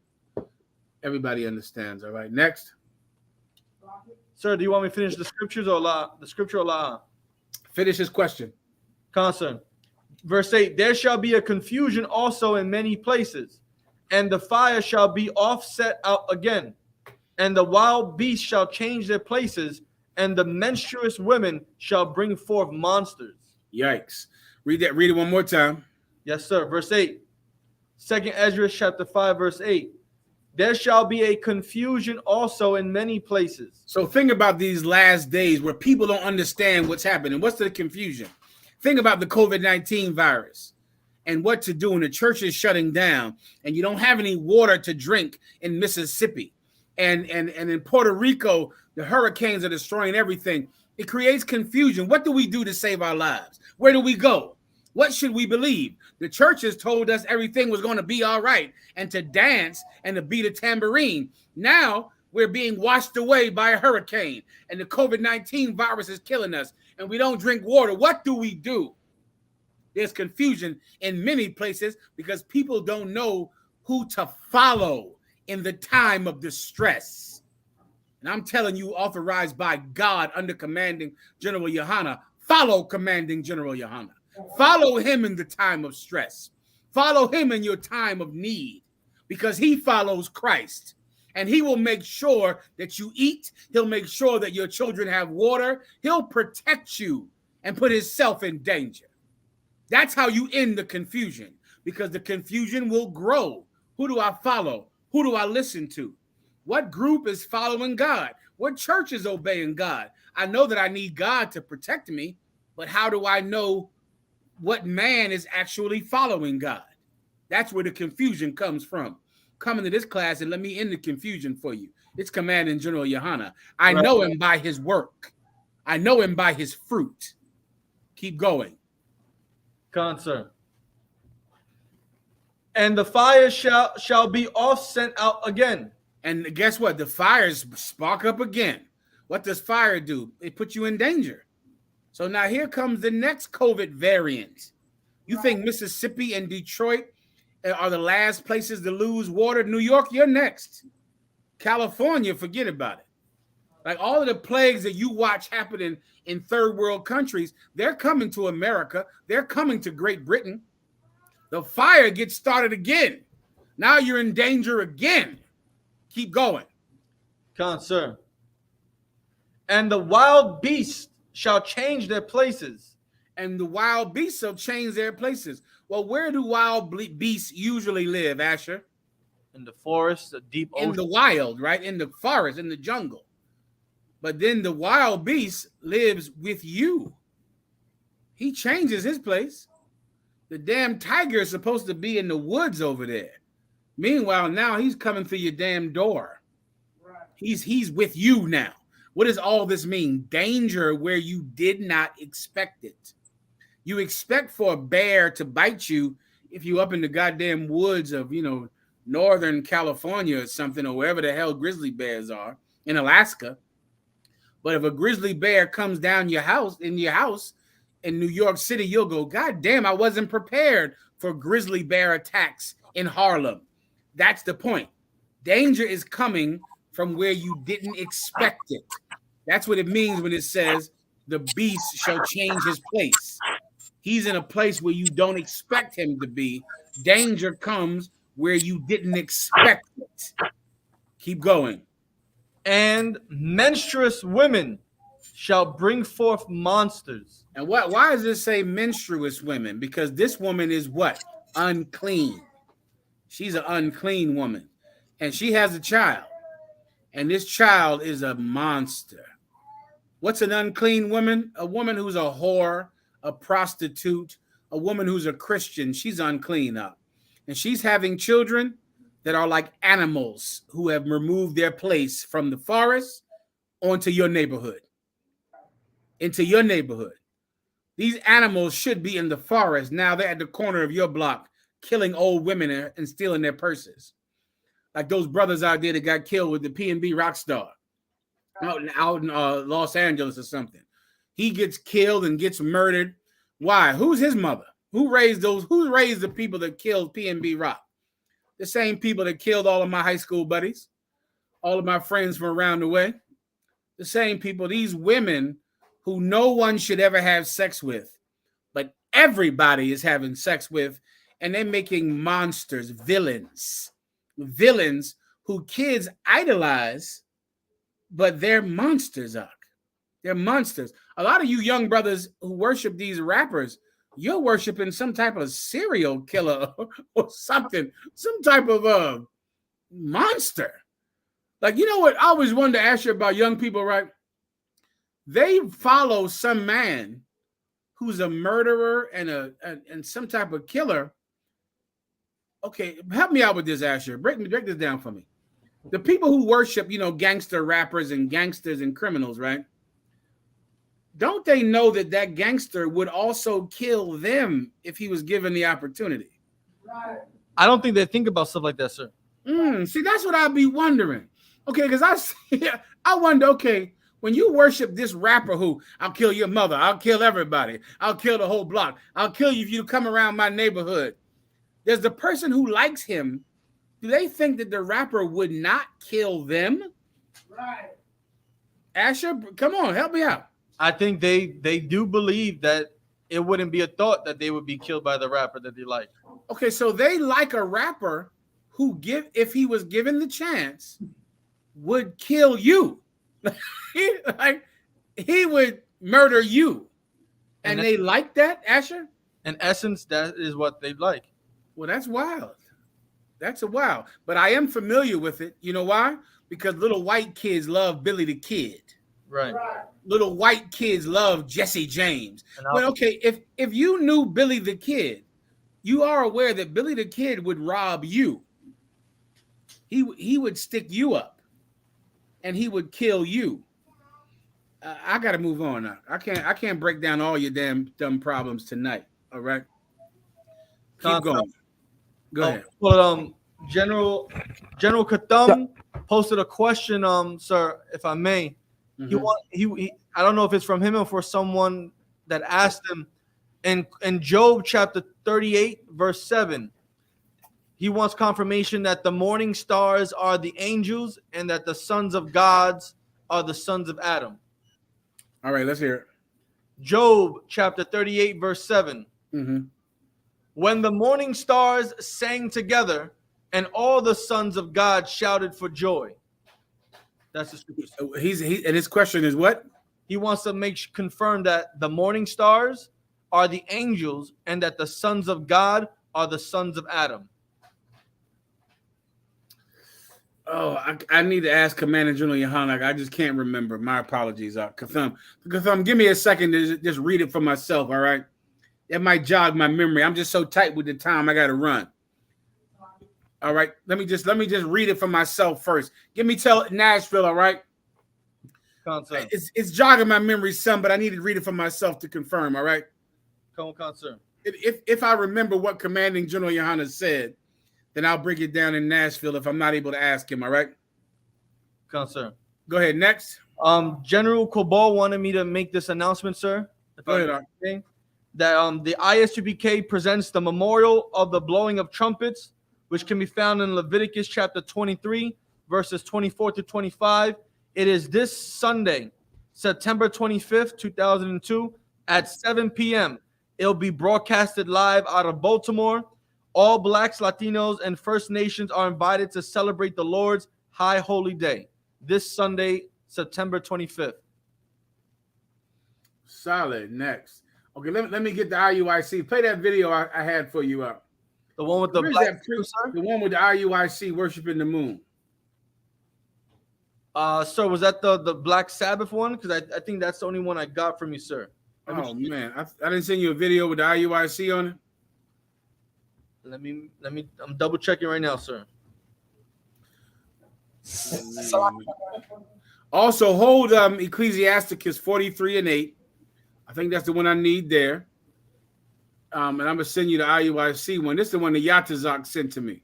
Everybody understands. All right. Next. Sir, do you want me to finish the scriptures or the scripture or la? Finish his question. Concern. Verse 8, there shall be a confusion also in many places, and the fire shall be offset out again, and the wild beasts shall change their places, and the menstruous women shall bring forth monsters. Yikes. Read that. Read it one more time. Yes, sir. Verse 8. 2nd Ezra chapter 5, verse 8. There shall be a confusion also in many places. So think about these last days where people don't understand what's happening. What's the confusion? Think about the COVID-19 virus and what to do when the church is shutting down and you don't have any water to drink in Mississippi. And in Puerto Rico, the hurricanes are destroying everything. It creates confusion. What do we do to save our lives? Where do we go? What should we believe? The churches told us everything was going to be all right and to dance and to beat a tambourine. Now we're being washed away by a hurricane and the COVID-19 virus is killing us and we don't drink water. What do we do? There's confusion in many places because people don't know who to follow in the time of distress. And I'm telling you, authorized by God under Commanding General Yohana, follow Commanding General Yohana. Follow him in the time of stress. Follow him in your time of need because he follows Christ. And he will make sure that you eat. He'll make sure that your children have water. He'll protect you and put himself in danger. That's how you end the confusion because the confusion will grow. Who do I follow? Who do I listen to? What group is following God? What church is obeying God? I know that I need God to protect me, but how do I know what man is actually following God? That's where the confusion comes from. Come into this class and let me end the confusion for you. It's Commanding General Yohana. I know him by his work. I know him by his fruit. Keep going. Concern. And the fire shall be off sent out again. And guess what? The fires spark up again. What does fire do? It puts you in danger. So now here comes the next COVID variant. You think Mississippi and Detroit are the last places to lose water? New York, you're next. California, forget about it. Like all of the plagues that you watch happening in third world countries, they're coming to America. They're coming to Great Britain. The fire gets started again. Now you're in danger again. Keep going. Concern. And the wild beasts shall change their places. And the wild beasts shall change their places. Well, where do wild beasts usually live, Asher? In the forest, the deep ocean. In the wild, right? In the forest, in the jungle. But then the wild beast lives with you. He changes his place. The damn tiger is supposed to be in the woods over there. Meanwhile, now he's coming through your damn door. Right. He's with you now. What does all this mean? Danger where you did not expect it. You expect for a bear to bite you if you up in the goddamn woods of, Northern California or something, or wherever the hell grizzly bears are in Alaska. But if a grizzly bear comes down your house in New York City, you'll go, God damn, I wasn't prepared for grizzly bear attacks in Harlem. That's the point. Danger is coming from where you didn't expect it. That's what it means when it says the beast shall change his place. He's in a place where you don't expect him to be. Danger comes where you didn't expect it. Keep going. And menstruous women shall bring forth monsters. And why does it say menstruous women? Because this woman is what? Unclean. She's an unclean woman. And she has a child. And this child is a monster. What's an unclean woman? A woman who's a whore, a prostitute, a woman who's a Christian. She's unclean up. And she's having children that are like animals who have removed their place from the forest onto your neighborhood. Into your neighborhood. These animals should be in the forest. Now they're at the corner of your block killing old women and stealing their purses. Like those brothers out there that got killed with the P&B rock star out in Los Angeles or something. He gets killed and gets murdered. Why? Who's his mother? Who raised the people that killed P&B Rock? The same people that killed all of my high school buddies, all of my friends from around the way. The same people, these women who no one should ever have sex with, but everybody is having sex with, and they're making monsters, villains who kids idolize, but they're monsters, Zuck. They're monsters. A lot of you young brothers who worship these rappers, you're worshiping some type of serial killer or something, some type of monster. Like, you know what? I always wanted to ask you about young people, right? They follow some man who's a murderer and some type of killer. Okay, help me out with this, Asher. Break this down for me. The people who worship, gangster rappers and gangsters and criminals, right? Don't they know that gangster would also kill them if he was given the opportunity? Right. I don't think they think about stuff like that, sir. See, that's what I'd be wondering. Okay, because I wonder, okay, when you worship this rapper who, I'll kill your mother, I'll kill everybody, I'll kill the whole block, I'll kill you if you come around my neighborhood. There's the person who likes him. Do they think that the rapper would not kill them? Right. Asher, come on, help me out. I think they do believe that it wouldn't be a thought that they would be killed by the rapper that they like. Okay, so they like a rapper who, if he was given the chance, would kill you. he would murder you. And they like that, Asher? In essence, that is what they like. Well, that's wild. That's a wild. But I am familiar with it. You know why? Because little white kids love Billy the Kid. Right. Little white kids love Jesse James. But okay, if you knew Billy the Kid, you are aware that Billy the Kid would rob you. He would stick you up, and he would kill you. I got to move on now. I can't break down all your dumb problems tonight. All right, keep going. Go ahead. But General Katham posted a question, sir, if I may. He I don't know if it's from him or for someone that asked him in Job chapter 38 verse 7. He wants confirmation that the morning stars are the angels and that the sons of gods are the sons of Adam. All right, let's hear it. Job chapter 38 verse 7. When the morning stars sang together and all the sons of God shouted for joy. That's the scripture. And his question is what? He wants to confirm that the morning stars are the angels and that the sons of God are the sons of Adam. Oh, I need to ask Commander General Yohanan. I just can't remember. My apologies. Katham, give me a second to just read it for myself, all right? It might jog my memory. I'm just so tight with the time I got to run. All right, let me just read it for myself first. Tell Nashville, all right? It's jogging my memory some, but I need to read it for myself to confirm, all right? Concern. If I remember what Commanding General Yohanan said, then I'll bring it down in Nashville if I'm not able to ask him, all right? Concern. Go ahead, next. General Cobol wanted me to make this announcement, sir. Go ahead. That the ISUPK presents the memorial of the blowing of trumpets, which can be found in Leviticus chapter 23, verses 24 to 25. It is this Sunday, September 25th, 2002, at 7 p.m. It'll be broadcasted live out of Baltimore. All Blacks, Latinos, and First Nations are invited to celebrate the Lord's High Holy Day this Sunday, September 25th. Solid. Next. Okay, let me get the IUIC. Play that video I had for you up. The one with the black the one with the IUIC worshiping the moon. Sir, was that the Black Sabbath one? Because I think that's the only one I got from you, sir. Oh man, I didn't send you a video with the IUIC on it. Let me. I'm double checking right now, sir. Also, hold Ecclesiasticus 43:8. I think that's the one I need there. And I'm gonna send you the IUIC one. This is the one that Yatazak sent to me.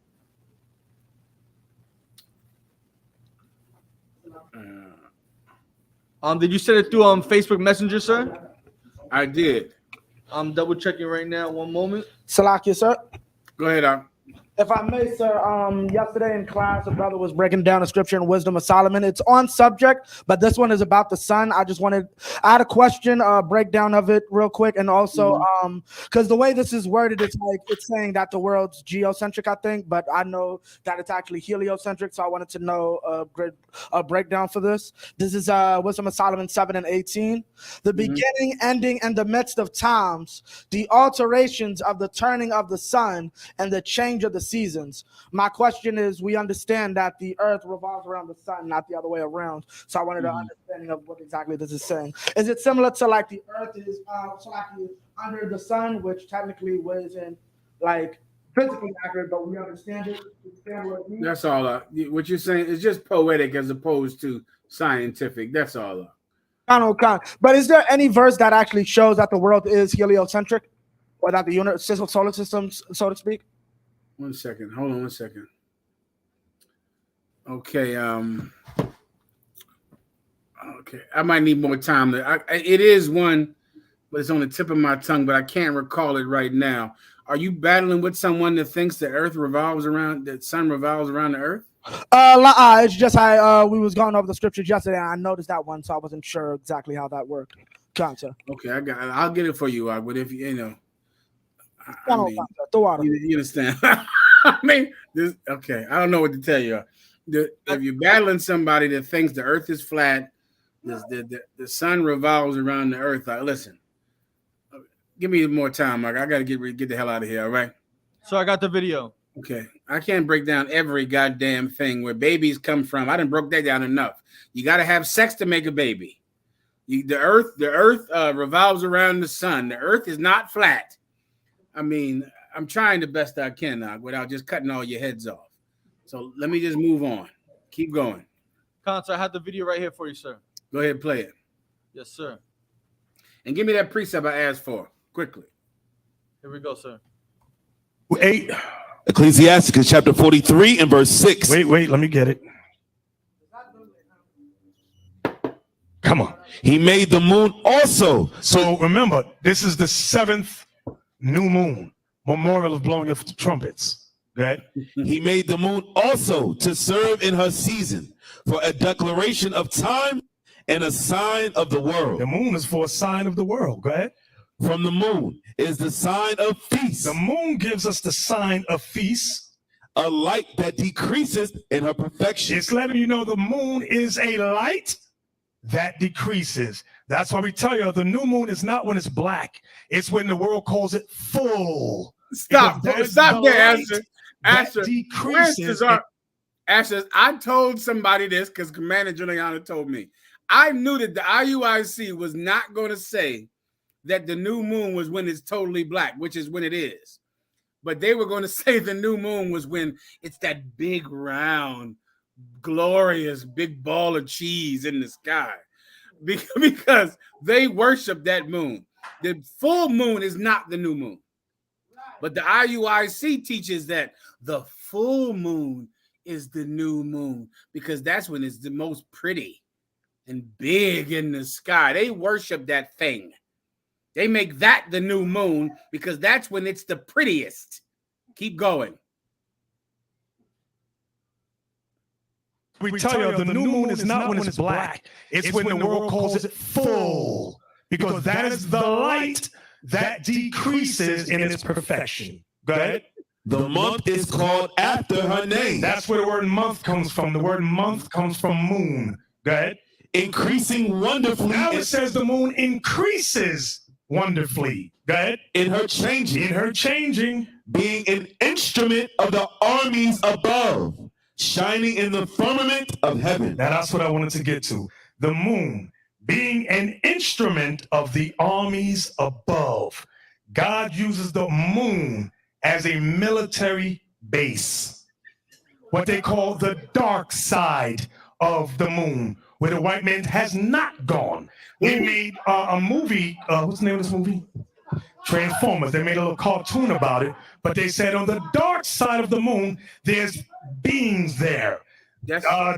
Did you send it through Facebook Messenger, sir? I did. I'm double checking right now. One moment. Salakia, sir. Go ahead, If I may, sir, yesterday in class, a brother was breaking down the scripture in Wisdom of Solomon. It's on subject, but this one is about the sun. I had a question, breakdown of it real quick. And also, because the way this is worded, it's like it's saying that the world's geocentric, I think, but I know that it's actually heliocentric. So I wanted to know a breakdown for this. This is Wisdom of Solomon 7 and 18. The beginning, ending, and the midst of times, the alterations of the turning of the sun and the change of the seasons. My question is, we understand that the earth revolves around the sun, not the other way around. So I wanted an understanding of what exactly this is saying. Is it similar to like the earth is under the sun, which technically isn't like physically accurate, but we understand it? That's all. What you're saying is just poetic as opposed to scientific. That's all. But is there any verse that actually shows that the world is heliocentric, or that the solar system, so to speak? 1 second. Hold on 1 second. Okay. Okay. I might need more time. It is one, but it's on the tip of my tongue, but I can't recall it right now. Are you battling with someone that thinks the sun revolves around the earth? It's just we was going over the scriptures yesterday, and I noticed that one, so I wasn't sure exactly how that worked. Okay, I'll get it for you. But if you know. You understand? I mean, okay. I don't know what to tell you. If you're battling somebody that thinks the earth is flat, the sun revolves around the earth. Listen, give me more time, Mike. I got to get the hell out of here. All right. So I got the video. Okay. I can't break down every goddamn thing where babies come from. I didn't broke that down enough. You got to have sex to make a baby. The earth revolves around the sun. The earth is not flat. I mean, I'm trying the best I can now without just cutting all your heads off. So let me just move on. Keep going. Consul, I have the video right here for you, sir. Go ahead and play it. Yes, sir. And give me that precept I asked for quickly. Here we go, sir. 8 Ecclesiasticus chapter 43 and verse 6. Wait, let me get it. Come on. He made the moon also. So remember, this is the 7th new moon, memorial of blowing of trumpets. Right? He made the moon also to serve in her season for a declaration of time and a sign of the world. The moon is for a sign of the world. Go ahead. From the moon is the sign of feast. The moon gives us the sign of feast. A light that decreases in her perfection. It's letting you know the moon is a light that decreases. That's why we tell you the new moon is not when it's black. It's when the world calls it full. Stop there, Asher. Asher, I told somebody this because Commander Juliana told me. I knew that the IUIC was not going to say that the new moon was when it's totally black, which is when it is. But they were going to say the new moon was when it's that big, round, glorious, big ball of cheese in the sky. Because they worship that moon. The full moon is not the new moon. But the IUIC teaches that the full moon is the new moon because that's when it's the most pretty and big in the sky. They worship that thing. They make that the new moon because that's when it's the prettiest. Keep going. We tell you the new moon is not when it's black. It's when the world calls it full because that is the light that decreases in its perfection. Go ahead. The month is called after her name. That's where the word month comes from. The word month comes from moon. Go ahead. Increasing wonderfully. Now it says the moon increases wonderfully. Go ahead. In her changing. Being an instrument of the armies above. Shining in the firmament of heaven. Now that's what I wanted to get to. The moon being an instrument of the armies above. God uses the moon as a military base. What they call the dark side of the moon, where the white man has not gone. They made a movie, what's the name of this movie? Transformers. They made a little cartoon about it, but they said on the dark side of the moon, there's beings there.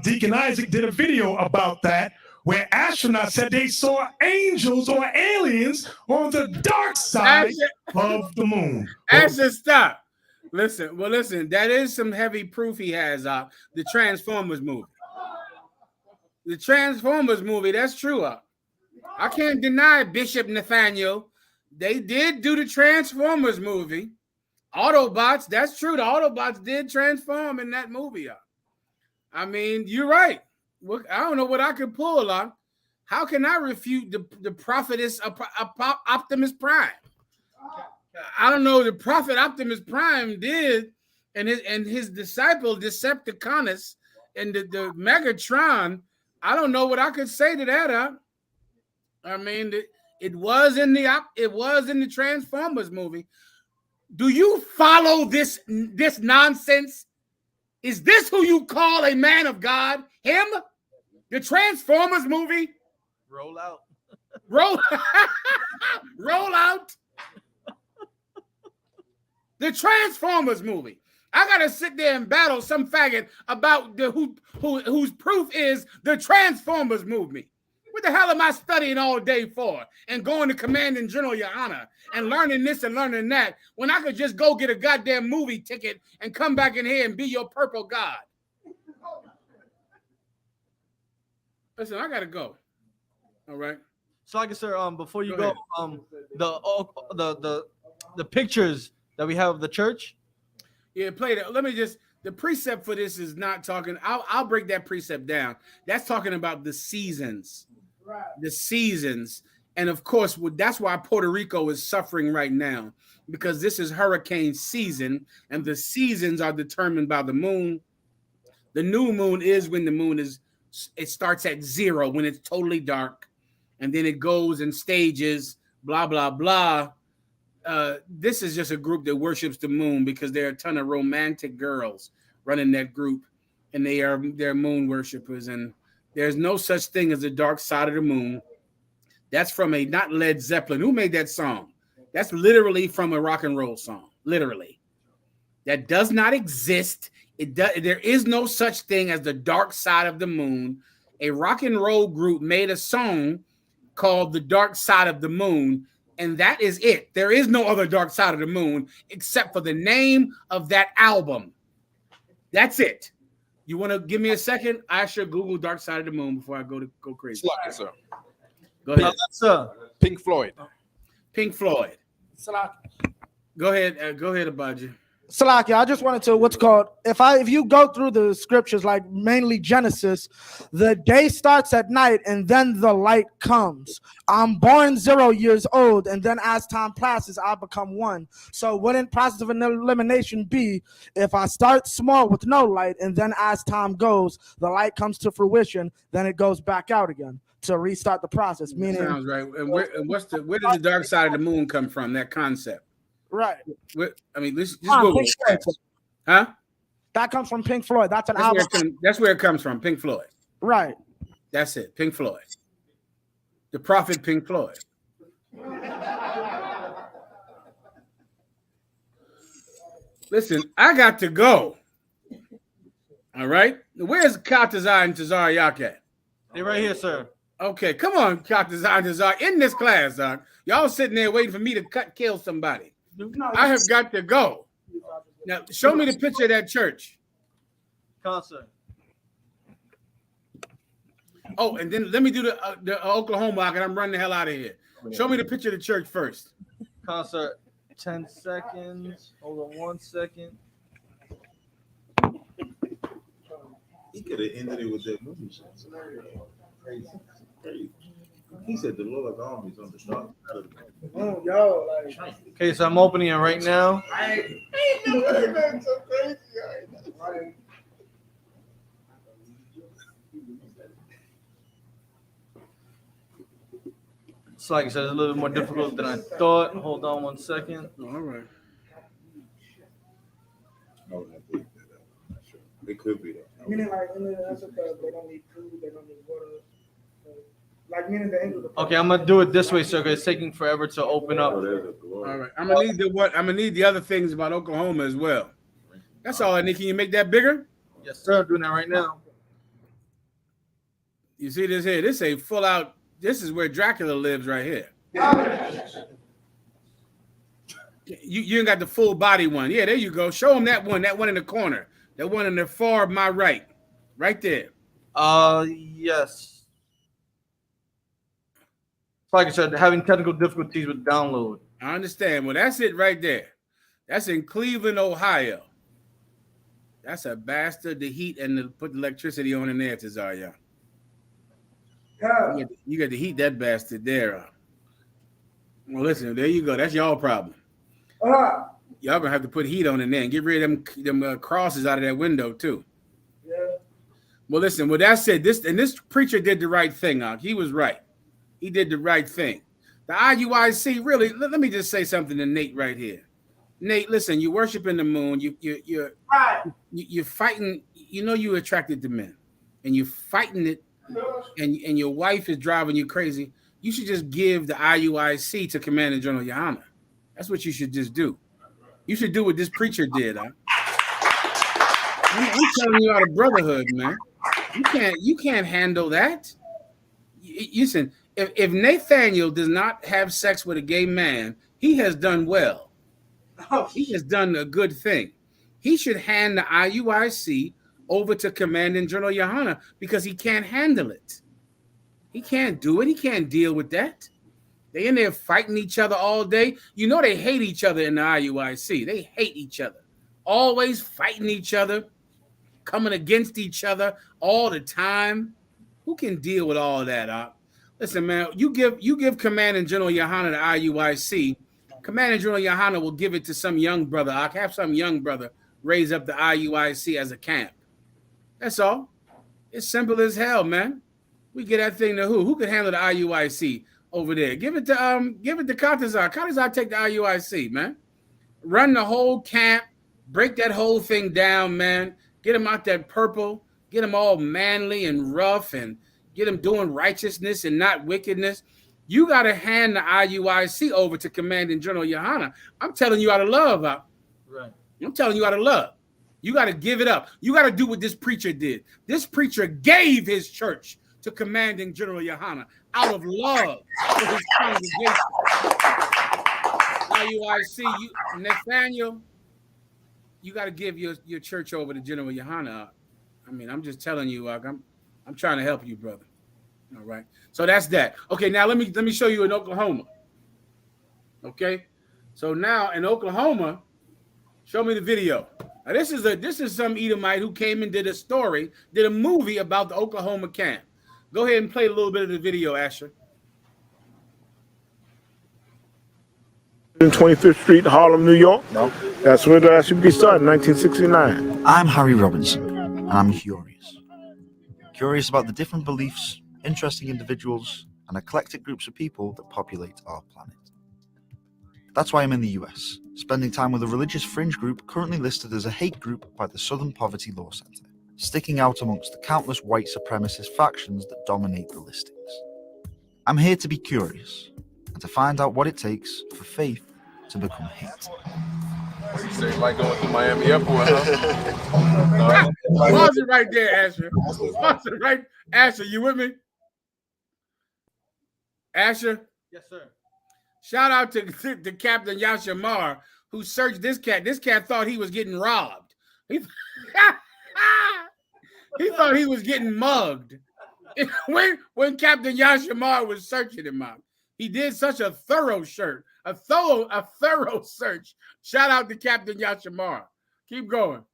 Deacon Isaac did a video about that, where astronauts said they saw angels or aliens on the dark side of the moon. Asher, stop. Listen. That is some heavy proof he has. The Transformers movie. The Transformers movie. That's true. I can't deny Bishop Nathaniel. They did do the Transformers movie. Autobots. That's true. The Autobots did transform in that movie. I mean, you're right. I don't know what I could pull on. How can I refute the prophetess Optimus Prime? I don't know. The prophet Optimus Prime did, and his disciple Decepticonus and the Megatron. I don't know what I could say to that. I mean, it was in the Transformers movie. Do you follow this nonsense? Is this who you call a man of God? Him? The Transformers movie? Roll out. Roll out. The Transformers movie. I gotta sit there and battle some faggot about whose proof is the Transformers movie. What the hell am I studying all day for? And going to Command and General, Your Honor, and learning this and learning that when I could just go get a goddamn movie ticket and come back in here and be your purple god. Listen, I gotta go. All right. So, like I said, before you go, the pictures that we have of the church. Yeah, play that. Let me just. The precept for this is not talking. I'll break that precept down. That's talking about the seasons. Right. The seasons. And of course, that's why Puerto Rico is suffering right now, because this is hurricane season, and the seasons are determined by the moon. The new moon is when the moon it starts at 0 when it's totally dark, and then it goes in stages, blah, blah, blah. This is just a group that worships the moon because there are a ton of romantic girls running that group, and they're moon worshipers, and there's no such thing as the dark side of the moon. That's from not Led Zeppelin. Who made that song? That's literally from a rock and roll song. Literally. That does not exist. There is no such thing as the dark side of the moon. A rock and roll group made a song called The Dark Side of the Moon, and that is it. There is no other dark side of the moon except for the name of that album. That's it. You want to give me a second? I should Google Dark Side of the Moon before I go crazy. Yes, sir. Go ahead. Sir. Pink Floyd. Pink Floyd. Go ahead. Go ahead, Abaji. Salaki, I just wanted to if you go through the scriptures, like mainly Genesis, the day starts at night and then the light comes. I'm born 0 years old, and then as time passes, I become 1. So wouldn't process of elimination be if I start small with no light, and then as time goes, the light comes to fruition, then it goes back out again to restart the process? Meaning, that sounds right. And where does the dark side of the moon come from? That concept. Right. I mean, let's just go. Huh? That comes from Pink Floyd. That's an album. That's where it comes from. Pink Floyd. Right. That's it. Pink Floyd. The prophet Pink Floyd. Listen, I got to go. All right. Where's Katazai and Tazariak at? They're right here, sir. Okay, come on, Katazai and Tazar. In this class, Doc. Y'all sitting there waiting for me to kill somebody. I have got to go. Now, show me the picture of that church. Concert. Oh, and then let me do the Oklahoma, and I'm running the hell out of here. Show me the picture of the church first. Concert. 10 seconds. Hold on 1 second. He could have ended it with that movie. Crazy. He said the Lord's army is on the dark side of the moon. Oh, yo, like. Okay, so I'm opening it right now. I ain't never heard nothing so crazy. It's like I said, it's a little bit more difficult than I thought. Hold on 1 second. All right. It could be that. Meaning, like, that's because they don't need food, they don't need water. Like, meaning the angels. Okay, I'm gonna do it this way, sir, because it's taking forever to open up. All right, I'm gonna need the other things about Oklahoma as well. That's all I need. Can you make that bigger? Yes, sir. I'm doing that right now. You see this here? This a full out. This is where Dracula lives right here. You ain't got the full body one. Yeah, there you go. Show them that one in the corner. That one in the far my right. Right there. Yes. Like I said, having technical difficulties with download. I understand. Well, that's it right there. That's in Cleveland, Ohio. That's a bastard to heat and to put the electricity on in there, Tazaria. Yeah. You got to heat that bastard there. Well, listen, there you go. That's y'all problem. Y'all gonna have to put heat on in there and get rid of them crosses out of that window too. Yeah. Well, listen. Well, that said, this preacher did the right thing. He was right. He did the right thing. The IUIC really. Let me just say something to Nate right here. Nate, listen. You worshiping the moon. You're fighting. You know you're attracted to men, and you're fighting it. And your wife is driving you crazy. You should just give the IUIC to Commander General Yohana. That's what you should just do. You should do what this preacher did. I'm telling you out of brotherhood, man. You can't handle that. Listen, if Nathaniel does not have sex with a gay man, he has done well. He has done a good thing. He should hand the IUIC over to Commanding General Yohana because he can't handle it. He can't do it. He can't deal with that. They in there fighting each other all day. You know they hate each other in the IUIC. They hate each other. Always fighting each other, coming against each other all the time. Who can deal with all of that? Listen, man, you give Commanding General Yohana the IUIC. Commanding General Yohana will give it to some young brother. I'll have some young brother raise up the IUIC as a camp. That's all. It's simple as hell, man. We get that thing to who? Who can handle the IUIC over there? Give it to Katazar. Katazar take the IUIC, man. Run the whole camp. Break that whole thing down, man. Get them out that purple. Get them all manly and rough and get them doing righteousness and not wickedness. You got to hand the IUIC over to Commanding General Yohana. I'm telling you out of love. Right. I'm telling you out of love. You got to give it up. You got to do what this preacher did. This preacher gave his church to Commanding General Yohana out of love for his congregation. IUIC, Nathaniel, you got to give your church over to General Yohana. I mean, I'm just telling you, I'm trying to help you, brother. All right. So that's that. Okay, now let me show you in Oklahoma. Okay. So now in Oklahoma, show me the video. Now this is some Edomite who came and did a movie about the Oklahoma camp. Go ahead and play a little bit of the video, Asher. 25th Street, Harlem, New York. That's where the Isupk started in 1969. I'm Harry Robinson, and I'm curious. Curious about the different beliefs, interesting individuals, and eclectic groups of people that populate our planet. That's why I'm in the US, spending time with a religious fringe group currently listed as a hate group by the Southern Poverty Law Center, sticking out amongst the countless white supremacist factions that dominate the listings. I'm here to be curious, and to find out what it takes for faith to become hate. You say like going through Miami Airport, huh? Pause it right there, Asher. Pause it right. Asher, you with me? Asher? Yes, sir. Shout out to Captain Yashamar, who searched this cat. This cat thought he was getting robbed. He thought he was getting mugged. When Captain Yashamar was searching him out. He did such a thorough search. A thorough search. Shout out to Captain Yashamar. Keep going.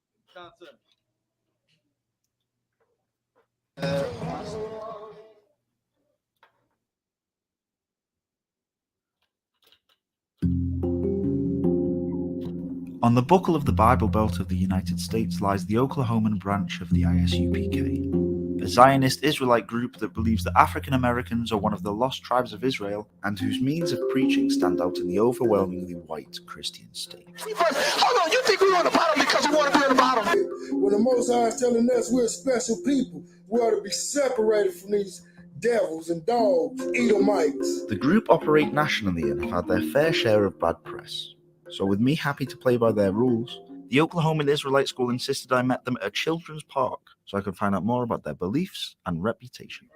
On the buckle of the Bible Belt of the United States lies the Oklahoman branch of the ISUPK, a Zionist Israelite group that believes that African Americans are one of the lost tribes of Israel and whose means of preaching stand out in the overwhelmingly white Christian state. Hold on, you think we're on the bottom because we want to be on the bottom? When the Most High is telling us we're special people, we ought to be separated from these devils and dogs, Edomites. The group operate nationally and have had their fair share of bad press. So with me happy to play by their rules, the Oklahoman Israelite School insisted I met them at a children's park so I could find out more about their beliefs and reputation.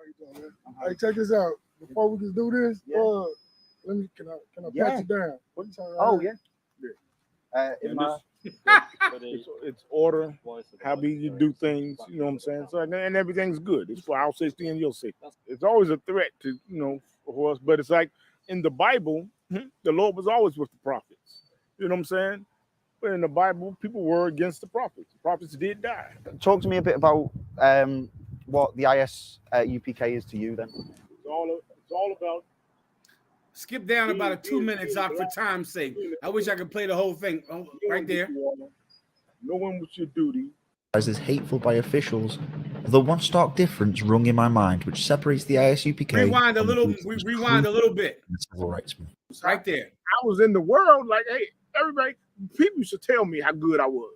Hey, check this out. Before we can do this, can I pat you down? Oh, yeah. It's order, how you do things, you know what I'm saying? So and everything's good. It's for our safety and your safety. It's always a threat to, for us, but it's like in the Bible, the Lord was always with the prophets. You know what I'm saying? But in the Bible, people were against the prophets. The prophets did die. Talk to me a bit about what the ISUPK is to you then. It's all about. Skip down about a 2 minute, Doc, for time's sake. I wish I could play the whole thing. Oh, right there. Knowing what your duty. As is hateful by officials, though one stark difference rung in my mind, which separates the ISUPK. Rewind a little bit. Civil rights movement. Right there. I was in the world like, hey, everybody, people used to tell me how good I was.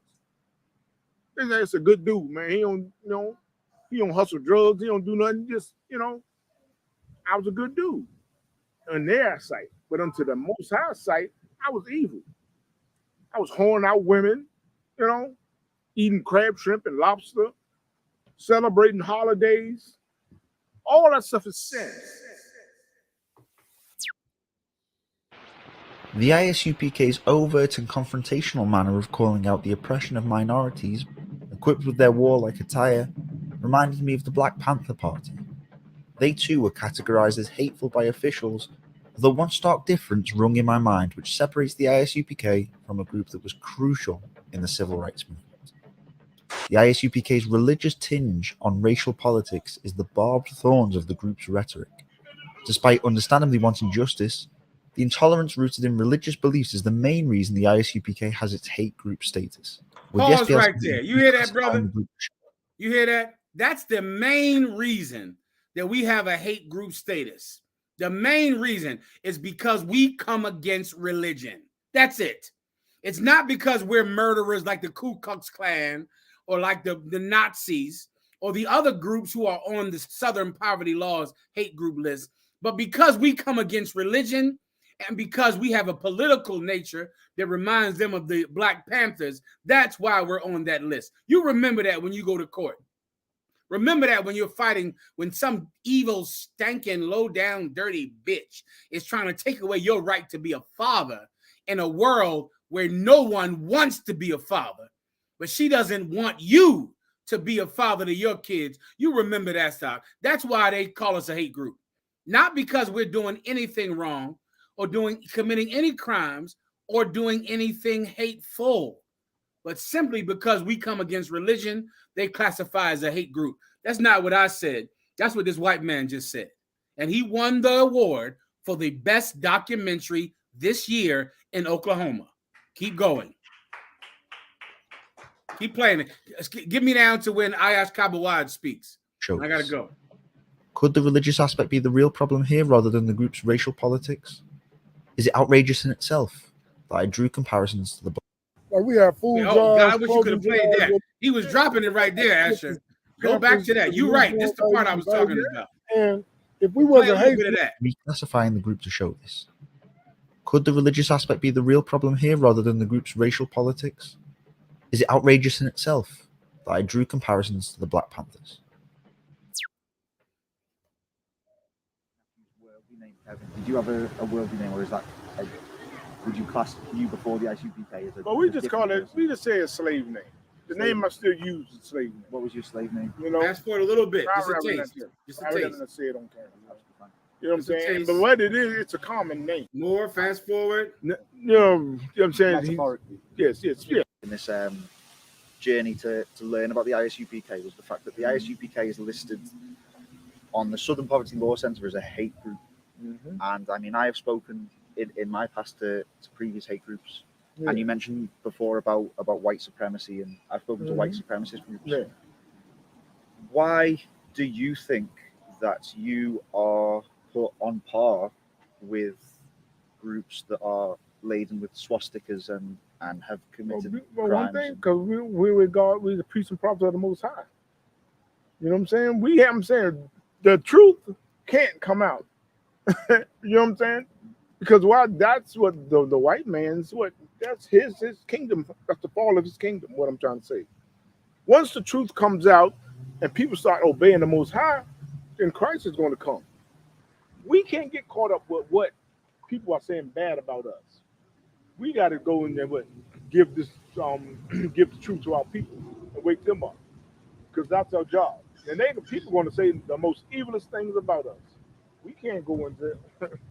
They say it's a good dude, man. He don't hustle drugs. He don't do nothing. Just, I was a good dude in their sight. But unto the Most High sight, I was evil. I was whoring out women, eating crab, shrimp, and lobster, celebrating holidays. All that stuff is sin. The ISUPK's overt and confrontational manner of calling out the oppression of minorities, equipped with their warlike attire, reminded me of the Black Panther Party. They too were categorized as hateful by officials, though one stark difference rung in my mind which separates the ISUPK from a group that was crucial in the civil rights movement. The ISUPK's religious tinge on racial politics is the barbed thorns of the group's rhetoric. Despite understandably wanting justice, the intolerance rooted in religious beliefs is the main reason the ISUPK has its hate group status. Pause right there. You hear that, brother? You hear that? That's the main reason that we have a hate group status. The main reason is because we come against religion. That's it. It's not because we're murderers like the Ku Klux Klan or like the Nazis or the other groups who are on the Southern Poverty Law's hate group list, but because we come against religion and because we have a political nature that reminds them of the Black Panthers. That's why we're on that list. You remember that when you go to court. Remember that when you're fighting, when some evil, stankin', low-down, dirty bitch is trying to take away your right to be a father in a world where no one wants to be a father, but she doesn't want you to be a father to your kids. You remember that stuff. That's why they call us a hate group. Not because we're doing anything wrong or committing any crimes or doing anything hateful, but simply because we come against religion, they classify as a hate group. That's not what I said. That's what this white man just said. And he won the award for the best documentary this year in Oklahoma. Keep going. Keep playing it. Get me down to when Ayash Kabawad speaks. I gotta go. Could the religious aspect be the real problem here rather than the group's racial politics? Is it outrageous in itself that I drew comparisons to the Like we have food jars. God, I wish you could have played that. He was dropping it right there, Asher. Go back to that. You're right. This is the part I was talking about. And if we wasn't reclassifying the group to show this, could the religious aspect be the real problem here rather than the group's racial politics? Is it outrageous in itself that I drew comparisons to the Black Panthers? Did you have a worldly name, or is that would you class you before the ISUPK as a? Well, we just call it. We just say a slave name. The name I still use is slave name. What was your slave name? Ask for it a little bit. Just a taste. Just a taste. Say it on camera. You know what I'm saying? But what it is, it's a common name. More fast forward. You know what I'm saying? Yes. In this journey to learn about the ISUPK was the fact that the ISUPK is listed on the Southern Poverty Law Center as a hate group. And I mean, I have spoken in my past to previous hate groups, and you mentioned before about white supremacy, and I've spoken to white supremacist groups. Why do you think that you are put on par with groups that are laden with swastikas and have committed well, crimes? one thing, because we're the priests and prophets of the Most High. You know what I'm saying? I'm saying the truth can't come out. You know what I'm saying? Because that's what the white man's that's his kingdom. That's the fall of his kingdom. What I'm trying to say. Once the truth comes out and people start obeying the Most High, then Christ is going to come. We can't get caught up with what people are saying bad about us. We got to go in there, but give this, give the truth to our people and wake them up, because that's our job. And the people going to say the most evilest things about us. We can't go in there.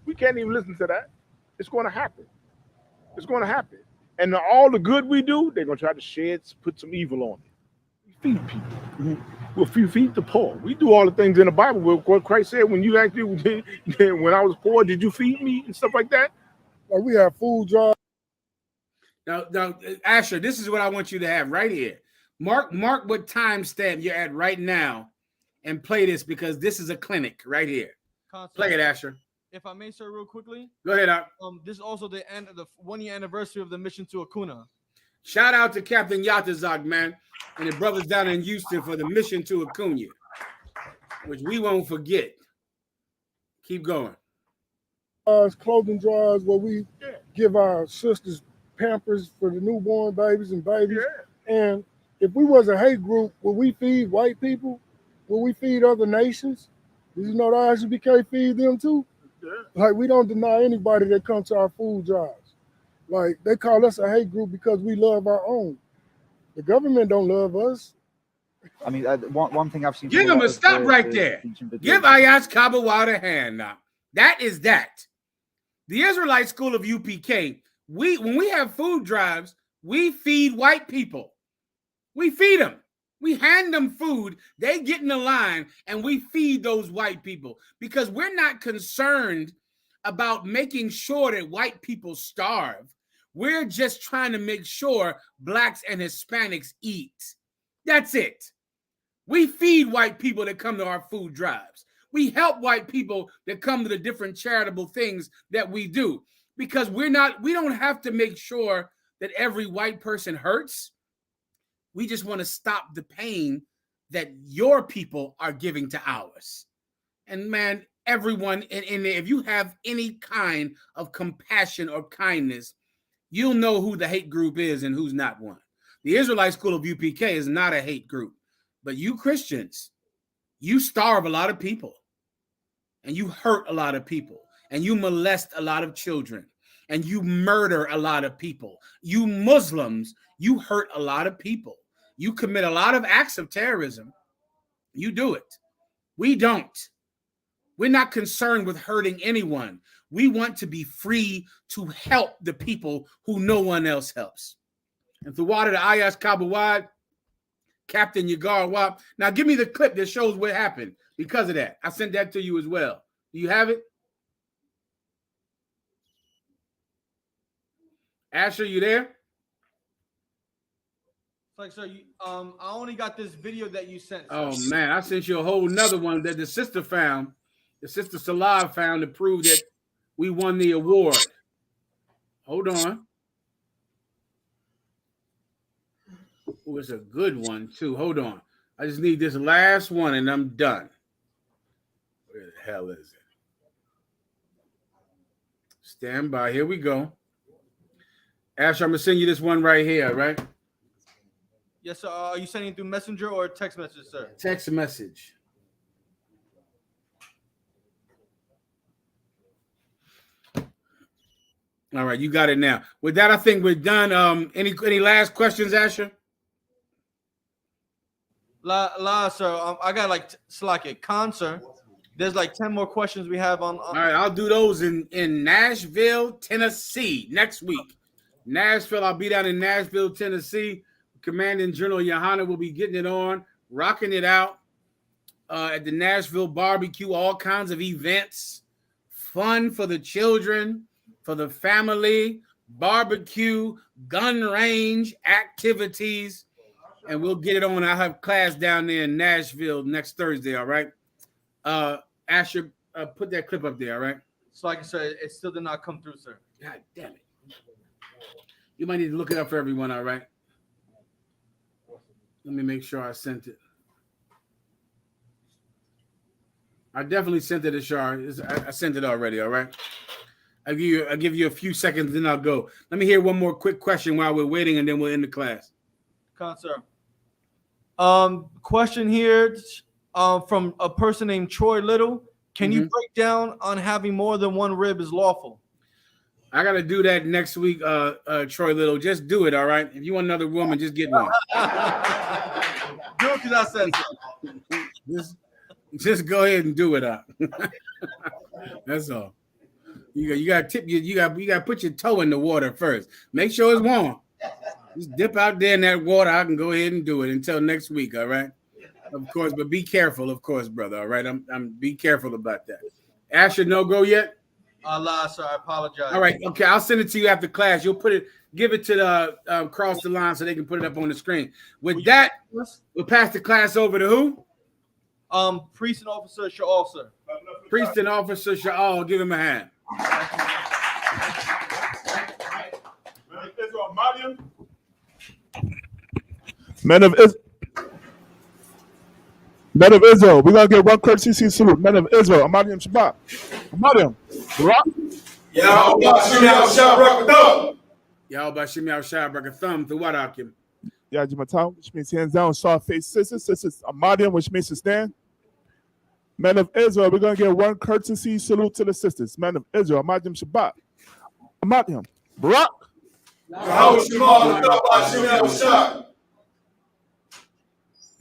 We can't even listen to that. It's going to happen. It's going to happen. And all the good we do, they're going to try to put some evil on it. We feed people. We'll feed the poor. We do all the things in the Bible. What Christ said, when you actually, when I was poor, did you feed me and stuff like that? Like we have food drives. Now, Asher, this is what I want you to have right here. Mark what timestamp you're at right now, and play this, because this is a clinic right here. Play it, Asher. If I may, sir, real quickly. Go ahead, Doc. This is also the end of the 1-year anniversary of the mission to Acuna. Shout out to Captain Yatazak, man, and the brothers down in Houston for the mission to Acuna, which we won't forget. Keep going. Clothing drives where we give our sisters Pampers for the newborn babies and babies. And if we was a hate group, would we feed white people? Would we feed other nations? Did you know the ISUPK feed them too? Like, we don't deny anybody that comes to our food drives. Like, they call us a hate group because we love our own. The government don't love us. I mean, one thing I've seen. Give him a stop right there. Give Ayaz Kabawad a hand now. That is that. The Israelite School of UPK, when we have food drives, we feed white people. We feed them. We hand them food, they get in the line, and we feed those white people, because we're not concerned about making sure that white people starve. We're just trying to make sure blacks and Hispanics eat. That's it. We feed white people that come to our food drives. We help white people that come to the different charitable things that we do, because we don't have to make sure that every white person hurts. We just want to stop the pain that your people are giving to ours. And man, everyone in there, if you have any kind of compassion or kindness, you'll know who the hate group is and who's not one. The Israelite School of UPK is not a hate group, but you Christians, you starve a lot of people, and you hurt a lot of people, and you molest a lot of children, and you murder a lot of people. You Muslims, you hurt a lot of people. You commit a lot of acts of terrorism. You do it. We don't. We're not concerned with hurting anyone. We want to be free to help the people who no one else helps. And through water to Ayaz Kabawad, Captain Yagar Wap. Now give me the clip that shows what happened because of that. I sent that to you as well. Do you have it? Asher, you there? Like, sir, I only got this video that you sent. Sir. Oh man, I sent you a whole nother one that the sister found. The sister Salah found to prove that we won the award. Hold on. Oh, it's a good one too. Hold on. I just need this last one and I'm done. Where the hell is it? Stand by. Here we go. Asher, I'm gonna send you this one right here, right? Yes, sir. Are you sending through Messenger or text message, sir? Text message. All right, you got it now. With that, I think we're done. Any last questions, Asher? Sir. I got like a concert. There's like 10 more questions we have on. All right, I'll do those in Nashville, Tennessee next week. Nashville, I'll be down in Nashville, Tennessee. Commanding General Yohana will be getting it on, rocking it out at the Nashville barbecue, all kinds of events, fun for the children, for the family, barbecue, gun range, activities, and we'll get it on. I'll have class down there in Nashville next Thursday, all right? Asher, put that clip up there, all right? So like I said, it still did not come through, sir. God damn it. You might need to look it up for everyone, all right? Let me make sure I sent it. I definitely sent it to Shar. I sent it already, all right? I'll give you a few seconds, then I'll go. Let me hear one more quick question while we're waiting, and then we'll end the class. Sir. Question here from a person named Troy Little. Can you break down on having more than one rib is lawful? I gotta do that next week, Troy Little. Just do it, all right? If you want another woman, just get one. Do it because I said so. Just go ahead and do it up. That's all. You got tip you got to put your toe in the water first. Make sure it's warm. Just dip out there in that water. I can go ahead and do it until next week. All right. Of course, but be careful, of course, brother. All right. I'm be careful about that. Asher, no go yet? Allah, sir, I apologize. All right. Okay, I'll send it to you after class. You'll give it to the cross the line so they can put it up on the screen. With that, we'll pass the class over to who? Priest and Officer Sha'al, sir. Priest and Officer Sha'al, give him a hand. Men of Israel, we're gonna get one courtesy salute. Men of Israel, Amadium Shabbat. Amadium, rock. Y'all Bashim Yao Shah thumb to what Akim? Yajimatam, which means hands down, soft face sisters. Sisters, Amadium, which means to stand. Men of Israel, we're gonna get one courtesy salute to the sisters. Men of Israel, Amadium Shabbat. Amadium, rock.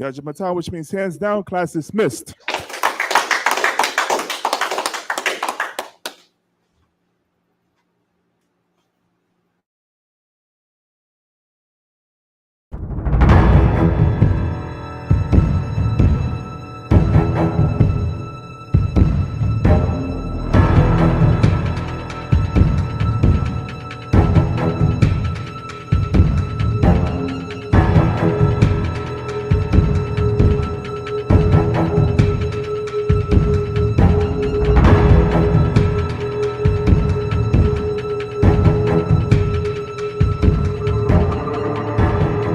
Yajimatam, which means hands down, class dismissed.